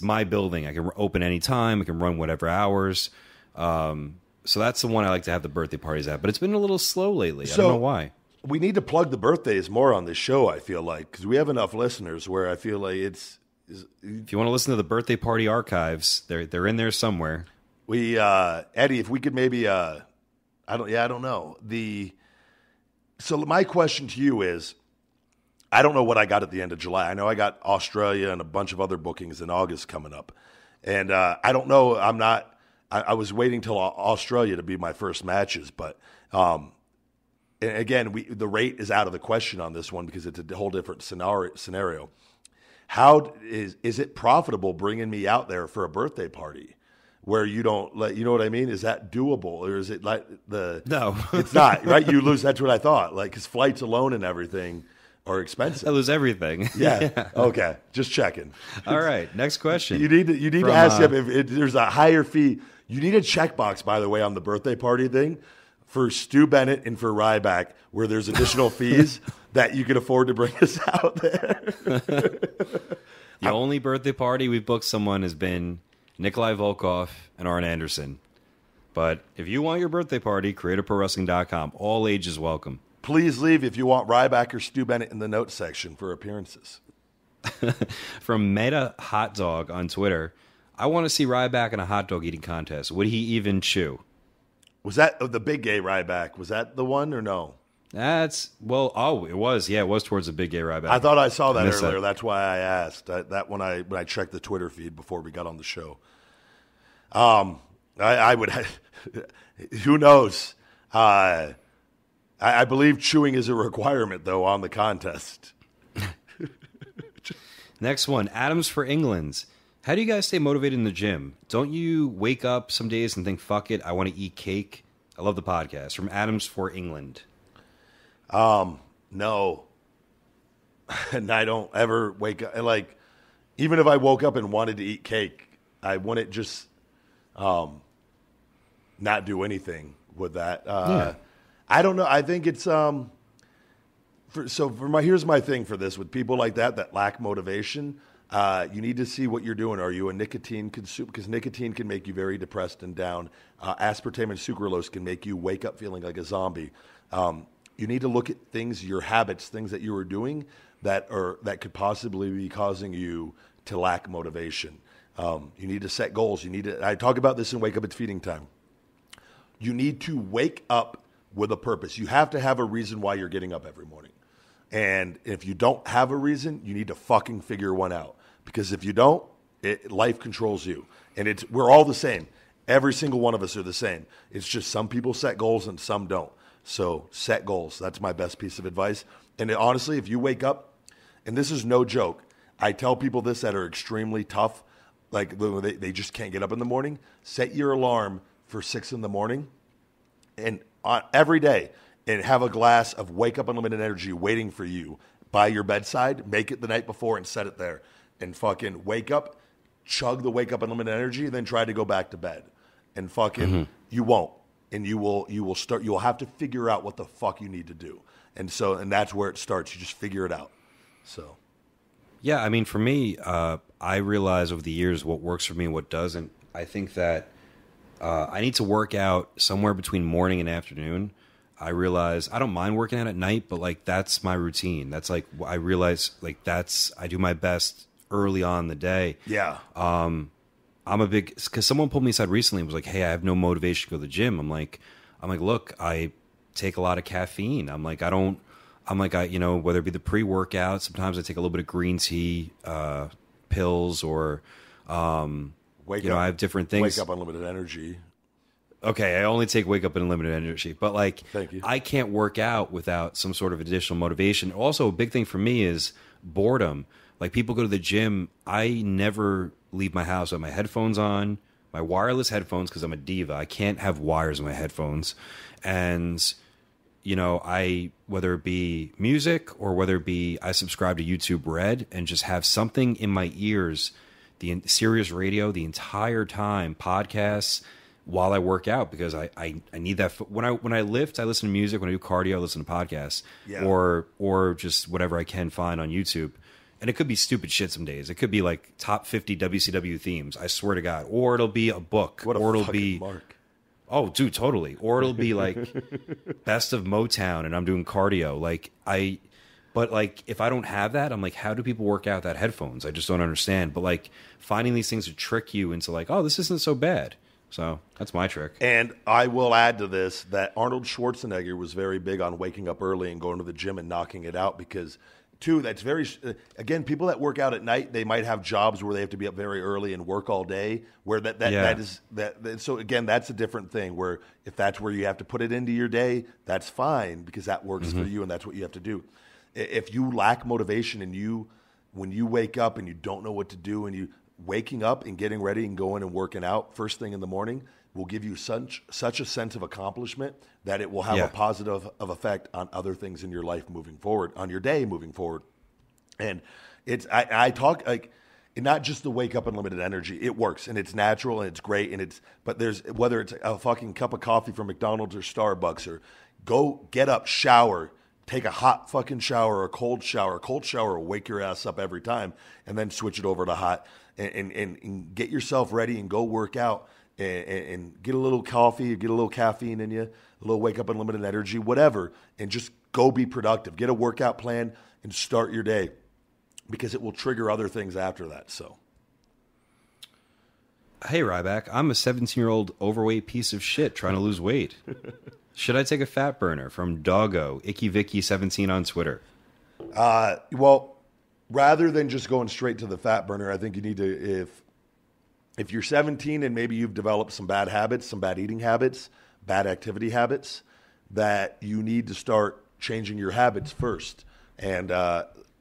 my building. I can open anytime. I can run whatever hours. So that's the one I like to have the birthday parties at. But it's been a little slow lately. I don't know why. We need to plug the birthdays more on this show, I feel like, because we have enough listeners where I feel like it's... If you want to listen to the birthday party archives, they're in there somewhere. We Eddie, if we could maybe I don't know. So my question to you is, I don't know what I got at the end of July. I know I got Australia and a bunch of other bookings in August coming up. And I don't know, I was waiting till Australia to be my first matches, but and again, the rate is out of the question on this one because it's a whole different scenario. How is it profitable bringing me out there for a birthday party where you don't you know what I mean? Is that doable, or is it like No, it's not, right? You lose. That's what I thought. Like, because flights alone and everything are expensive. I lose everything. Yeah. Okay. Just checking. All right. Next question. You need to ask him if there's a higher fee. You need a checkbox, by the way, on the birthday party thing for Stu Bennett and for Ryback, where there's additional fees that you can afford to bring us out there. The only birthday party we've booked someone has been Nikolai Volkov and Arn Anderson. But if you want your birthday party, CreativeProWrestling.com. All ages welcome. Please leave if you want Ryback or Stu Bennett in the notes section for appearances. From Meta Hot Dog on Twitter, I want to see Ryback in a hot dog eating contest. Would he even chew? Was that the big gay Ryback? Was that the one or no? It was. Yeah, it was towards the big gay Ryback. I thought I saw that earlier. That's why I asked. That when I checked the Twitter feed before we got on the show. I would. Who knows? I believe chewing is a requirement, though, on the contest. Next one, Adams for England's. How do you guys stay motivated in the gym? Don't you wake up some days and think, fuck it, I want to eat cake? I love the podcast. From Adams for England. No. And I don't ever wake up. Like, even if I woke up and wanted to eat cake, I wouldn't just not do anything with that. I don't know. I think it's here's my thing for this with people like that lack motivation. You need to see what you're doing. Are you a nicotine consumer? Because nicotine can make you very depressed and down. Aspartame and sucralose can make you wake up feeling like a zombie. You need to look at things, your habits, things that you are doing that could possibly be causing you to lack motivation. You need to set goals. I talk about this in Wake Up It's Feeding Time. You need to wake up with a purpose. You have to have a reason why you're getting up every morning. And if you don't have a reason, you need to fucking figure one out. Because if you don't, life controls you. And we're all the same. Every single one of us are the same. It's just some people set goals and some don't. So set goals. That's my best piece of advice. And honestly, if you wake up, and this is no joke, I tell people this that are extremely tough, like they just can't get up in the morning. Set your alarm for 6 in the morning and every day, and have a glass of Wake Up Unlimited Energy waiting for you by your bedside. Make it the night before and set it there. And fucking wake up, chug the Wake Up Unlimited Energy, and then try to go back to bed. And fucking you won't. And you'll have to figure out what the fuck you need to do. And that's where it starts. You just figure it out. So yeah, I mean, for me, I realize over the years what works for me and what doesn't. I think that I need to work out somewhere between morning and afternoon. I realize I don't mind working out at night, but like that's my routine. That's like I realize like I do my best early on in the day. Yeah. I'm a big, because someone pulled me aside recently and was like, "Hey, I have no motivation to go to the gym." I'm like, look, I take a lot of caffeine. Whether it be the pre-workout, sometimes I take a little bit of green tea pills or I have different things. Wake Up Unlimited Energy. Okay, I only take Wake Up Unlimited Energy, but like, thank you. I can't work out without some sort of additional motivation. Also, a big thing for me is boredom. Like, people go to the gym. I never leave my house with my headphones on, my wireless headphones, because I'm a diva. I can't have wires in my headphones. And you know, whether it be music or whether it be I subscribe to YouTube Red and just have something in my ears, the Sirius radio the entire time, podcasts while I work out, because I need that. When I lift, I listen to music. When I do cardio, I listen to podcasts, or just whatever I can find on YouTube. And it could be stupid shit some days. It could be like top 50 WCW themes, I swear to God. Or it'll be a book. What a or it'll fucking be mark. Oh, dude, totally. Or it'll be like best of Motown and I'm doing cardio. But like if I don't have that, I'm like, how do people work out without headphones? I just don't understand. But like finding these things to trick you into like, oh, this isn't so bad. So that's my trick. And I will add to this that Arnold Schwarzenegger was very big on waking up early and going to the gym and knocking it out because, too, that's very, again, people that work out at night, they might have jobs where they have to be up very early and work all day, where that is, so again, that's a different thing, where if that's where you have to put it into your day, that's fine because that works for you and that's what you have to do. If you lack motivation and when you wake up and you don't know what to do and waking up and getting ready and going and working out first thing in the morning will give you such a sense of accomplishment that it will have a positive effect on other things in your life moving forward, on your day moving forward. And I talk like not just the wake up unlimited energy. It works and it's natural and it's great but there's whether it's a fucking cup of coffee from McDonald's or Starbucks or go get up, shower, take a hot fucking shower or a cold shower. A cold shower will wake your ass up every time, and then switch it over to hot and get yourself ready and go work out and get a little coffee, get a little caffeine in you, a little wake up unlimited energy, whatever, and just go be productive. Get a workout plan and start your day because it will trigger other things after that. So, hey, Ryback, I'm a 17-year-old overweight piece of shit trying to lose weight. Should I take a fat burner? From Doggo, IckyVicky17 on Twitter. Well, rather than just going straight to the fat burner, I think you need to, if you're 17 and maybe you've developed some bad habits, some bad eating habits, bad activity habits, that you need to start changing your habits first and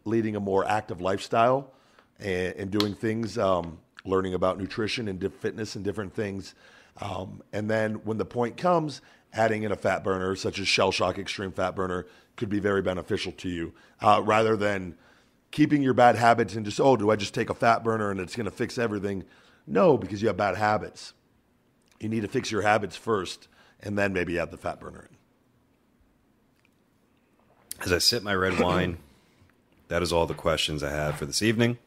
leading a more active lifestyle and doing things, learning about nutrition and fitness and different things. And then when the point comes, adding in a fat burner, such as Shell Shock Extreme Fat Burner, could be very beneficial to you, rather than keeping your bad habits and just, do I just take a fat burner and it's going to fix everything? No, because you have bad habits. You need to fix your habits first, and then maybe add the fat burner in. As I sip my red wine, that is all the questions I have for this evening.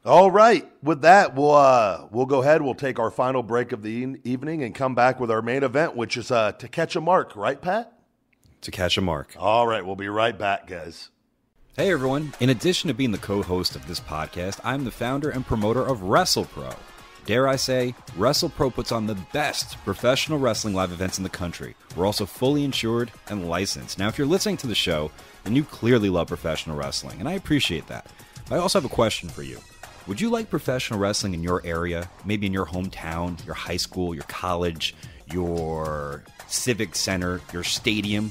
All right. With that, we'll go ahead. We'll take our final break of the evening and come back with our main event, which is To Catch a Mark. Right, Pat? To Catch a Mark. All right. We'll be right back, guys. Hey, everyone. In addition to being the co-host of this podcast, I'm the founder and promoter of WrestlePro. Dare I say, WrestlePro puts on the best professional wrestling live events in the country. We're also fully insured and licensed. Now, if you're listening to the show, then you clearly love professional wrestling, and I appreciate that. But I also have a question for you. Would you like professional wrestling in your area, maybe in your hometown, your high school, your college, your civic center, your stadium,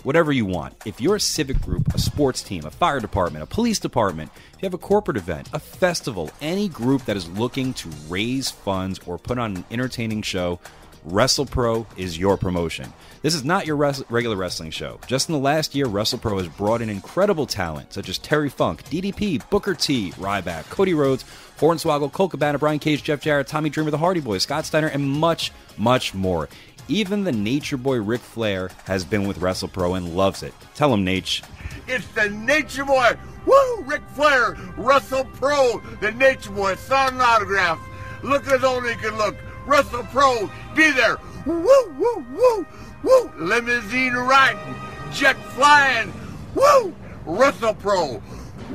whatever you want? If you're a civic group, a sports team, a fire department, a police department, if you have a corporate event, a festival, any group that is looking to raise funds or put on an entertaining show, WrestlePro is your promotion. This is not your regular wrestling show. Just in the last year, WrestlePro has brought in incredible talent such as Terry Funk, DDP, Booker T, Ryback, Cody Rhodes, Hornswoggle, Colt Cabana, Brian Cage, Jeff Jarrett, Tommy Dreamer, the Hardy Boys, Scott Steiner, and much, much more. Even the Nature Boy Ric Flair has been with WrestlePro and loves it. Tell him, Nate. It's the Nature Boy. Woo! Ric Flair, WrestlePro, the Nature Boy, signing autographs. Look as only you can look. WrestlePro, be there. Woo, woo, woo, woo. Limousine riding, jet flying. Woo! WrestlePro.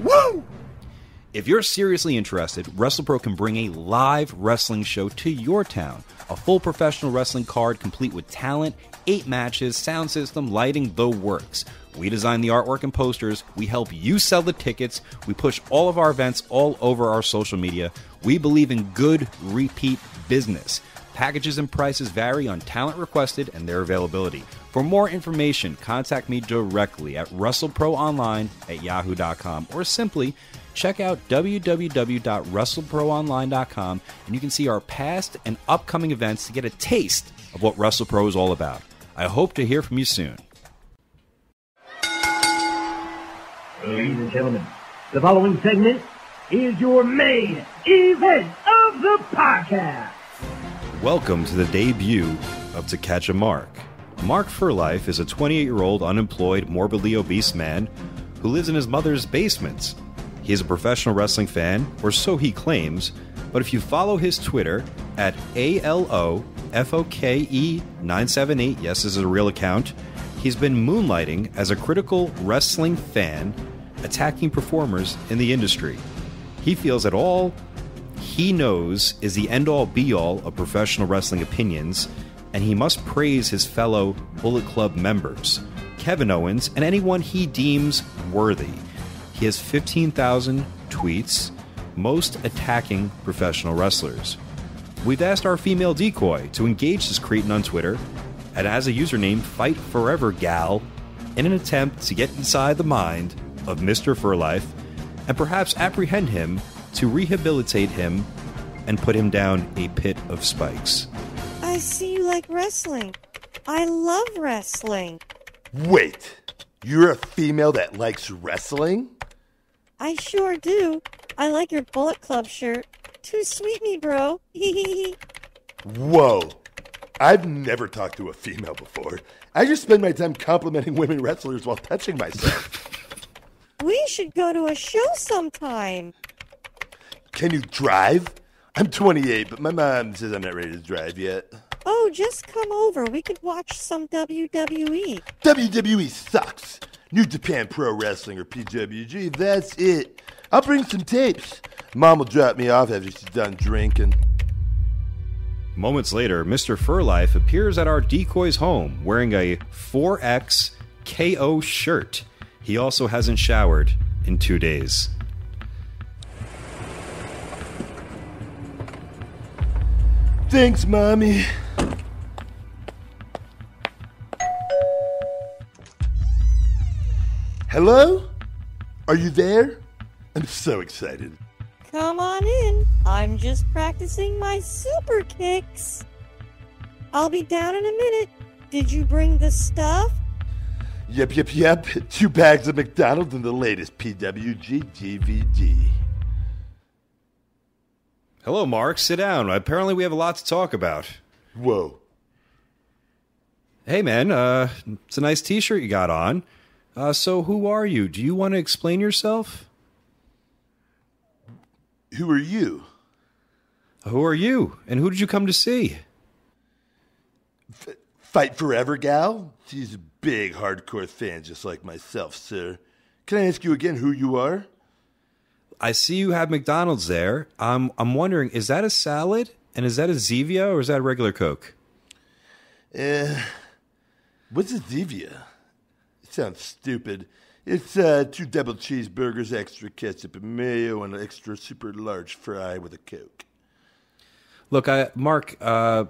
Woo! If you're seriously interested, WrestlePro can bring a live wrestling show to your town. A full professional wrestling card complete with talent, 8 matches, sound system, lighting, the works. We design the artwork and posters. We help you sell the tickets. We push all of our events all over our social media. We believe in good repeat business. Packages and prices vary on talent requested and their availability. For more information, contact me directly at WrestleProOnline@yahoo.com or simply check out www.WrestleProOnline.com and you can see our past and upcoming events to get a taste of what WrestlePro is all about. I hope to hear from you soon. Ladies and gentlemen, the following segment is your main event of the podcast. Welcome to the debut of To Catch a Mark. Mark Furlife is a 28-year-old unemployed, morbidly obese man who lives in his mother's basement. He is a professional wrestling fan, or so he claims, but if you follow his Twitter at ALOFOKE978, yes, this is a real account, he's been moonlighting as a critical wrestling fan, attacking performers in the industry. He feels that all he knows is the end-all be-all of professional wrestling opinions, and he must praise his fellow Bullet Club members, Kevin Owens, and anyone he deems worthy. He has 15,000 tweets, most attacking professional wrestlers. We've asked our female decoy to engage this cretin on Twitter and has a username FightForeverGal in an attempt to get inside the mind of Mr. Furlife and perhaps apprehend him to rehabilitate him and put him down a pit of spikes. I see you like wrestling. I love wrestling. Wait, you're a female that likes wrestling? I sure do. I like your Bullet Club shirt. Too sweet me, bro. Whoa. I've never talked to a female before. I just spend my time complimenting women wrestlers while touching myself. We should go to a show sometime. Can you drive? I'm 28, but my mom says I'm not ready to drive yet. Oh, just come over. We could watch some WWE. WWE sucks. New Japan Pro Wrestling, or PWG, that's it. I'll bring some tapes. Mom will drop me off after she's done drinking. Moments later, Mr. Furlife appears at our decoy's home wearing a 4X KO shirt. He also hasn't showered in 2 days. Thanks, Mommy. Hello? Are you there? I'm so excited. Come on in. I'm just practicing my super kicks. I'll be down in a minute. Did you bring the stuff? Yep. 2 bags of McDonald's and the latest PWG DVD. Hello, Mark. Sit down. Apparently we have a lot to talk about. Whoa. Hey, man. It's a nice t-shirt you got on. So who are you? Do you want to explain yourself? Who are you? Who are you? And who did you come to see? Fight Forever Gal? She's a big hardcore fan just like myself, sir. Can I ask you again who you are? I see you have McDonald's there. I'm wondering, is that a salad? And is that a Zevia or is that a regular Coke? What's a Zevia? It sounds stupid. It's 2 double cheeseburgers, extra ketchup and mayo, and an extra super large fry with a Coke. Look, Mark, I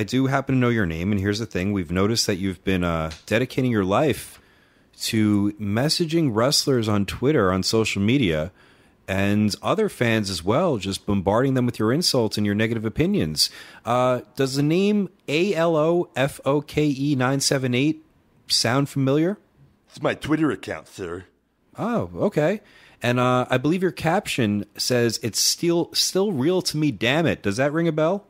do happen to know your name, and here's the thing. We've noticed that you've been dedicating your life to messaging wrestlers on Twitter, on social media, and other fans as well, just bombarding them with your insults and your negative opinions. Does the name ALOFOKE978 sound familiar? It's my Twitter account, sir. Oh, okay. And I believe your caption says, "It's still real to me, damn it." Does that ring a bell?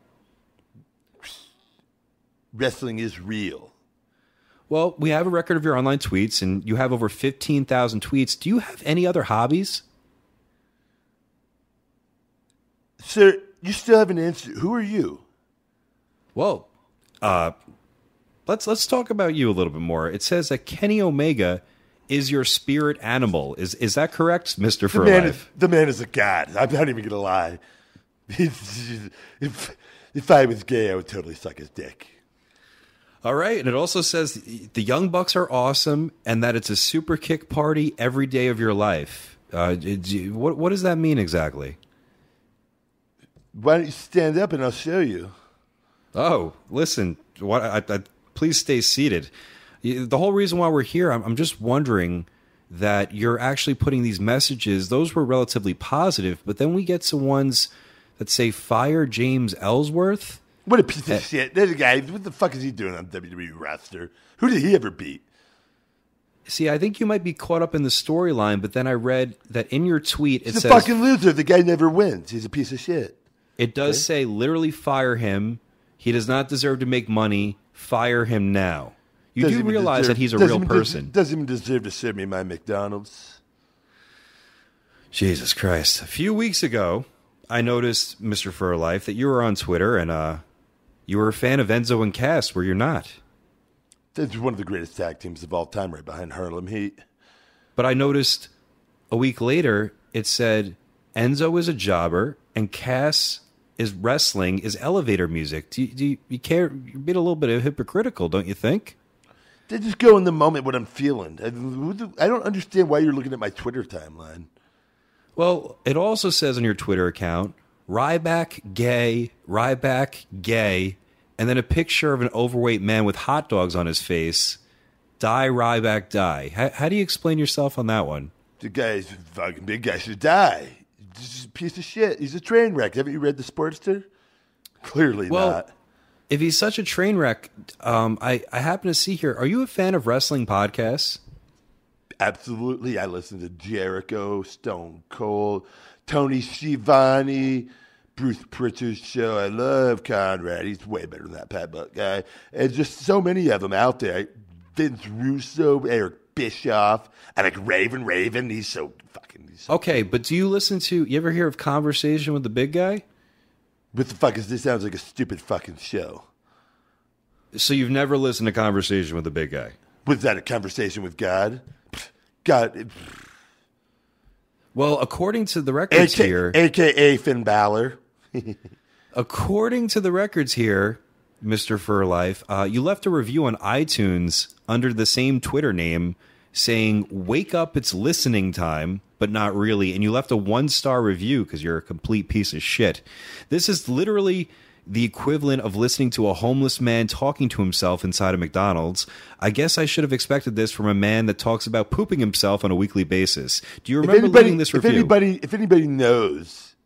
Wrestling is real. Well, we have a record of your online tweets, and you have over 15,000 tweets. Do you have any other hobbies? Sir, you still haven't answered. Who are you? Well, let's talk about you a little bit more. It says that Kenny Omega is your spirit animal. Is that correct, Mr. Furlife? The man is a god. I'm not even going to lie. If I was gay, I would totally suck his dick. All right. And it also says the Young Bucks are awesome and that it's a super kick party every day of your life. What does that mean exactly? Why don't you stand up and I'll show you? Oh, listen. Please stay seated. The whole reason why we're here, I'm just wondering that you're actually putting these messages. Those were relatively positive, but then we get some ones that say fire James Ellsworth. What a piece of shit. There's a guy. What the fuck is he doing on WWE roster? Who did he ever beat? See, I think you might be caught up in the storyline, but then I read that in your tweet it He's says... a fucking loser. The guy never wins. He's a piece of shit. It does say literally fire him. He does not deserve to make money. Fire him now. You do realize that he's a real person. Doesn't even deserve to serve me my McDonald's. Jesus Christ. A few weeks ago, I noticed, Mr. Furlife, that you were on Twitter and you were a fan of Enzo and Cass, where you're not. That's one of the greatest tag teams of all time, right behind Harlem Heat. But I noticed a week later, it said Enzo is a jobber and Cass is wrestling, is elevator music. Do you care? You're being a little bit hypocritical, don't you think? They just go in the moment what I'm feeling. I don't understand why you're looking at my Twitter timeline. Well, it also says on your Twitter account, Ryback gay, and then a picture of an overweight man with hot dogs on his face. Die, Ryback, die. How do you explain yourself on that one? The guy's a fucking big guy should die. He's a piece of shit. He's a train wreck. Haven't you read The Sportster? Clearly not. If he's such a train wreck, I happen to see here, are you a fan of wrestling podcasts? Absolutely. I listen to Jericho, Stone Cold, Tony Schiavone, Bruce Prichard's show. I love Conrad. He's way better than that Pat Buck guy. And just so many of them out there. Vince Russo, Eric Bischoff. I like Raven. He's so okay, but do you listen to, you ever hear of Conversation with the Big Guy? What the fuck is this? Sounds like a stupid fucking show. So you've never listened to Conversation with the Big Guy? Was that a conversation with God? God. Well, according to the records here... A.K.A. Finn Balor. According to the records here, Mr. Furlife, you left a review on iTunes under the same Twitter name saying, wake up, it's listening time, but not really. And you left a 1-star review because you're a complete piece of shit. This is literally the equivalent of listening to a homeless man talking to himself inside a McDonald's. I guess I should have expected this from a man that talks about pooping himself on a weekly basis. Do you remember reading this review? If anybody knows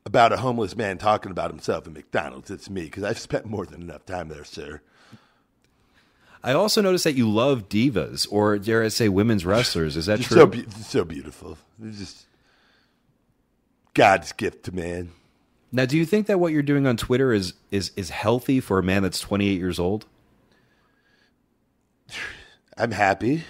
about a homeless man talking about himself at McDonald's, it's me, because I've spent more than enough time there, sir. I also noticed that you love divas, or dare I say women's wrestlers. Is that true? So beautiful. They're just God's gift to man. Now, do you think that what you're doing on Twitter is healthy for a man that's 28 years old? I'm happy.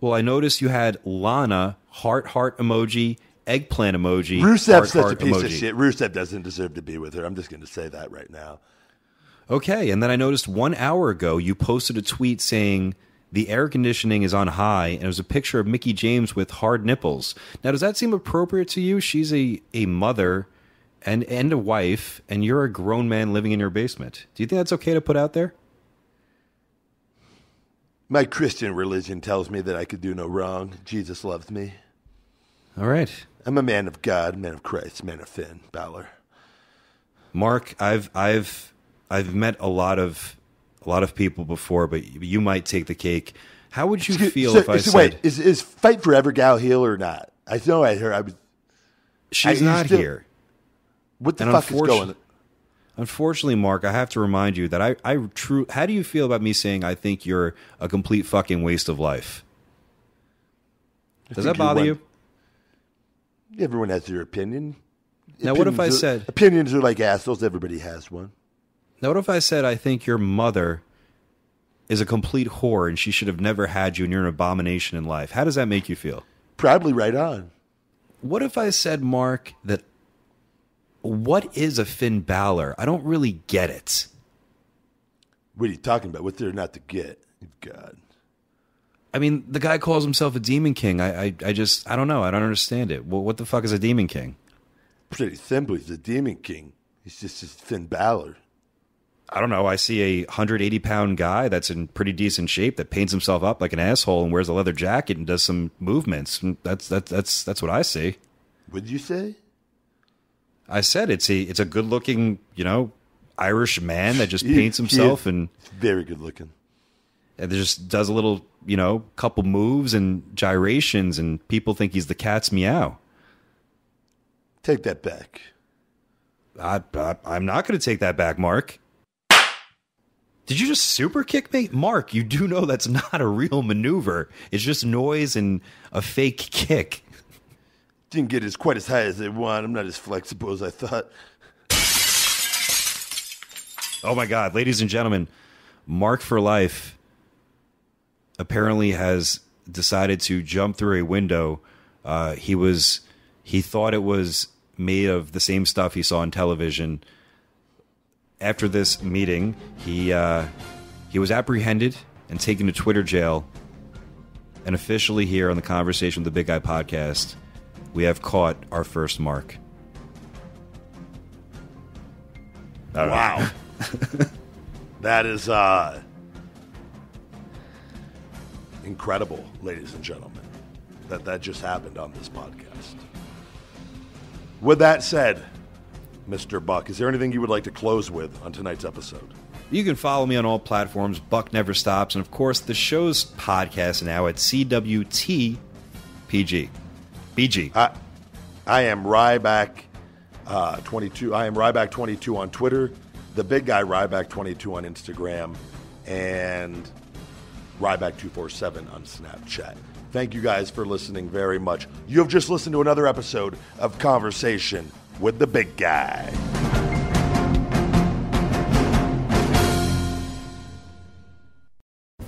Well, I noticed you had Lana, heart emoji, eggplant emoji. Rusev's such a piece of shit. Rusev doesn't deserve to be with her. I'm just going to say that right now. Okay, and then I noticed 1 hour ago you posted a tweet saying the air conditioning is on high, and it was a picture of Mickie James with hard nipples. Now, does that seem appropriate to you? She's a mother and a wife, and you're a grown man living in your basement. Do you think that's okay to put out there? My Christian religion tells me that I could do no wrong. Jesus loves me. All right. I'm a man of God, man of Christ, man of Finn Balor. Mark, I've met a lot of people before, but you might take the cake. How would you feel if I said... Wait, is Fight Forever gal heel or not? I know I heard I was... She's not here. What the fuck is going on? Unfortunately, Mark, I have to remind you that how do you feel about me saying I think you're a complete fucking waste of life? Does that bother you? Everyone has their opinion. Now, what if I said... Opinions are like assholes. Everybody has one. Now, what if I said I think your mother is a complete whore and she should have never had you and you're an abomination in life? How does that make you feel? Probably right on. What if I said, Mark, that what is a Finn Balor? I don't really get it. What are you talking about? What's there not to get? God. I mean, the guy calls himself a Demon King. I don't know. I don't understand it. Well, what the fuck is a Demon King? Pretty simple. He's a Demon King. He's just Finn Balor. I don't know. I see a 180-pound guy that's in pretty decent shape that paints himself up like an asshole and wears a leather jacket and does some movements. That's what I see. What did you say? I said it's a good-looking, Irish man that just paints himself and very good-looking. And just does a little, couple moves and gyrations, and people think he's the cat's meow. Take that back. I'm not going to take that back, Mark. Did you just super kick me? Mark, you do know that's not a real maneuver. It's just noise and a fake kick. Didn't get quite as high as they want. I'm not as flexible as I thought. Oh my God, ladies and gentlemen, Mark for Life apparently has decided to jump through a window. He thought it was made of the same stuff he saw on television. After this meeting, he was apprehended and taken to Twitter jail. And officially here on the Conversation with the Big Guy podcast, we have caught our first Mark. All right. Wow. That is incredible, ladies and gentlemen, that just happened on this podcast. With that said, Mr. Buck, is there anything you would like to close with on tonight's episode? You can follow me on all platforms. Buck Never Stops. And, of course, the show's podcast now at CWT PG. BG. I am Ryback 22. I am Ryback 22 on Twitter. The Big Guy Ryback 22 on Instagram. And Ryback 247 on Snapchat. Thank you guys for listening very much. You have just listened to another episode of Conversation with the Big Guy.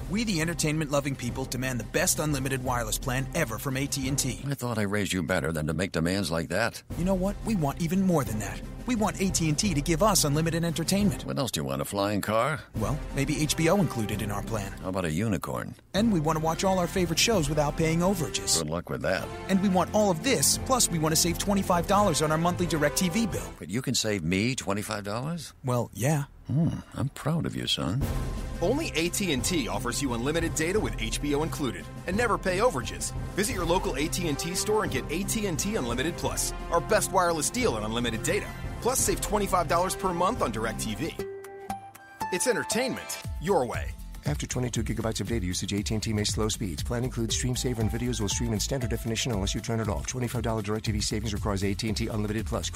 We, the entertainment-loving people, demand the best unlimited wireless plan ever from AT&T. I thought I raised you better than to make demands like that. You know what? We want even more than that. We want AT&T to give us unlimited entertainment. What else do you want, a flying car? Well, maybe HBO included in our plan. How about a unicorn? And we want to watch all our favorite shows without paying overages. Good luck with that. And we want all of this, plus we want to save $25 on our monthly DirecTV bill. But you can save me $25? Well, yeah. I'm proud of you, son. Only AT&T offers you unlimited data with HBO included and never pay overages. Visit your local AT&T store and get AT&T Unlimited Plus, our best wireless deal on unlimited data. Plus, save $25 per month on DirecTV. It's entertainment your way. After 22 gigabytes of data usage, AT&T may slow speeds. Plan includes stream saver and videos will stream in standard definition unless you turn it off. $25 DirecTV savings requires AT&T Unlimited Plus.